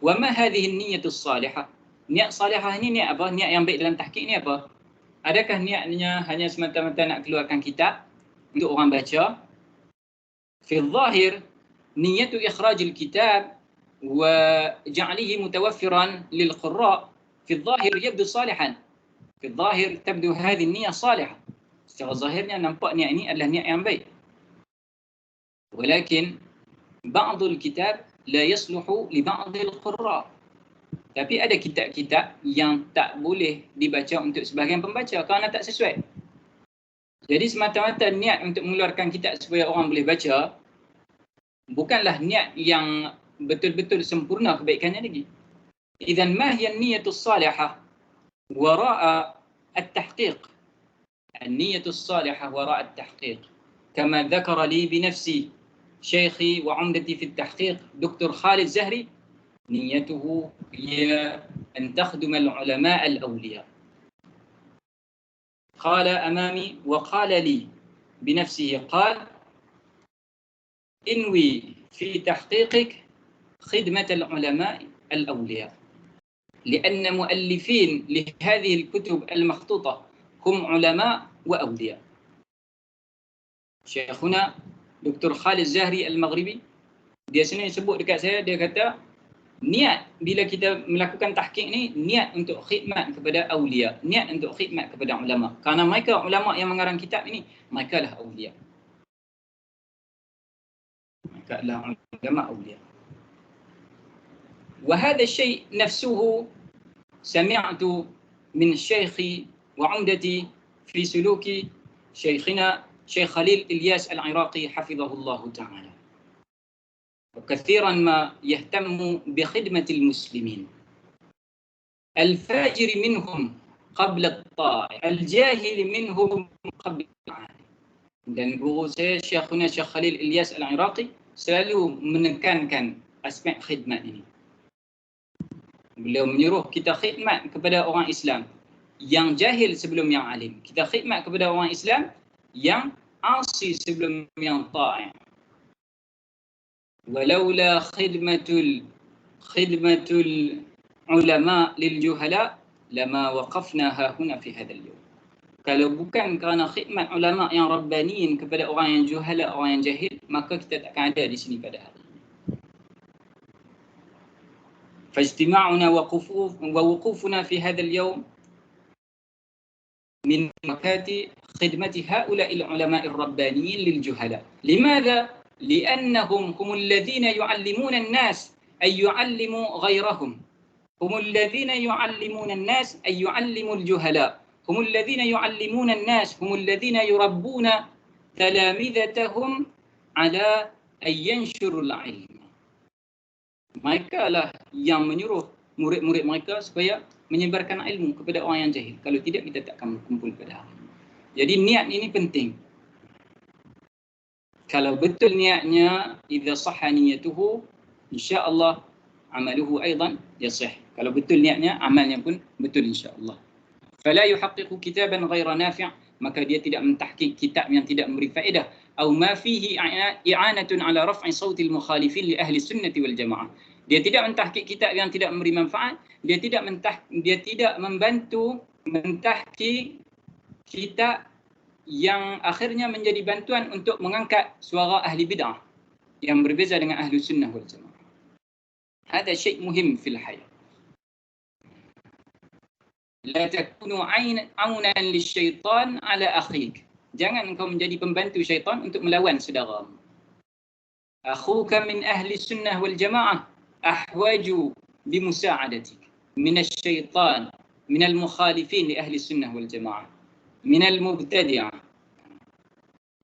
وما هذه النية الصالحة؟ Niat salihah ni niat apa? Niat yang baik dalam tahqiq ni apa? Adakah niatnya hanya semata-mata nak keluarkan kitab untuk orang baca? في الظاهر نية إخراج الكتاب وجعله متوفرا للقراء في الظاهر يبدو صالحا. في الظاهر تبدو هذه النية صالحة. Secara zahirnya nampak niat ini adalah niat yang baik. ولكن بعض الكتاب لا يصلح لبعض القراء. Tapi ada kitab-kitab yang tak boleh dibaca untuk sebahagian pembaca kerana tak sesuai. Jadi semata-mata niat untuk mengeluarkan kitab supaya orang boleh baca bukanlah niat yang betul-betul sempurna kebaikannya lagi. Idzan ma hiya an-niyatus salihah wara'a at-tahqiq? An-niyatus salihah wara'a at-tahqiq. Kama dzakara li bi nafsi شيخي وعمدتي في التحقيق دكتور خالد زهري نيته هي أن تخدم العلماء الأولياء. قال أمامي وقال لي بنفسه، قال انوي في تحقيقك خدمة العلماء الأولياء، لأن مؤلفين لهذه الكتب المخطوطة هم علماء وأولياء. Syekhuna Dr. Khalid Zahri Al-Maghribi, dia sendiri sebut dekat saya, dia kata niat bila kita melakukan tahqiq ni, niat untuk khidmat kepada awliya, niat untuk khidmat kepada ulama. Kerana mereka ulama yang mengarang kitab ini, mereka lah awliya. Mereka adalah ulama awliya. وهذا الشيء نفسه سمعت من شيخي وعمدتي في سلوك شيخنا شيخ خليل إلياس العراقي حفظه الله تعالى، وكثيرا ما يهتم بخدمة المسلمين، الفاجر منهم قبل الطائع، الجاهل منهم قبل العالم. Dan guru saya Syekhuna Syekh Khalil Ilyas Al-Iraqi selalu menekankan aspek khidmat ini. Beliau menyuruh kita khidmat kepada orang Islam yang jahil sebelum yang alim. Kita khidmat kepada orang Islam yang asi sebelum yang ta'i'. Walaula khidmatul ulama lil juhala lama waqafna hahuna fi hadzal yawm. Kalau bukan kerana khidmat ulama yang rabbaniin kepada orang yang juhala, orang yang jahil, maka kita takkan ada di sini pada hari ini. فاجتماعنا ووقوفنا في هذا اليوم من مكات خدمة هؤلاء العلماء الربانيين للجهلاء. لماذا؟ لأنهم هم الذين يعلمون الناس أن يعلموا غيرهم، هم الذين يعلمون الناس أن يعلموا الجهلاء، هم الذين يعلمون الناس، هم الذين يربون تلامذتهم على أن ينشروا العلم. Mereka lah yang menyuruh murid-murid mereka supaya menyebarkan ilmu kepada orang yang jahil. Kalau tidak, kita tak akan berkumpul pada hari ini. Jadi niat ini penting. Kalau betul niatnya, idza sahha niyatuhu, insya-Allah amaluhu aidan yasih. Kalau betul niatnya, amalnya pun betul insya-Allah. Fala yuhaqqiqu kitaban ghaira nafi', maka dia tidak mentahqiq kitab yang tidak memberi faedah. Atau ma fihi i'anatun ala raf'i sautil mukhalifin li ahli sunnati wal jamaah. Dia tidak mentahqiq kitab yang tidak memberi manfaat, dia tidak membantu mentahqiq kitab yang akhirnya menjadi bantuan untuk mengangkat suara ahli bid'ah yang berbeza dengan ahli sunnah wal jamaah. Hada syai' muhim fil hayat. La takunu 'aunan lisyaitan ala akhik. Jangan engkau menjadi pembantu syaitan untuk melawan saudaramu. Akhuka min ahli sunnah wal jamaah ahwaju bimusa'adatik min asy-syaitan min al-mukhalifin li ahli sunnah wal jamaah min al-mubtadi'ah.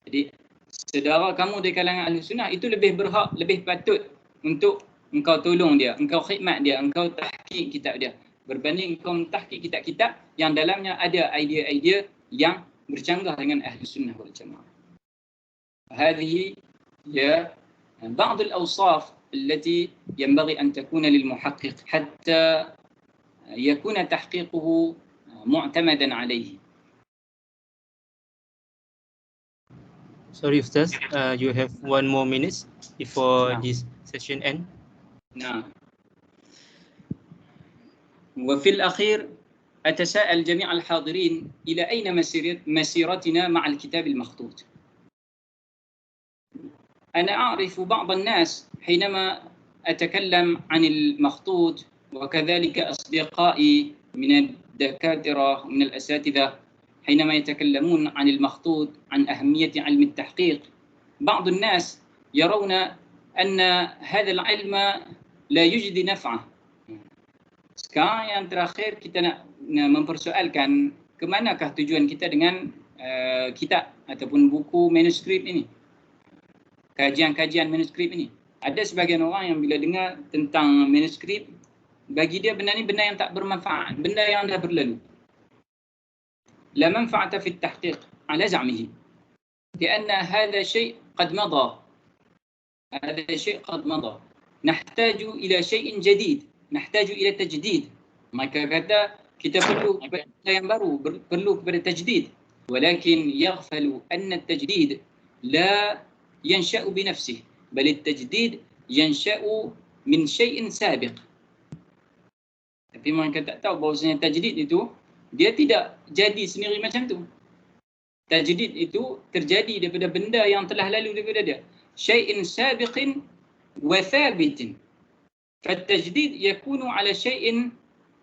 Jadi saudara kamu di kalangan ahli sunnah itu lebih berhak, lebih patut untuk engkau tolong dia, engkau khidmat dia, engkau tahqiq kitab dia, berbanding engkau mentahqiq kitab-kitab yang dalamnya ada idea-idea yang bercanggah dengan ahli sunnah wal jamaah. هذه هي بعض الأوصاف التي ينبغي أن تكون للمحقق حتى يكون تحقيقه معتمدا عليه. Sorry Ustaz, you have 1 more minute before نعم. this session end. نعم. وفي الأخير أتساءل جميع الحاضرين إلى أين مسيرتنا مع الكتاب المخطوط؟ أنا أعرف بعض الناس حينما أتكلم عن المخطوط، وكذلك أصدقائي من الدكاترة ومن الأساتذة حينما يتكلمون عن المخطوط، عن أهمية علم التحقيق، بعض الناس يرون أن هذا العلم لا يجدي نفعه. Sekarang yang terakhir kita nak mempersoalkan ke manakah tujuan kita dengan kitab ataupun buku manuskrip ini, kajian-kajian manuskrip ini. Ada sebahagian orang yang bila dengar tentang manuskrip, bagi dia benda ni benda yang tak bermanfaat, benda yang dah berlalu. La manfa'ata fi at-tahqiq ala za'mihi, لأن هذا شيء قد مضى، هذا شيء قد مضى. nahtaju ila syai'in jadid, nahtaju ila tajdid. Maka kata kita perlu kepada yang baru, perlu kepada tajdid. Walakin yaghfalu anna tajdid la yansha'u bi nafsihi, bal tajdid yansha'u min syai'in sabiq. Tapi mereka tak tahu bahawasanya tajdid itu dia tidak jadi sendiri macam tu. Tajdid itu terjadi daripada benda yang telah lalu daripada dia. Syai'in sabiqin wa thabitin. فالتجديد يكون على شيء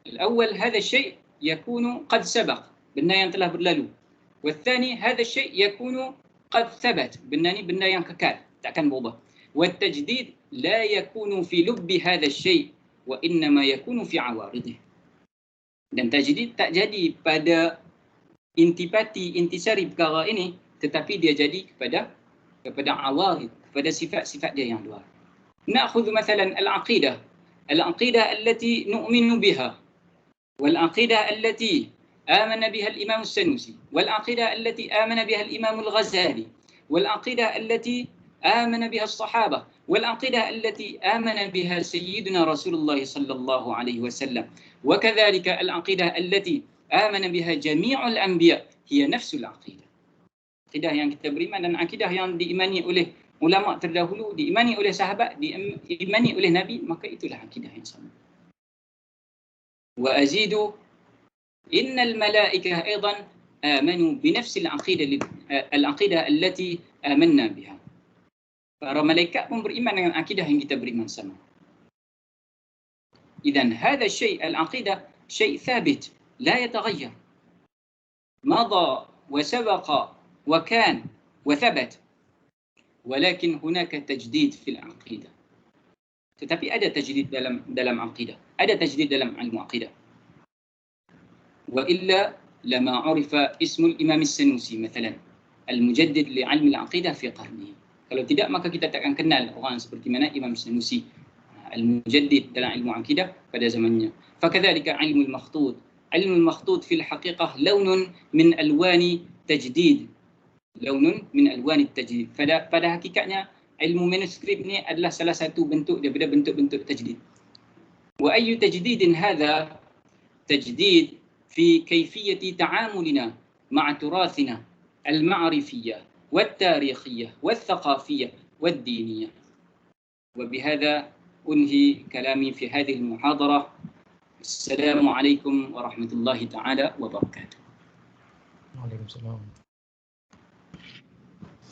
الأول، هذا الشيء يكون قد سبق، benda yang telah berlalu. والثاني هذا الشيء يكون قد ثبت، benda ni benda yang kekal, takkan berubah. والتجديد لا يكون في لب هذا الشيء وإنما يكون في عوارضه. Dan tajdid tak jadi pada intisari perkara ini, tetapi dia jadi kepada awarid, kepada sifat-sifat dia yang luar. نأخذ مثلا العقيدة التي نؤمن بها، والعقيدة التي آمن بها الإمام السنوسي، والعقيدة التي آمن بها الإمام الغزالي، والعقيدة التي آمن بها الصحابة، والعقيدة التي آمن بها سيدنا رسول الله صلى الله عليه وسلم، وكذلك العقيدة التي آمن بها جميع الأنبياء هي نفس العقيدة. Akidah yang kita beriman dan akidah yang diimani oleh ulama terdahulu, diimani oleh sahabat, diimani oleh Nabi, maka itulah akidah yang sama. Wa azidu innal malaikah aidan amanu bi nafsi al-aqidah allati amanna biha. Para malaikat pun beriman dengan akidah yang kita beriman sama. Idzan hadha syai' al-aqidah syai' thabit la yataghayyar. Madha wa sabaqa wa kan wa thabat. Walakin hunaka tajdid fil aqidah. Tetapi ada tajdid dalam aqidah, ada tajdid dalam ilmu aqidah. Wa illa lama urifa ismul Imam As-Sanusi مثلا al-mujaddid li ilmi al-aqidah fi qarnihi. Kalau tidak maka kita takkan kenal orang seperti mana Imam As-Sanusi al-mujaddid dalam ilmu aqidah pada zamannya. Fakadzalika ilmu al-makhtut. Ilmu al-makhtut fil haqiqah lawnun min alwani tajdid. Launun min alwani tajdid. Pada hakikatnya ilmu manuskrip ni adalah salah satu bentuk daripada bentuk-bentuk tajdid. Wa ayyu tajdidin hadha? Tajdid fi kayfiyati ta'amulina ma'a turathina al-ma'rifiyyah wat-tarikhiyah wath-thaqafiyyah wad-diniyah. Wa bihadha unhi kalami fi hadhihi al-muhadarah. Assalamu alaikum warahmatullahi ta'ala wabarakatuh. Waalaikumsalam.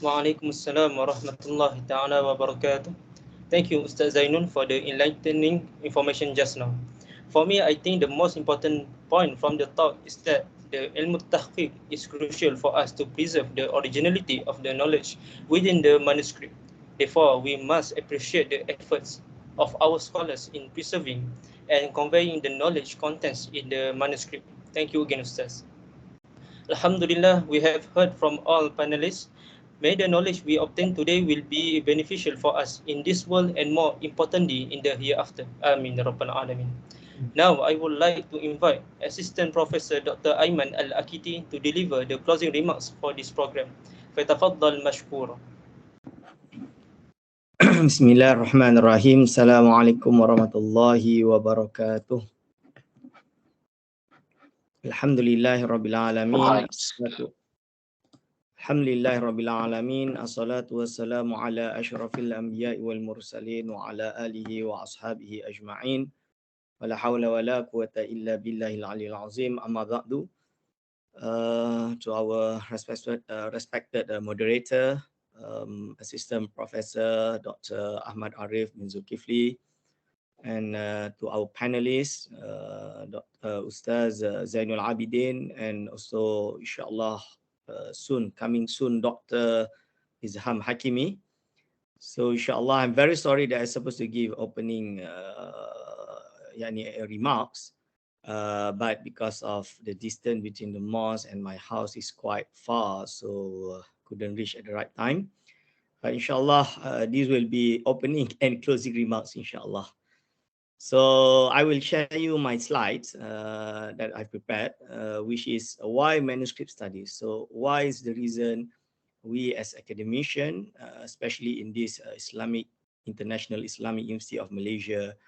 Waalaikumsalam warahmatullahi ta'ala wabarakatuh. Thank you, Ustaz Zainul, for the enlightening information just now. For me, I think the most important point from the talk is that the ilmu tahqiq is crucial for us to preserve the originality of the knowledge within the manuscript. Therefore, we must appreciate the efforts of our scholars in preserving and conveying the knowledge contents in the manuscript. Thank you again, Ustaz. Alhamdulillah, we have heard from all panelists. May the knowledge we obtain today will be beneficial for us in this world and more importantly in the hereafter. Amin ya rabbal alamin. Now I would like to invite Assistant Professor Dr. Ayman al-Akiti to deliver the closing remarks for this program. Fatafaddal mashkura. Bismillahirrahmanirrahim. Assalamualaikum warahmatullahi wabarakatuh. Alhamdulillahirabbil alamin. Alhamdulillahirabbil alamin. Assalatu wassalamu ala asyrafil anbiya'i wal mursalin wa ala alihi wa ashabihi ajma'in. Wala hawla wala quwata illa billahil aliyil azim. Amma ba'du. To our respected moderator, Assistant Professor Dr. Ahmad Arif bin Zulkefli, and to our panelists, Dr. Ustaz Zainul Abidin, and also inshallah coming soon Dr. Izham Hakimi. So inshallah, I'm very sorry that I'm supposed to give opening remarks, but because of the distance between the mosque and my house is quite far, so couldn't reach at the right time. But inshallah, these will be opening and closing remarks, inshallah. So I will share you my slides that I prepared, which is why manuscript studies. So why is the reason we as academicians, especially in this Islamic International Islamic University of Malaysia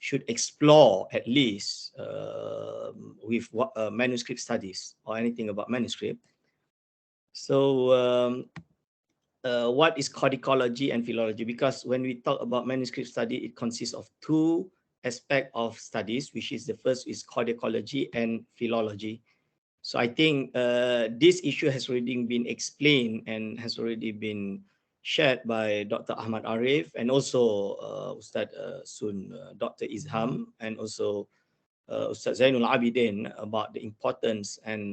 should explore at least with manuscript studies or anything about manuscript. So what is codicology and philology? Because when we talk about manuscript study, it consists of two aspects of studies, which is the first is codicology and philology. So I think this issue has already been explained and has already been shared by Dr. Ahmad Arif and also Ustad soon Dr. Izham and also Ustad Zainul Abidin about the importance and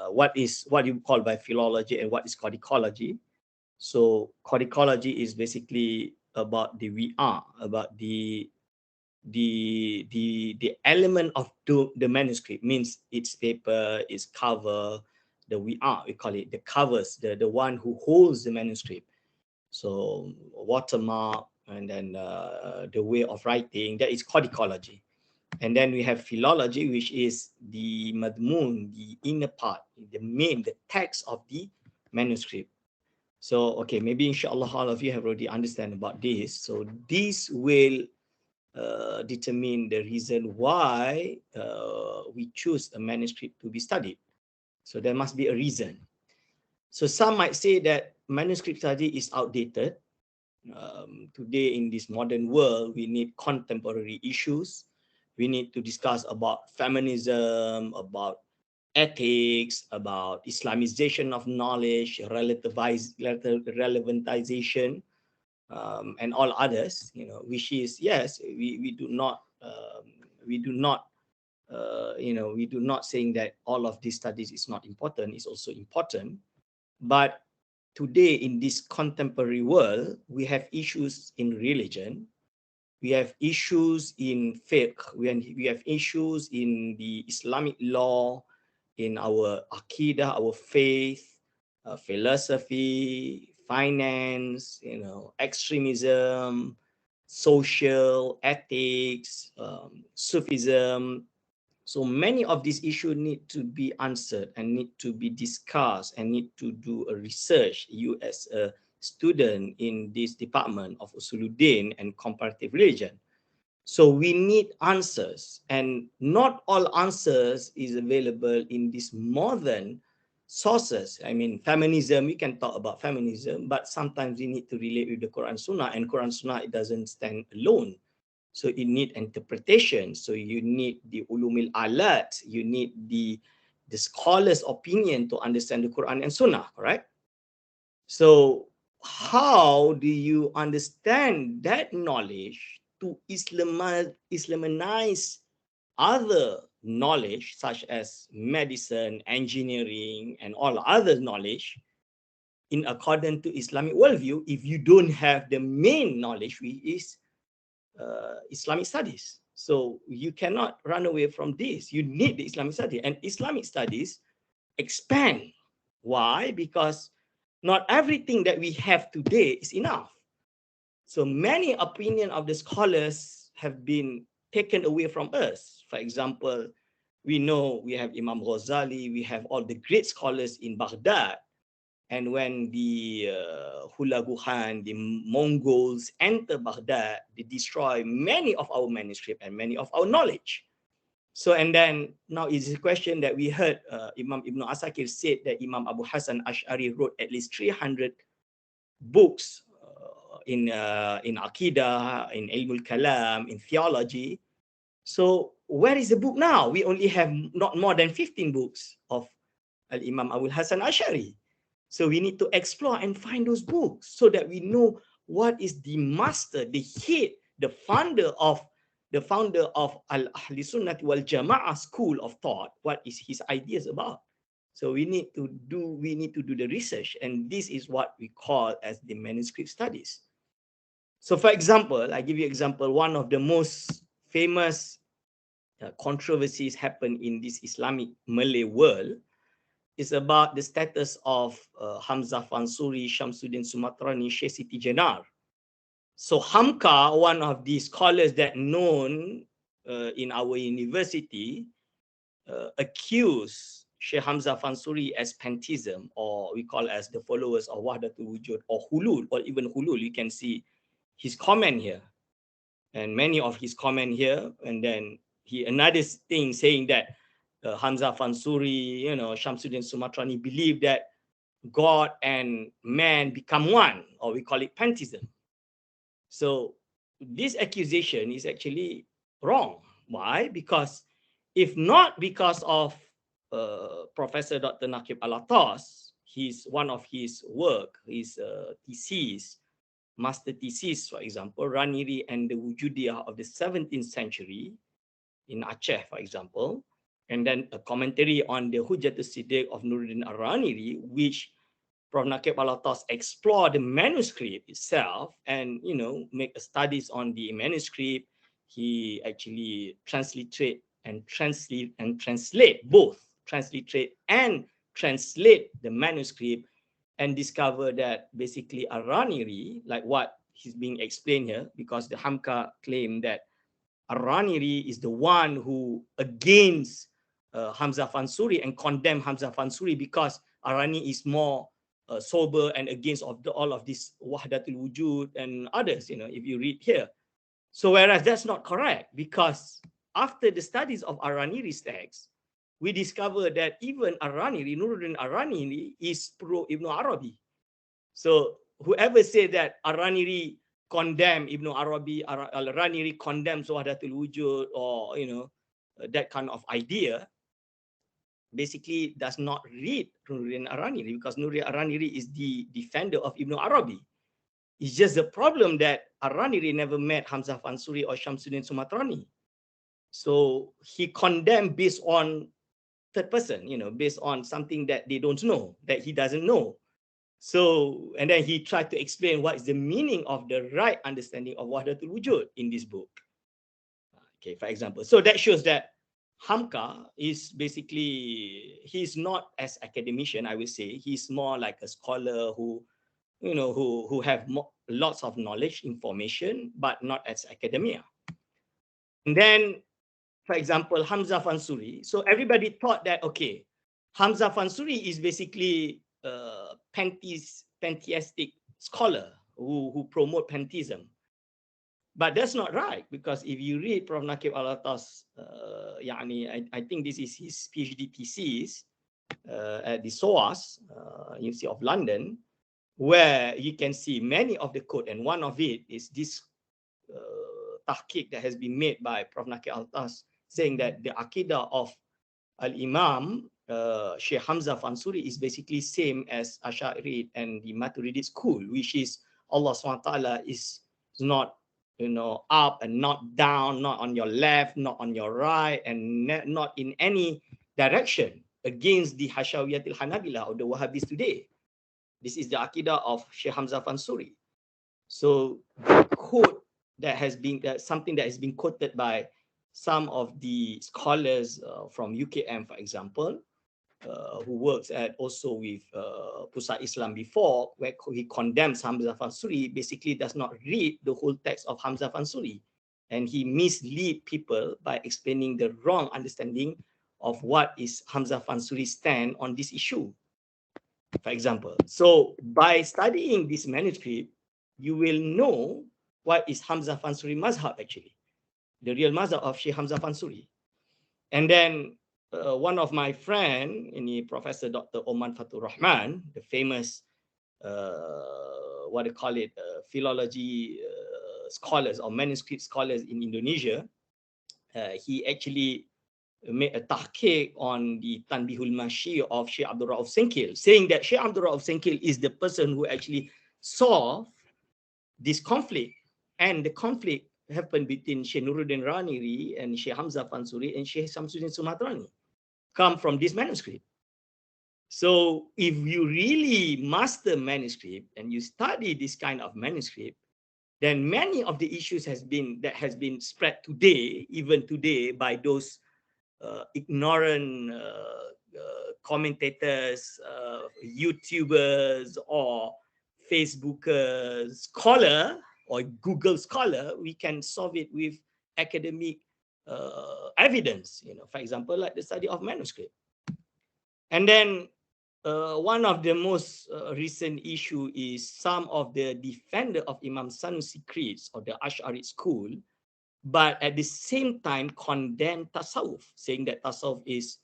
what you call by philology and what is codicology. So codicology is basically about the VR, about the element of the manuscript, means its paper, its cover, the VR, we call it the covers, the one who holds the manuscript. So watermark and then the way of writing, that is codicology. And then we have philology, which is the madmun, the inner part, the text of the manuscript. So, okay, maybe inshallah all of you have already understand about this. So this will determine the reason why we choose a manuscript to be studied. So there must be a reason. So some might say that manuscript study is outdated. Today in this modern world, we need contemporary issues. We need to discuss about feminism, about ethics, about Islamization of knowledge, relevantization, and all others, which is, yes, we do not saying that all of these studies is not important. It's also important. But today in this contemporary world, we have issues in religion, we have issues in fiqh, we have issues in the Islamic law, in our Aqidah, our faith, philosophy, finance, extremism, social, ethics, Sufism. So many of these issues need to be answered and need to be discussed and need to do a research. You as a student in this department of Uṣūluddin and comparative religion. So we need answers, and not all answers is available in these modern sources. I mean, feminism, we can talk about feminism, but sometimes we need to relate with the Quran Sunnah, and Quran Sunnah, it doesn't stand alone. So it need interpretation. So you need the ulumil alat, you need the scholar's opinion to understand the Quran and Sunnah, correct? So how do you understand that knowledge to Islamanize other knowledge such as medicine, engineering, and all other knowledge in accordance to Islamic worldview if you don't have the main knowledge, which is Islamic studies? So you cannot run away from this. You need the Islamic study, and Islamic studies expand. Why? Because not everything that we have today is enough. So many opinions of the scholars have been taken away from us. For example, we know we have Imam Ghazali, we have all the great scholars in Baghdad. And when the Hulaguhan, the Mongols enter Baghdad, they destroy many of our manuscripts and many of our knowledge. So, and then now is a question that we heard Imam Ibn Asakir said that Imam Abu Hasan Ash'ari wrote at least 300 books in Aqidah, in Ilmul Kalam, in theology. So where is the book now? We only have not more than 15 books of Imam Abu Hasan Ash'ari. So we need to explore and find those books so that we know what is the master, the head, the founder of Al-Ahli Sunnati wal Jama'ah school of thought, what is his ideas about. So we need to do the research, and this is what we call as the manuscript studies. So for example, I give you example, one of the most famous controversies happen in this Islamic Malay world is about the status of Hamzah Fansuri, Shamsuddin Sumatrani, Sheikh Siti Jenar. So Hamka, one of the scholars that known in our university, accused Sheikh Hamzah Fansuri as pantheism, or we call as the followers of Wahdatul Wujud, or Hulul, or even Hulul. You can see his comment here, and many of his comment here, and then he another thing saying that Hamzah Fansuri, Shamsuddin Sumatrani believe that God and man become one, or we call it pantheism. So this accusation is actually wrong. Why? Because if not because of Professor Dr. Naqib Alatas, one of his work, his thesis, master thesis, for example, Raniri and the Wujudiyah of the 17th century in Aceh, for example, and then a commentary on the Hujjatul Siddiq of Nuruddin Ar-Raniri, which Prof. Naqib Alatas explore the manuscript itself and make studies on the manuscript. He actually translate the manuscript and discover that basically Ar-Raniri, like what is being explained here, because the Hamka claim that Ar-Raniri is the one who against Hamzah Fansuri and condemn Hamzah Fansuri because Ar-Rani is more sober and against all of this Wahdatul Wujud and others, if you read here. So whereas that's not correct, because after the studies of Ar-Raniri's text, we discover that even Ar-Raniri, Nuruddin Ar-Raniri, is pro Ibn Arabi. So whoever said that Ar-Raniri condemn Ibn Arabi, Ar-Raniri condemns Wahdatul Wujud, or that kind of idea, basically does not read Nuruddin Ar-Raniri, because Nuruddin Ar-Raniri is the defender of Ibn Arabi. It's just the problem that Ar-Raniri never met Hamzah Fansuri or Shamsuddin Sumatrani. So he condemned based on third person, based on something that they don't know, that he doesn't know. So, and then he tried to explain what is the meaning of the right understanding of Wahdatul Wujud in this book. Okay, for example. So that shows that Hamka is basically, he's not as academician, I would say. He's more like a scholar who have lots of knowledge, information, but not as academia. And then, for example, Hamzah Fansuri. So everybody thought that, okay, Hamzah Fansuri is basically a pantheistic scholar who promote pantheism. But that's not right, because if you read Prof. Naqib Alatas, I think this is his PhD thesis at the SOAS, University of London, where you can see many of the quote, and one of it is this tahqiq that has been made by Prof. Naqib Alatas, saying that the Aqidah of Al-Imam Sheikh Hamzah Fansuri is basically same as Ash'ari and the Maturidi school, which is Allah SWT is not up and not down, not on your left, not on your right, and not in any direction against the Hashawiyatil Hanabila or the Wahhabis today. This is the Aqidah of Sheikh Hamzah Fansuri. So the quote that has been something that has been quoted by some of the scholars from UKM, for example, who works also with Pusat Islam before, where he condemns Hamzah Fansuri, basically does not read the whole text of Hamzah Fansuri, and he mislead people by explaining the wrong understanding of what is Hamzah Fansuri's stand on this issue, for example. So by studying this manuscript, you will know what is Hamzah Fansuri mazhab actually, the real mazhab of Sheikh Hamzah Fansuri. And then one of my friend, Professor Dr. Oman Fatur Rahman, the famous philology scholars or manuscript scholars in Indonesia, he actually made a tahqiq on the Tanbihul Mashi of Sheikh Abdul Rauf Senkil, saying that Sheikh Abdul Rauf Senkil is the person who actually solved this conflict, and the conflict happened between Sheikh Nuruddin Raniri and Sheikh Hamzah Fansuri and Sheikh Shamsuddin Sumatrani, come from this manuscript. So if you really master manuscript and you study this kind of manuscript, then many of the issues has been spread today, even today, by those ignorant commentators, YouTubers, or Facebookers, scholar or Google scholar. We can solve it with academic evidence, for example, like the study of manuscript. And then one of the most recent issue is some of the defender of Imam Sanusi creeds of the Ash'ari school, but at the same time condemn tasawwuf, saying that tasawwuf is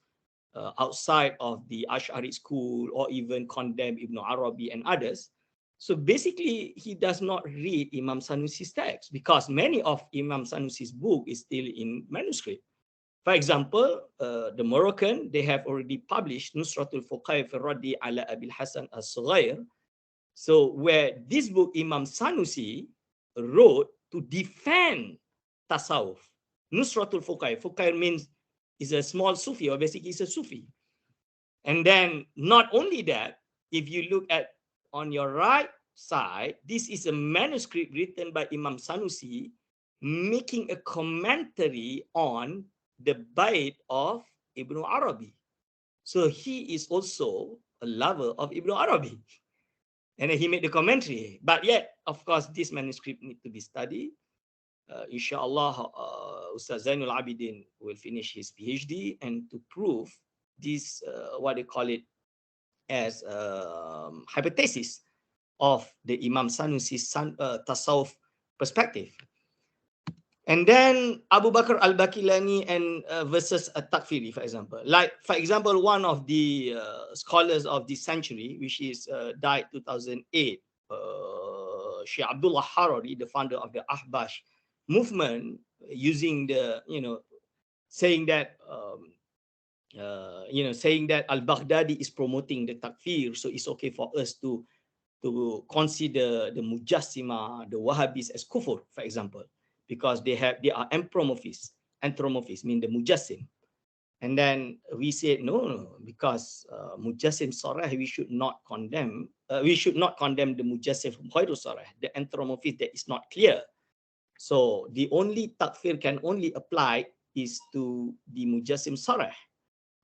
outside of the Ash'ari school, or even condemn Ibn Arabi and others. So basically, he does not read Imam Sanusi's text, because many of Imam Sanusi's book is still in manuscript. For example, the Moroccan, they have already published Nusratul Fuqaha fi Raddi ala Abil Hasan as-Sughair. So where this book Imam Sanusi wrote to defend tasawwuf. Nusratul Fuqaha. Fuqaha means is a small Sufi, or basically is a Sufi. And then not only that, if you look at on your right side, this is a manuscript written by Imam Sanusi making a commentary on the bait of Ibn Arabi. So he is also a lover of Ibn Arabi. And then he made the commentary. But yet, of course, this manuscript need to be studied. Inshallah, Ustaz Zainul Abidin will finish his PhD, and to prove this, what they call it as hypothesis of the Imam Sanusi's tasawwuf perspective. And then Abu Bakr al-Bakilani and versus At-Takfiri, for example. Like, for example, one of the scholars of this century, which is died 2008, Sheikh Abdullah Harari, the founder of the Ahbash movement, using the, saying that, saying that al-Baghdadi is promoting the takfir, so it's okay for us to consider the Mujassima, the Wahhabis as kufur, for example, because they are anthropomorphists, mean the Mujassim. And then we said no, because Mujassim Sarah, we should not condemn the Mujassim from Khairu Sarah, the anthropomorphist that is not clear. So the only takfir can only apply is to the Mujassim Sarah.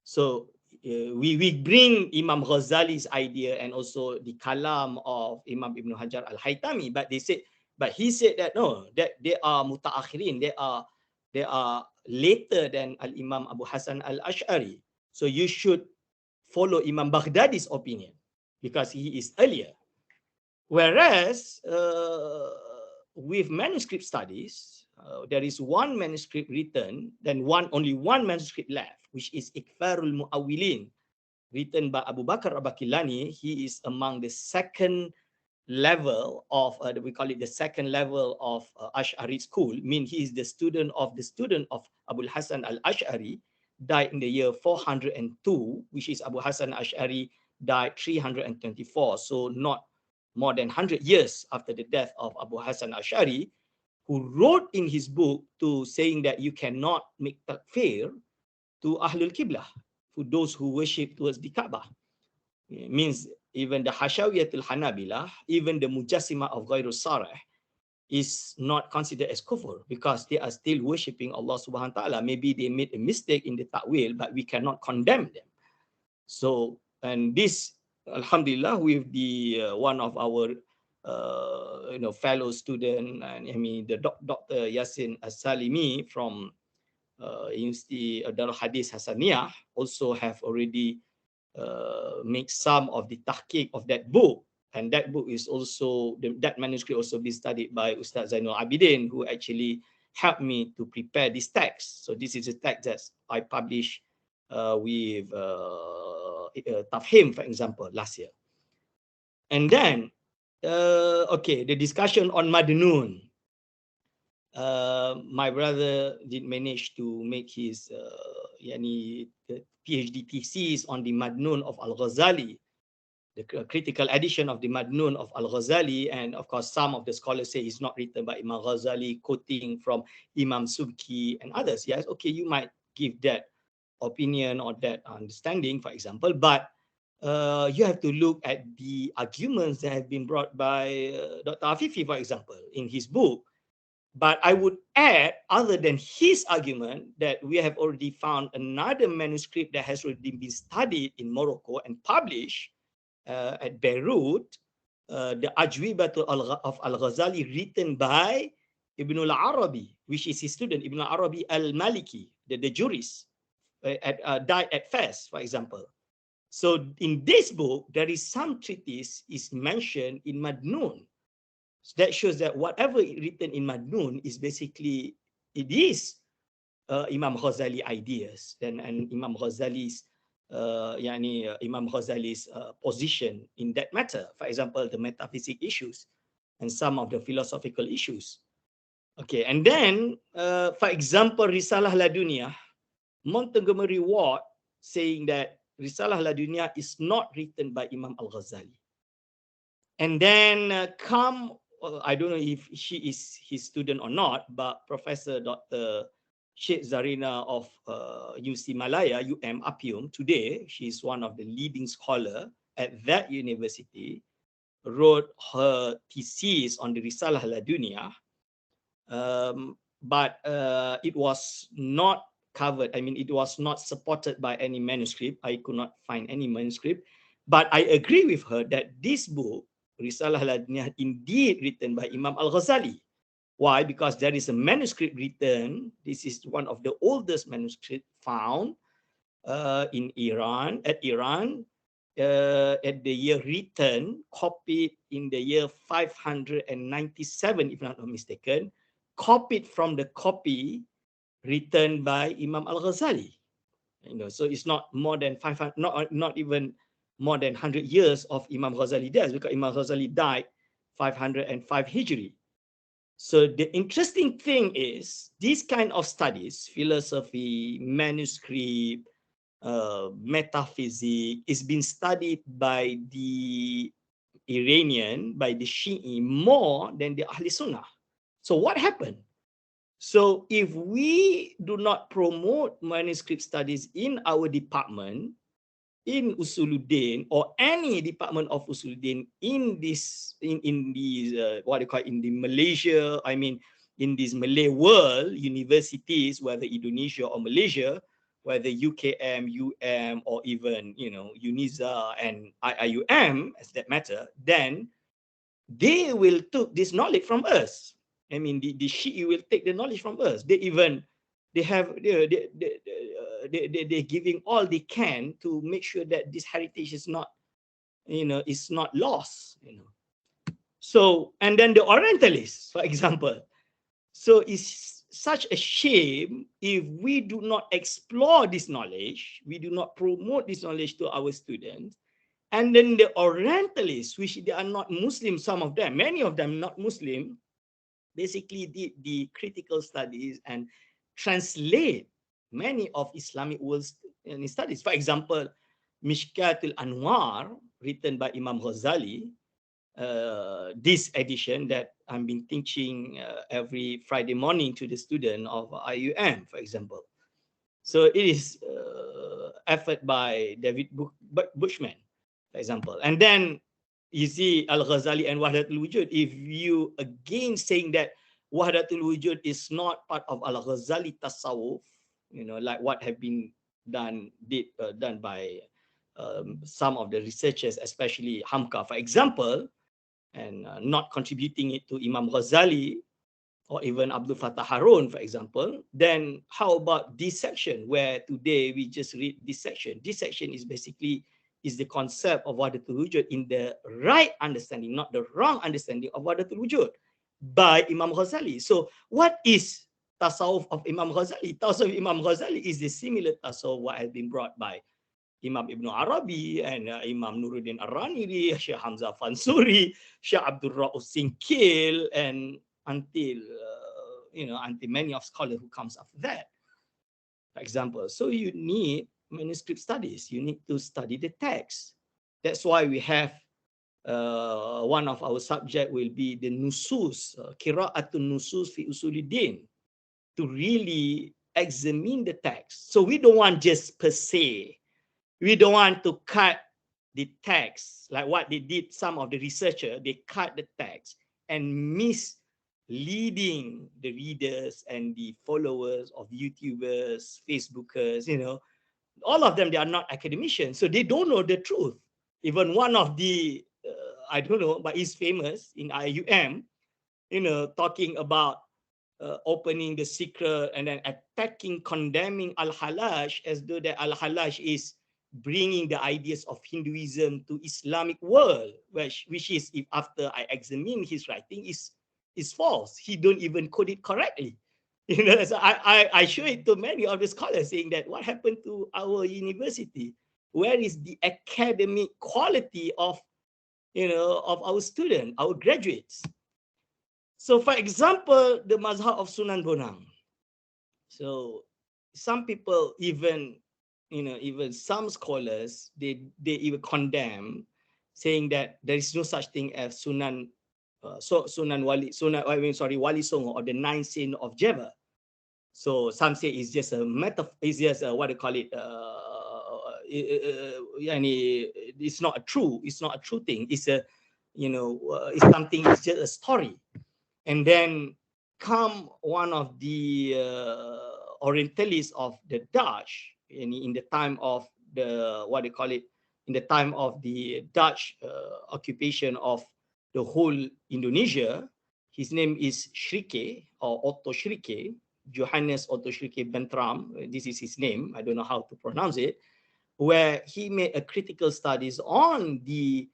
So we bring Imam Ghazali's idea and also the kalam of Imam Ibn Hajar al-Haytami, but he said that no, that they are mutaakhirin, they are later than al-Imam Abu Hasan al-Ash'ari. So you should follow Imam Baghdadi's opinion because he is earlier. Whereas with manuscript studies, there is one manuscript written, then only one manuscript left, which is Ikfarul Mu'awwilin, written by Abu Bakr al-Bakilani. He is among the second level of, we call it the second level of Ash'ari school, mean he is the student of Abu Hasan al-Ash'ari, died in the year 402, which is Abu Hasan al-Ash'ari died 324. So not more than 100 years after the death of Abu Hasan al-Ash'ari, who wrote in his book to saying that you cannot make takfir to Ahlul Qiblah, for those who worship towards the Kaabah. It means even the Hashawiyatul Hanabilah, even the Mujassima of Ghairu Sarah is not considered as kufr because they are still worshipping Allah subhanahu wa ta'ala. Maybe they made a mistake in the ta'wil, but we cannot condemn them. So, and this, alhamdulillah, with the one of our fellow student, and I mean the Dr. Yasin As-Salimi from University of Darul Hadith Hasaniyah also have already make some of the tahqiq of that book, and that book is also that manuscript also been studied by Ustaz Zainul Abidin, who actually helped me to prepare this text. So this is a text that I published with Tafhim, for example, last year. And then okay, the discussion on Madnun. My brother did manage to make his PhD thesis on the Madnun of Al-Ghazali, the critical edition of the Madnun of Al-Ghazali, and of course some of the scholars say it's not written by Imam Ghazali, quoting from Imam Subki and others. Yes, okay, you might give that opinion or that understanding, for example, but you have to look at the arguments that have been brought by Dr. Afifi, for example, in his book. But I would add, other than his argument, that we have already found another manuscript that has already been studied in Morocco and published at Beirut, the Ajwibatu of Al-Ghazali, written by Ibn al-Arabi, which is his student, Ibn al-Arabi al-Maliki, the jurist, died at Fez, for example. So in this book, there is some treatise is mentioned in Madnun. So that shows that whatever written in Madnun is basically, it is Imam Ghazali ideas and Imam Ghazali's Imam Ghazali's position in that matter. For example, the metaphysic issues and some of the philosophical issues. Okay, and then for example, Risalah Ladunia, Montgomery Ward saying that Risalah Ladunia is not written by Imam Al-Ghazali. And then I don't know if she is his student or not, but Professor Dr. Sheikh Zarina of UC Malaya, Appium, today, she's one of the leading scholars at that university, wrote her thesis on the Risalah Ladunia, but it was not covered. I mean, it was not supported by any manuscript. I could not find any manuscript. But I agree with her that this book, Risalah Ladunia, indeed written by Imam Al-Ghazali. Why? Because there is a manuscript written. This is one of the oldest manuscripts found in Iran, at the year written, copied in the year 597, if I'm not mistaken, copied from the copy written by Imam Al-Ghazali. So it's not more than 500, not even more than 100 years of Imam Ghazali death, because Imam Ghazali died 505 Hijri. So the interesting thing is, these kind of studies, philosophy, manuscript, metaphysics, is being studied by the Iranian, by the Shi'i, more than the Ahli Sunnah. So what happened? So if we do not promote manuscript studies in our department, in Uṣūluddin or any department of Uṣūluddin in this in these what they call in the Malaysia, I mean in this Malay world universities, whether Indonesia or Malaysia, whether UKM, or even UNIZA and IIUM as that matter, then they will take this knowledge from us. I mean, the Shi'i will take the knowledge from us. They're giving all they can to make sure that this heritage is not, is not lost. So, and then the Orientalists, for example. So it's such a shame if we do not explore this knowledge, we do not promote this knowledge to our students, and then the Orientalists, which they are not Muslim, some of them, many of them not Muslim, basically did the critical studies and translate many of Islamic world studies. For example, Mishkatul Anwar, written by Imam Ghazali, this edition that I've been teaching every Friday morning to the student of IUM, for example. So it is effort by David Bushman, for example. And then you see Al-Ghazali and Wahdatul Wujud. If you again saying that Wahdatul Wujud is not part of Al-Ghazali Tasawwuf, like what have been done by some of the researchers, especially Hamka, for example, and not contributing it to Imam Ghazali or even Abdul Fattah Harun, for example, then how about this section where today we just read this section? This section is basically the concept of Wahdatul Wujud in the right understanding, not the wrong understanding of Wahdatul Wujud by Imam Ghazali. So what is Tasawwuf of Imam Ghazali? Tasawwuf of Imam Ghazali is the similar Tasawwuf what has been brought by Imam Ibn Arabi and Imam Nuruddin Ar-Raniri, Syekh Hamzah Fansuri, Syekh Abdul Ra'uf Sinkil, and until until many of scholars who comes after that, for example. So you need manuscript studies. You need to study the text. That's why we have one of our subject will be the nusus, qira'atun nusus fi usuliddin, to really examine the text. So we don't want just per se. We don't want to cut the text like what they did. Some of the researchers, they cut the text and misleading the readers and the followers of YouTubers, Facebookers, all of them, they are not academicians, so they don't know the truth. Even one of the, I don't know, but he's famous in IUM, talking about opening the secret and then attacking, condemning Al-Halaj as though that Al-Halaj is bringing the ideas of Hinduism to Islamic world, which is, if after I examine his writing, is false. He don't even code it correctly. You know, so I show it to many of the scholars saying that what happened to our university? Where is the academic quality of, you know, of our students, our graduates? So, for example, the mazhab of Sunan Bonang. So, some people even, you know, even some scholars, they even condemn, saying that there is no such thing as Sunan Wali Songo, or the ninth saint of Java. So some say it's just a metaphor, it's just what they call it, it's not a true thing. It's a, you know, it's something, it's just a story. And then come one of the Orientalists of the Dutch in the time of the, what they call it, in the time of the Dutch occupation of the whole Indonesia. His name is Shrike, or Otto Shrike, Johannes Otto Shrike Bentram. This is his name. I don't know how to pronounce it. Where he made a critical studies on the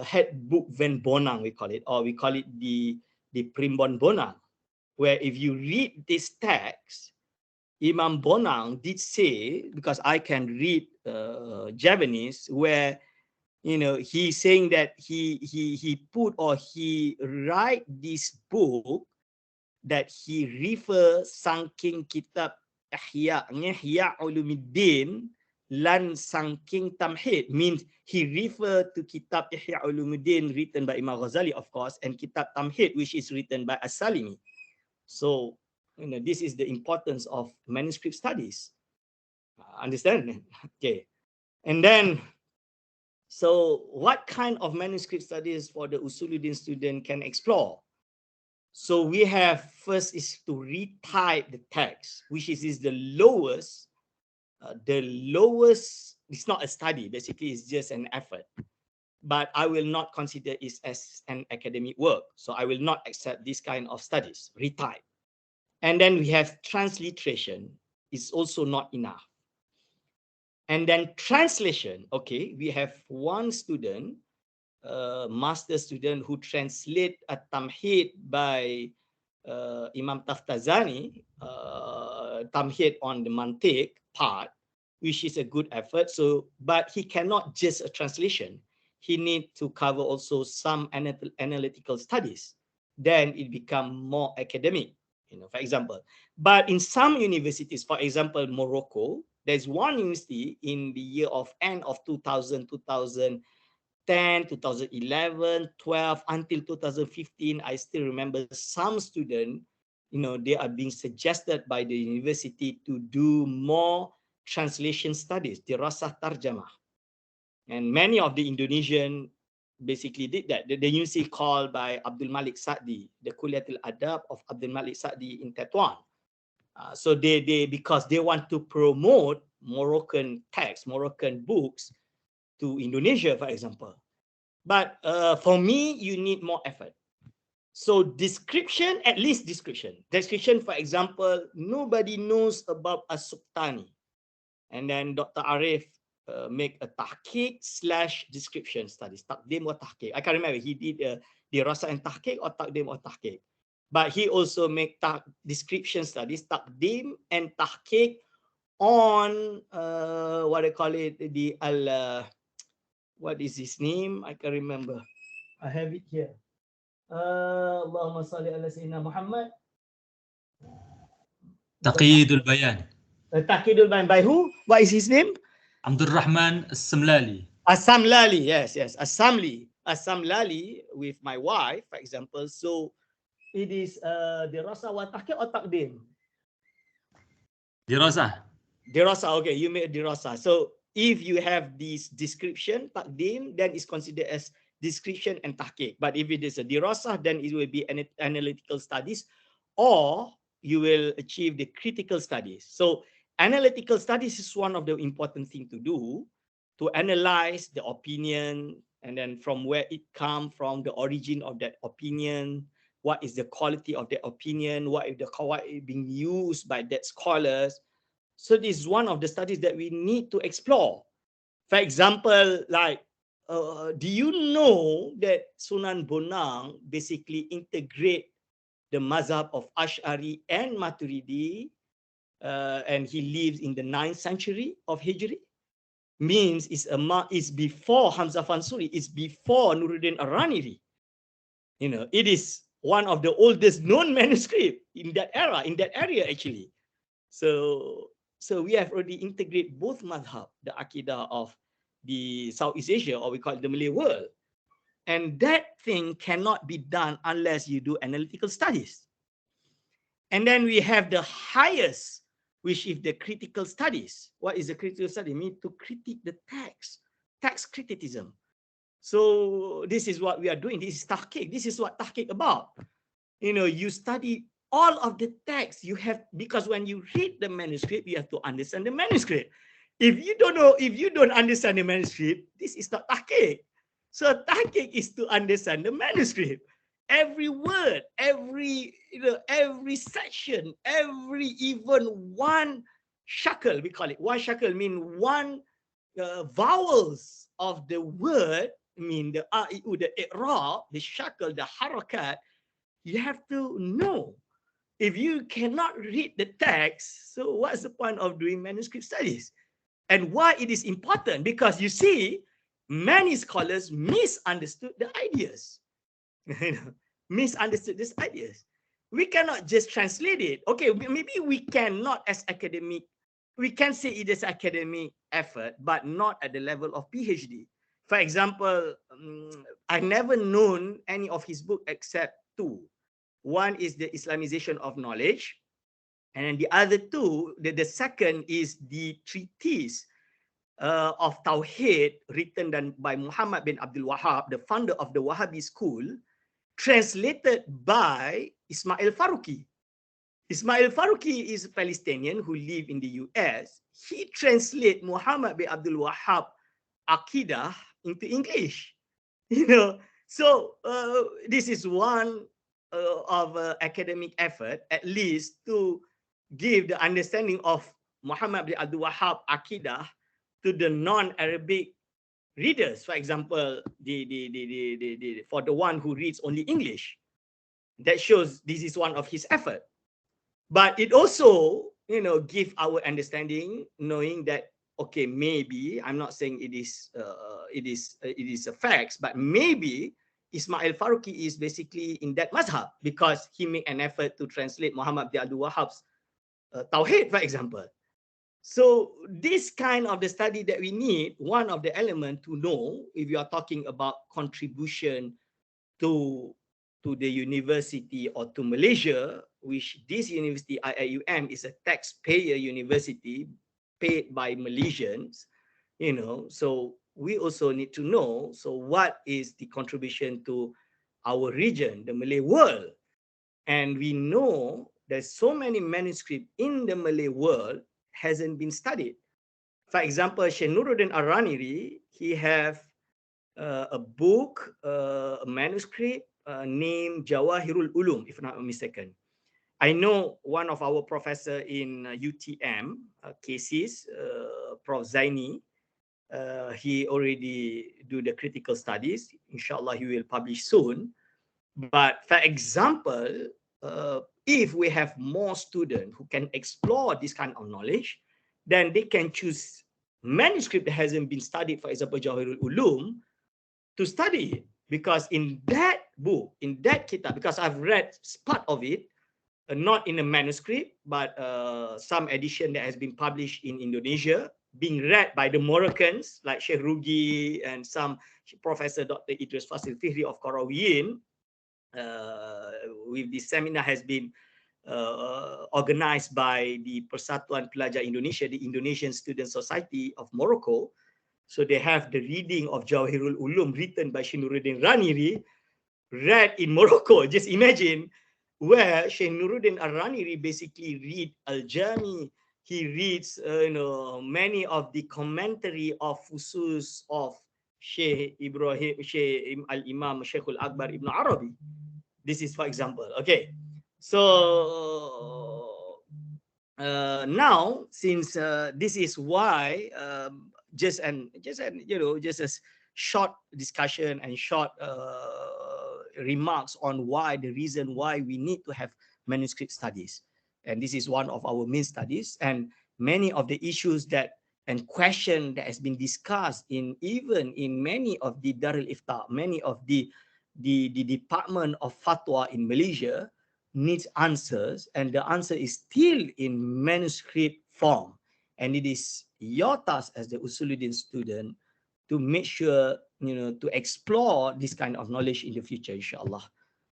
head book Van Bonang, we call it, or we call it the Primbon Bonang, where if you read this text, Imam Bonang did say, because I can read Javanese, where, you know, he's saying that he put, or he write this book that he refer sangking kitab Ihya Ulumuddin lan sangking tamhid, means he refer to kitab Ihya Ulumuddin written by Imam Ghazali, of course, and kitab Tamhid, which is written by As-Salimi. So, you know, this is the importance of manuscript studies. Understand? Okay. And then, so what kind of manuscript studies for the Uṣūluddin student can explore? So we have, first is to retype the text, which is the lowest, it's not a study, basically it's just an effort. But I will not consider it as an academic work. So I will not accept this kind of studies, retype. And then we have transliteration, is also not enough. And then translation, okay, we have one student, master student, who translate a Tamhid by Imam Taftazani, Tamhid on the Mantiq part, which is a good effort. So, but he cannot just a translation. He need to cover also some analytical studies. Then it become more academic, you know, for example. But in some universities, for example, Morocco, there's one university in the year of end of 2000, 2010, 2011, 12, until 2015, I still remember some students, you know, they are being suggested by the university to do more translation studies, dirasah tarjamah. And many of the Indonesian basically did that. The university called by Abdul Malik Sa'di, the Kuliatul Adab of Abdul Malik Sa'di in Tetuan. So they because they want to promote Moroccan texts, Moroccan books to Indonesia, for example. But for me, you need more effort. So description, at least description. Description, for example, nobody knows about As-Suqtani. And then Dr. Arif make a tahqiq / description studies, taqdim or tahqiq. I can't remember, he did dirasah and tahqiq or taqdim or tahqiq. But he also make description studies, taqdim and tahqiq on what I call it, the what is his name? I can remember. I have it here. Allahumma salli ala sayyidina Muhammad. Taqyidul Bayan. Taqyidul Bayan by who? What is his name? Abdul Rahman As-Samlali. As-Samlali, yes. As-Samlali with my wife, for example. So it is dirasah wa tahqiq or taqdim? Dirasah. Dirasah, okay, you made a dirasah. So if you have this description, taqdim, then it's considered as description and tahqiq. But if it is a dirasah, then it will be an analytical studies, or you will achieve the critical studies. So analytical studies is one of the important things to do, to analyze the opinion, and then from where it comes from, the origin of that opinion, what is the quality of the opinion, what is the qawaid being used by that scholars. So this is one of the studies that we need to explore. For example, like, do you know that Sunan Bonang basically integrate the mazhab of Ash'ari and Maturidi, and he lives in the 9th century of Hijri? Means is before Hamzah Fansuri, it's before Nuruddin Ar-Raniri. You know, it is one of the oldest known manuscript in that era, in that area actually. So we have already integrated both madhab, the Aqidah of the Southeast Asia, or we call it the Malay world. And that thing cannot be done unless you do analytical studies. And then we have the highest, which is the critical studies. What is the critical study? Mean to critique the text criticism. So this is what we are doing. This is tahqiq. This is what tahqiq about. You know, you study all of the text. You have, because when you read the manuscript, you have to understand the manuscript. If you don't know, if you don't understand the manuscript, this is not tahqiq. So tahqiq is to understand the manuscript. Every word, every section, every even one shackle, we call it. One shackle mean one vowels of the word, mean the the i'rab, the shackle, the harakat, you have to know. If you cannot read the text, so what's the point of doing manuscript studies? And why it is important? Because you see, many scholars misunderstood the ideas. Misunderstood these ideas. We cannot just translate it. Okay, maybe we cannot as academic, we can say it is academic effort, but not at the level of PhD. For example, I've never known any of his book except two. One is the Islamization of knowledge, and then the other two, the second is the treatise of Tawheed written by Muhammad bin Abdul Wahhab, the founder of the Wahhabi school, translated by Ismail Faruqi. Ismail Faruqi is a Palestinian who lives in the US. He translated Muhammad bin Abdul Wahhab Aqidah into English. You know, so this is one of academic effort, at least to give the understanding of Muhammad bin Abdul Wahhab Aqidah to the non-Arabic readers. For example, for the one who reads only English, that shows this is one of his effort. But it also, you know, give our understanding, knowing that okay, maybe I'm not saying it is a fact, but maybe Ismail Faruqi is basically in that mazhab because he made an effort to translate Muhammad bin Abdul Wahhab's Tawheed, for example. So this kind of the study that we need, one of the elements to know if you are talking about contribution to the university or to Malaysia, which this university, IIUM, is a taxpayer university paid by Malaysians, you know, so we also need to know, so what is the contribution to our region, the Malay world? And we know there's so many manuscripts in the Malay world hasn't been studied. For example, Sheikh Nuruddin Ar-Raniri, he have a book, a manuscript named Jawahirul Ulum, if not mistaken. I know one of our professor in UTM cases, Prof Zainul, he already do the critical studies. Inshallah, he will publish soon. But for example, if we have more students who can explore this kind of knowledge, then they can choose manuscript that hasn't been studied, for example, Jawahirul Ulum, to study. Because in that book, in that kitab, because I've read part of it, not in a manuscript, but some edition that has been published in Indonesia, being read by the Moroccans, like Sheikh Rugi and some Professor Dr. Idris Fasil Fihri of Qarawiyyin. With this seminar has been organized by the Persatuan Pelajar Indonesia, the Indonesian Student Society of Morocco. So they have the reading of Jawahirul Ulum written by Sheikh Nuruddin Raniri, read in Morocco. Just imagine, where Sheikh Nuruddin Ar-Raniri basically read Al-Jami, he reads many of the commentary of Uṣūl of Sheikh Ibrahim, Sheikh Al-Imam, Sheikh Al-Akbar Ibn Arabi. This is for example. Okay, so now since this is why just a short discussion and short remarks on the reason why we need to have manuscript studies. And this is one of our main studies, and many of the issues and question that has been discussed even in many of the Darul Ifta, many of the Department of Fatwa in Malaysia needs answers, and the answer is still in manuscript form. And it is your task as the Uṣūluddin student to make sure, to explore this kind of knowledge in the future, inshallah.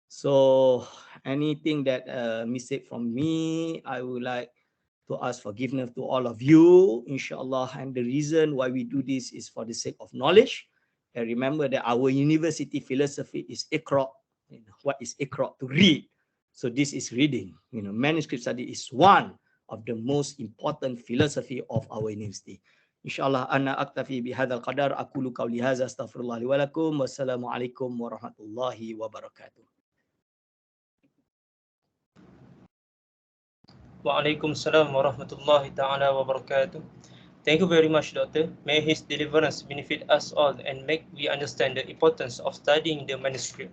So anything that mistake from me, I would like to ask forgiveness to all of you, inshallah. And the reason why we do this is for the sake of knowledge. And remember that our university philosophy is Iqra. What is Iqra? To read. So this is reading. Manuscript study is one of the most important philosophy of our university. Inshallah, ana aktafi bihadzal qadar, aqulu qawli hadza, astaghfirullah li wa lakum, wassalamu alaikum warahmatullahi wabarakatuh. Waalaikumsalam warahmatullahi ta'ala wabarakatuh. Thank you very much, Doctor. May his deliverance benefit us all and make we understand the importance of studying the manuscript.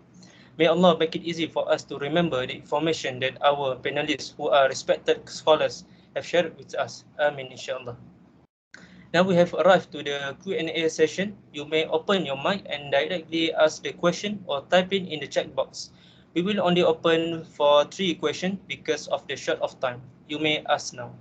May Allah make it easy for us to remember the information that our panelists, who are respected scholars, have shared with us. Amin, inshallah. Now we have arrived to the Q&A session. You may open your mic and directly ask the question or type in the chat box. We will only open for 3 questions because of the short of time. You may ask now.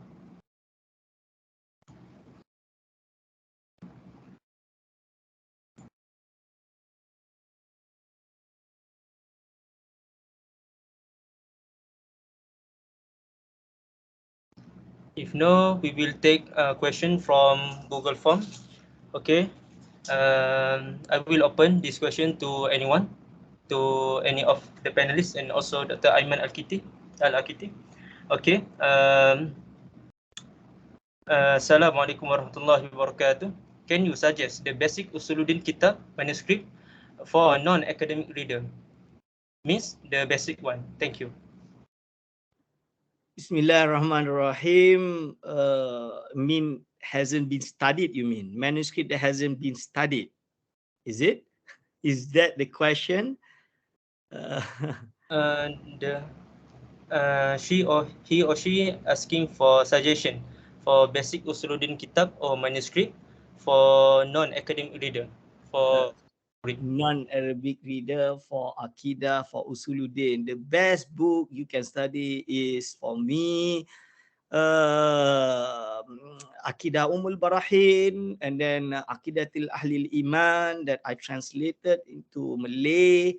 If no, we will take a question from Google Form. Okay. I will open this question to anyone, to any of the panelists, and also Dr. Ayman al-Akiti. Okay. Assalamualaikum warahmatullahi wabarakatuh. Can you suggest the basic Uṣūluddin Kitab manuscript for a non-academic reader? Means the basic one. Thank you. Bismillahirrahmanirrahim. Hasn't been studied, you mean? Manuscript that hasn't been studied. Is it? Is that the question? He or she asking for suggestion for basic Uṣūluddin Kitab or manuscript for non-academic reader. For non-Arabic reader for Aqidah, for Uṣūluddin. The best book you can study is, for me, Aqidah Barahin, and then Aqidatil Ahlil Iman that I translated into Malay,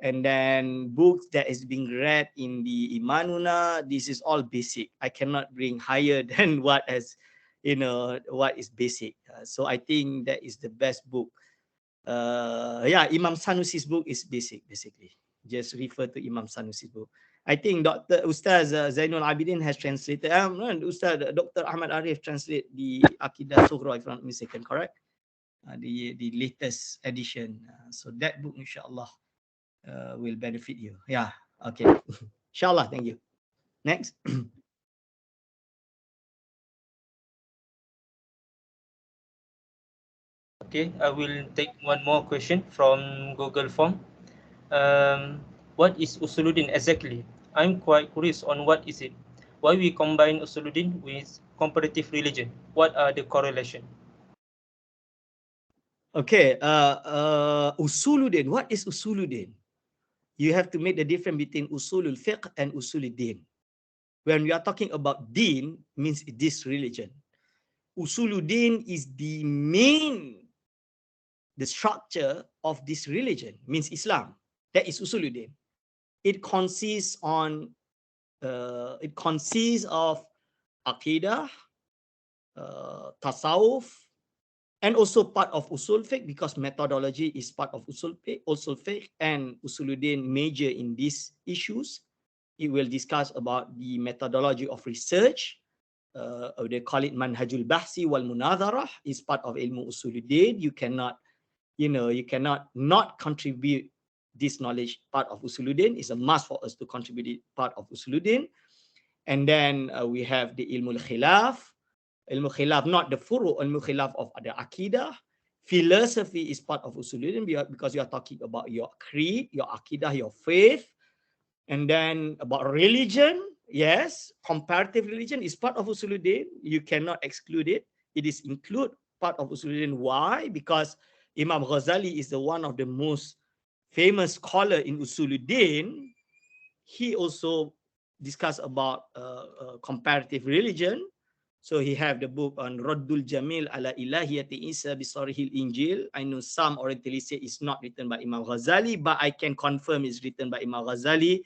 and then books that is being read in the Imanuna. This is all basic. I cannot bring higher than what is basic. So I think that is the best book. Imam Sanusi's book is basic, basically. Just refer to Imam Sanusi's book. I think Ustaz Zainul Abidin has translated, Ustaz Dr. Ahmad Arif translate the Aqidah Sughra, if I'm not mistaken, correct? The latest edition. So that book, inshallah, will benefit you. Yeah, okay. Inshallah, thank you. Next. Okay, I will take one more question from Google Form. What is Uṣūluddin exactly? I'm quite curious on what is it. Why we combine Uṣūluddin with comparative religion? What are the correlation? Okay, Uṣūluddin. What is Uṣūluddin? You have to make the difference between Uṣūlul Fiqh and Uṣūluddin. When we are talking about Deen, means this religion. Uṣūluddin is the structure of this religion, means Islam. That is Uṣūluddin. It consists of Aqidah, Tasawuf, and also part of Uṣūl Fiqh, because methodology is part of Uṣūl Fiqh, and Uṣūluddin major in these issues. It will discuss about the methodology of research. They call it Manhajul Bahsi wal Munadharah, is part of ilmu Uṣūluddin. You cannot not contribute this knowledge part of Uṣūluddin. It's a must for us to contribute it part of Uṣūluddin. And then we have the ilmul khilaf, ilmu khilaf, not the furu, ilmu khilaf of the akidah. Philosophy is part of usuluddin because you are talking about your creed, your akidah, your faith. And then about religion, yes, comparative religion is part of usuluddin. You cannot exclude it. It is include part of usuluddin. Why? Because Imam Ghazali is the one of the most famous scholar in usuluddin. He also discussed about comparative religion. So he have the book on Raddul Jamil ala Ilahiyati Isa bisarihil Injil. I know some Orientalists say it's not written by Imam Ghazali, but I can confirm it's written by Imam Ghazali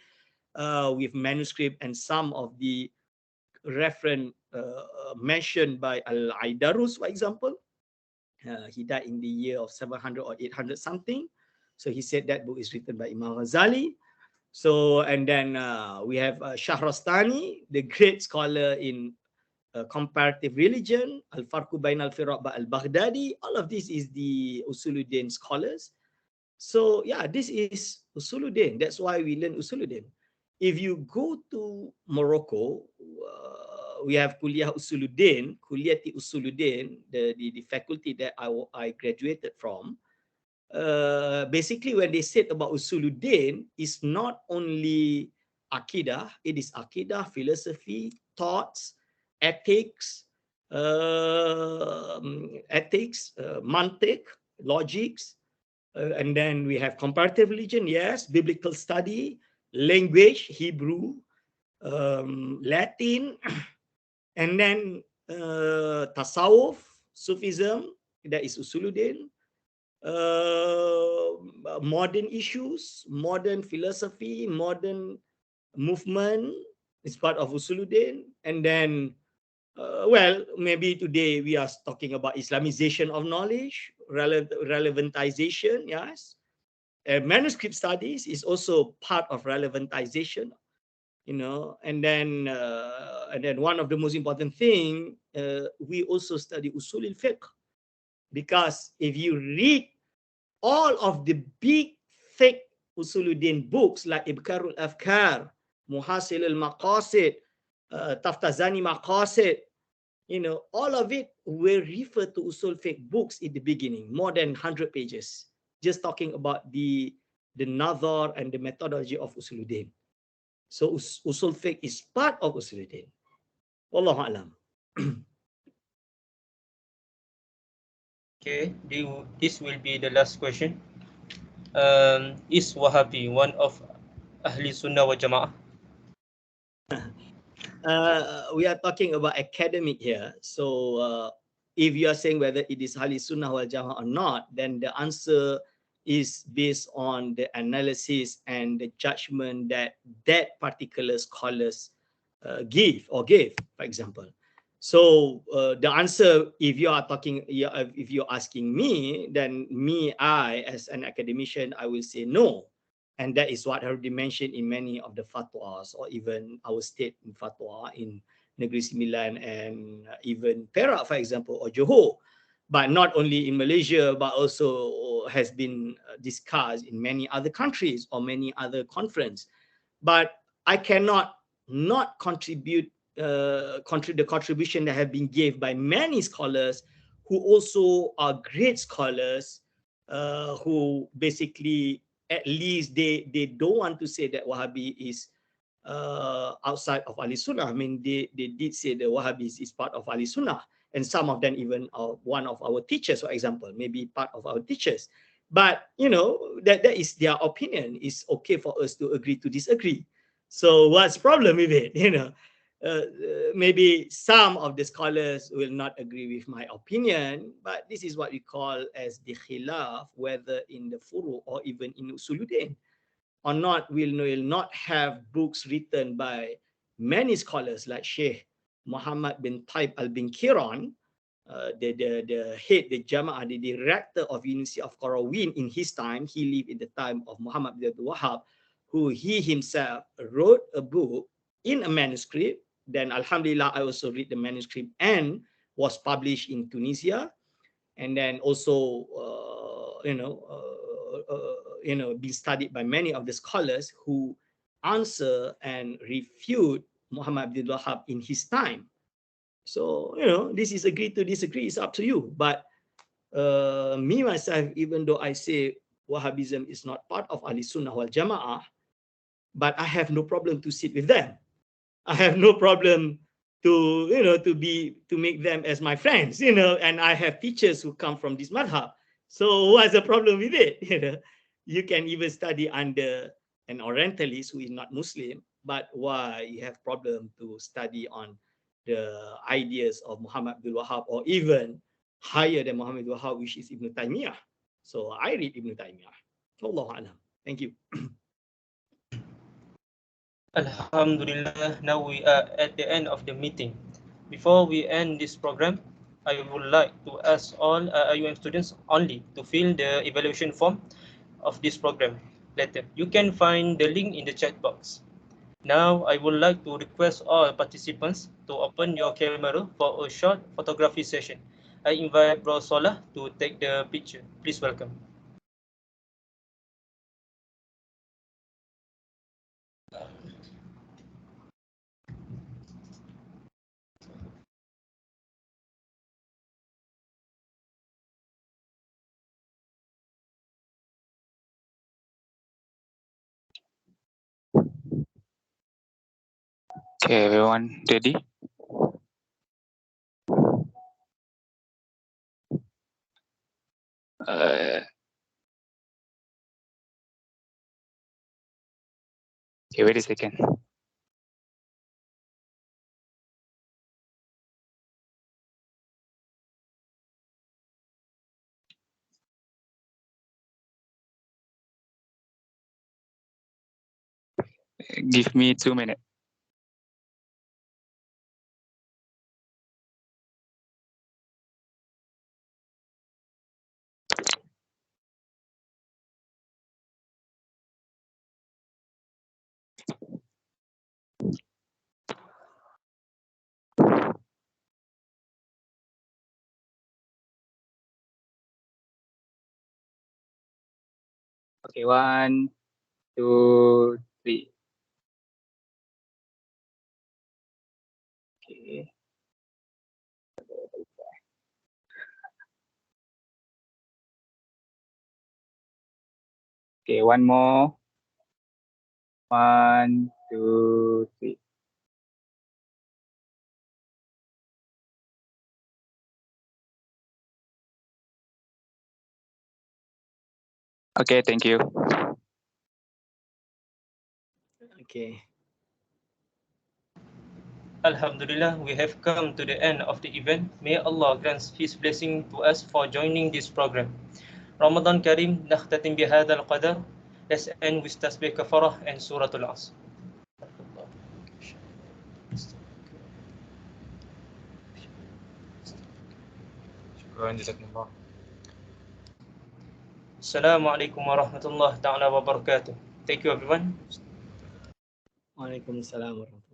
with manuscript and some of the reference mentioned by Al-Aidarus, for example. He died in the year of 700 or 800 something. So he said that book is written by Imam Ghazali. So, and then we have Shahrastani, the great scholar in comparative religion, Al-Farqu Bain al-Firaq al-Baghdadi. All of this is the Usuluddin scholars. So yeah, this is Usuluddin. That's why we learn Usuluddin. If you go to Morocco, we have Kuliah Usuluddin, Kuliati Usuluddin, the faculty that I graduated from. Basically, when they said about Usuluddin, it's not only Aqidah, it is Aqidah, philosophy, thoughts, ethics, mantiq, logics, and then we have comparative religion, yes, biblical study, language, Hebrew, Latin, and then tasawwuf, Sufism, that is Usuluddin, modern issues, modern philosophy, modern movement is part of Usuluddin. And then, well, maybe today we are talking about Islamization of knowledge, relevantization, yes. Manuscript studies is also part of relevantization, you know. And then one of the most important thing, we also study Usul al-Fiqh, because if you read all of the big, thick Usuluddin books like Ibkarul Afkar, Muhasil al-Maqasid, Taftazani Maqasid, you know, all of it will refer to Usul Fiqh books in the beginning, more than 100 pages, just talking about the nazar and the methodology of Usuluddin. So Usul Fiqh is part of Usuluddin. Wallahu a'lam. Okay, this will be the last question. Is Wahhabi one of Ahli Sunnah wa Jama'ah? We are talking about academic here. So if you are saying whether it is Ahli Sunnah wal Jama'ah or not, then the answer is based on the analysis and the judgment that that particular scholars give, for example. So the answer, if you are talking, if you're asking me, then I as an academician, I will say no. And that is what I already mentioned in many of the fatwas, or even our state in fatwa in Negeri Sembilan and even Perak, for example, or Johor. But not only in Malaysia, but also has been discussed in many other countries or many other conferences. But I cannot not contribute the contribution that have been given by many scholars who also are great scholars, who basically, at least they don't want to say that Wahhabi is outside of Ahli Sunnah. I mean, they did say that Wahhabi is part of Ahli Sunnah, and some of them even are one of our teachers, for example, maybe part of our teachers. But you know, that is their opinion. It's okay for us to agree to disagree. So what's the problem with it? You know, maybe some of the scholars will not agree with my opinion, but this is what we call as the khilaf, whether in the furu or even in Usuluddin or not. Will not have books written by many scholars like Sheikh Muhammad bin Taib al-Bin Kiran, the head, the Jama'ah, the director of University of Qarawin in his time. He lived in the time of Muhammad bin Abdul Wahhab, who he himself wrote a book in a manuscript. Then Alhamdulillah, I also read the manuscript and was published in Tunisia, and then also being studied by many of the scholars who answer and refute Muhammad bin Wahhab in his time. So, this is agree to disagree, it's up to you. But me, myself, even though I say Wahhabism is not part of Ahli Sunnah wal Jama'ah, but I have no problem to sit with them. I have no problem to, to make them as my friends, and I have teachers who come from this madhab. So what's the problem with it? You can even study under an Orientalist who is not Muslim, but why you have problem to study on the ideas of Muhammad Abdul Wahhab, or even higher than Muhammad Abdul Wahhab, which is Ibn Taymiyyah. So I read Ibn Taymiyyah. Wallahu a'lam. Thank you. Alhamdulillah, now we are at the end of the meeting. Before we end this program, I would like to ask all IUM students only to fill the evaluation form of this program later. You can find the link in the chat box. Now, I would like to request all participants to open your camera for a short photography session. I invite Bro Solah to take the picture. Please welcome. Okay, everyone ready? Okay, wait a second. Give me 2 minutes. Okay, 1, 2, 3. Okay. Okay, one more. 1, 2, 3. Okay, thank you. Okay. Alhamdulillah, we have come to the end of the event. May Allah grant His blessing to us for joining this program. Ramadan Kareem, nakhtatim bihadha al-qadar. Let's end with tasbih kafarah and suratul Asr. Syukran, jazakumullah. Assalamualaikum warahmatullahi ta'ala wabarakatuh. Thank you everyone. Waalaikumsalam warahmatullahi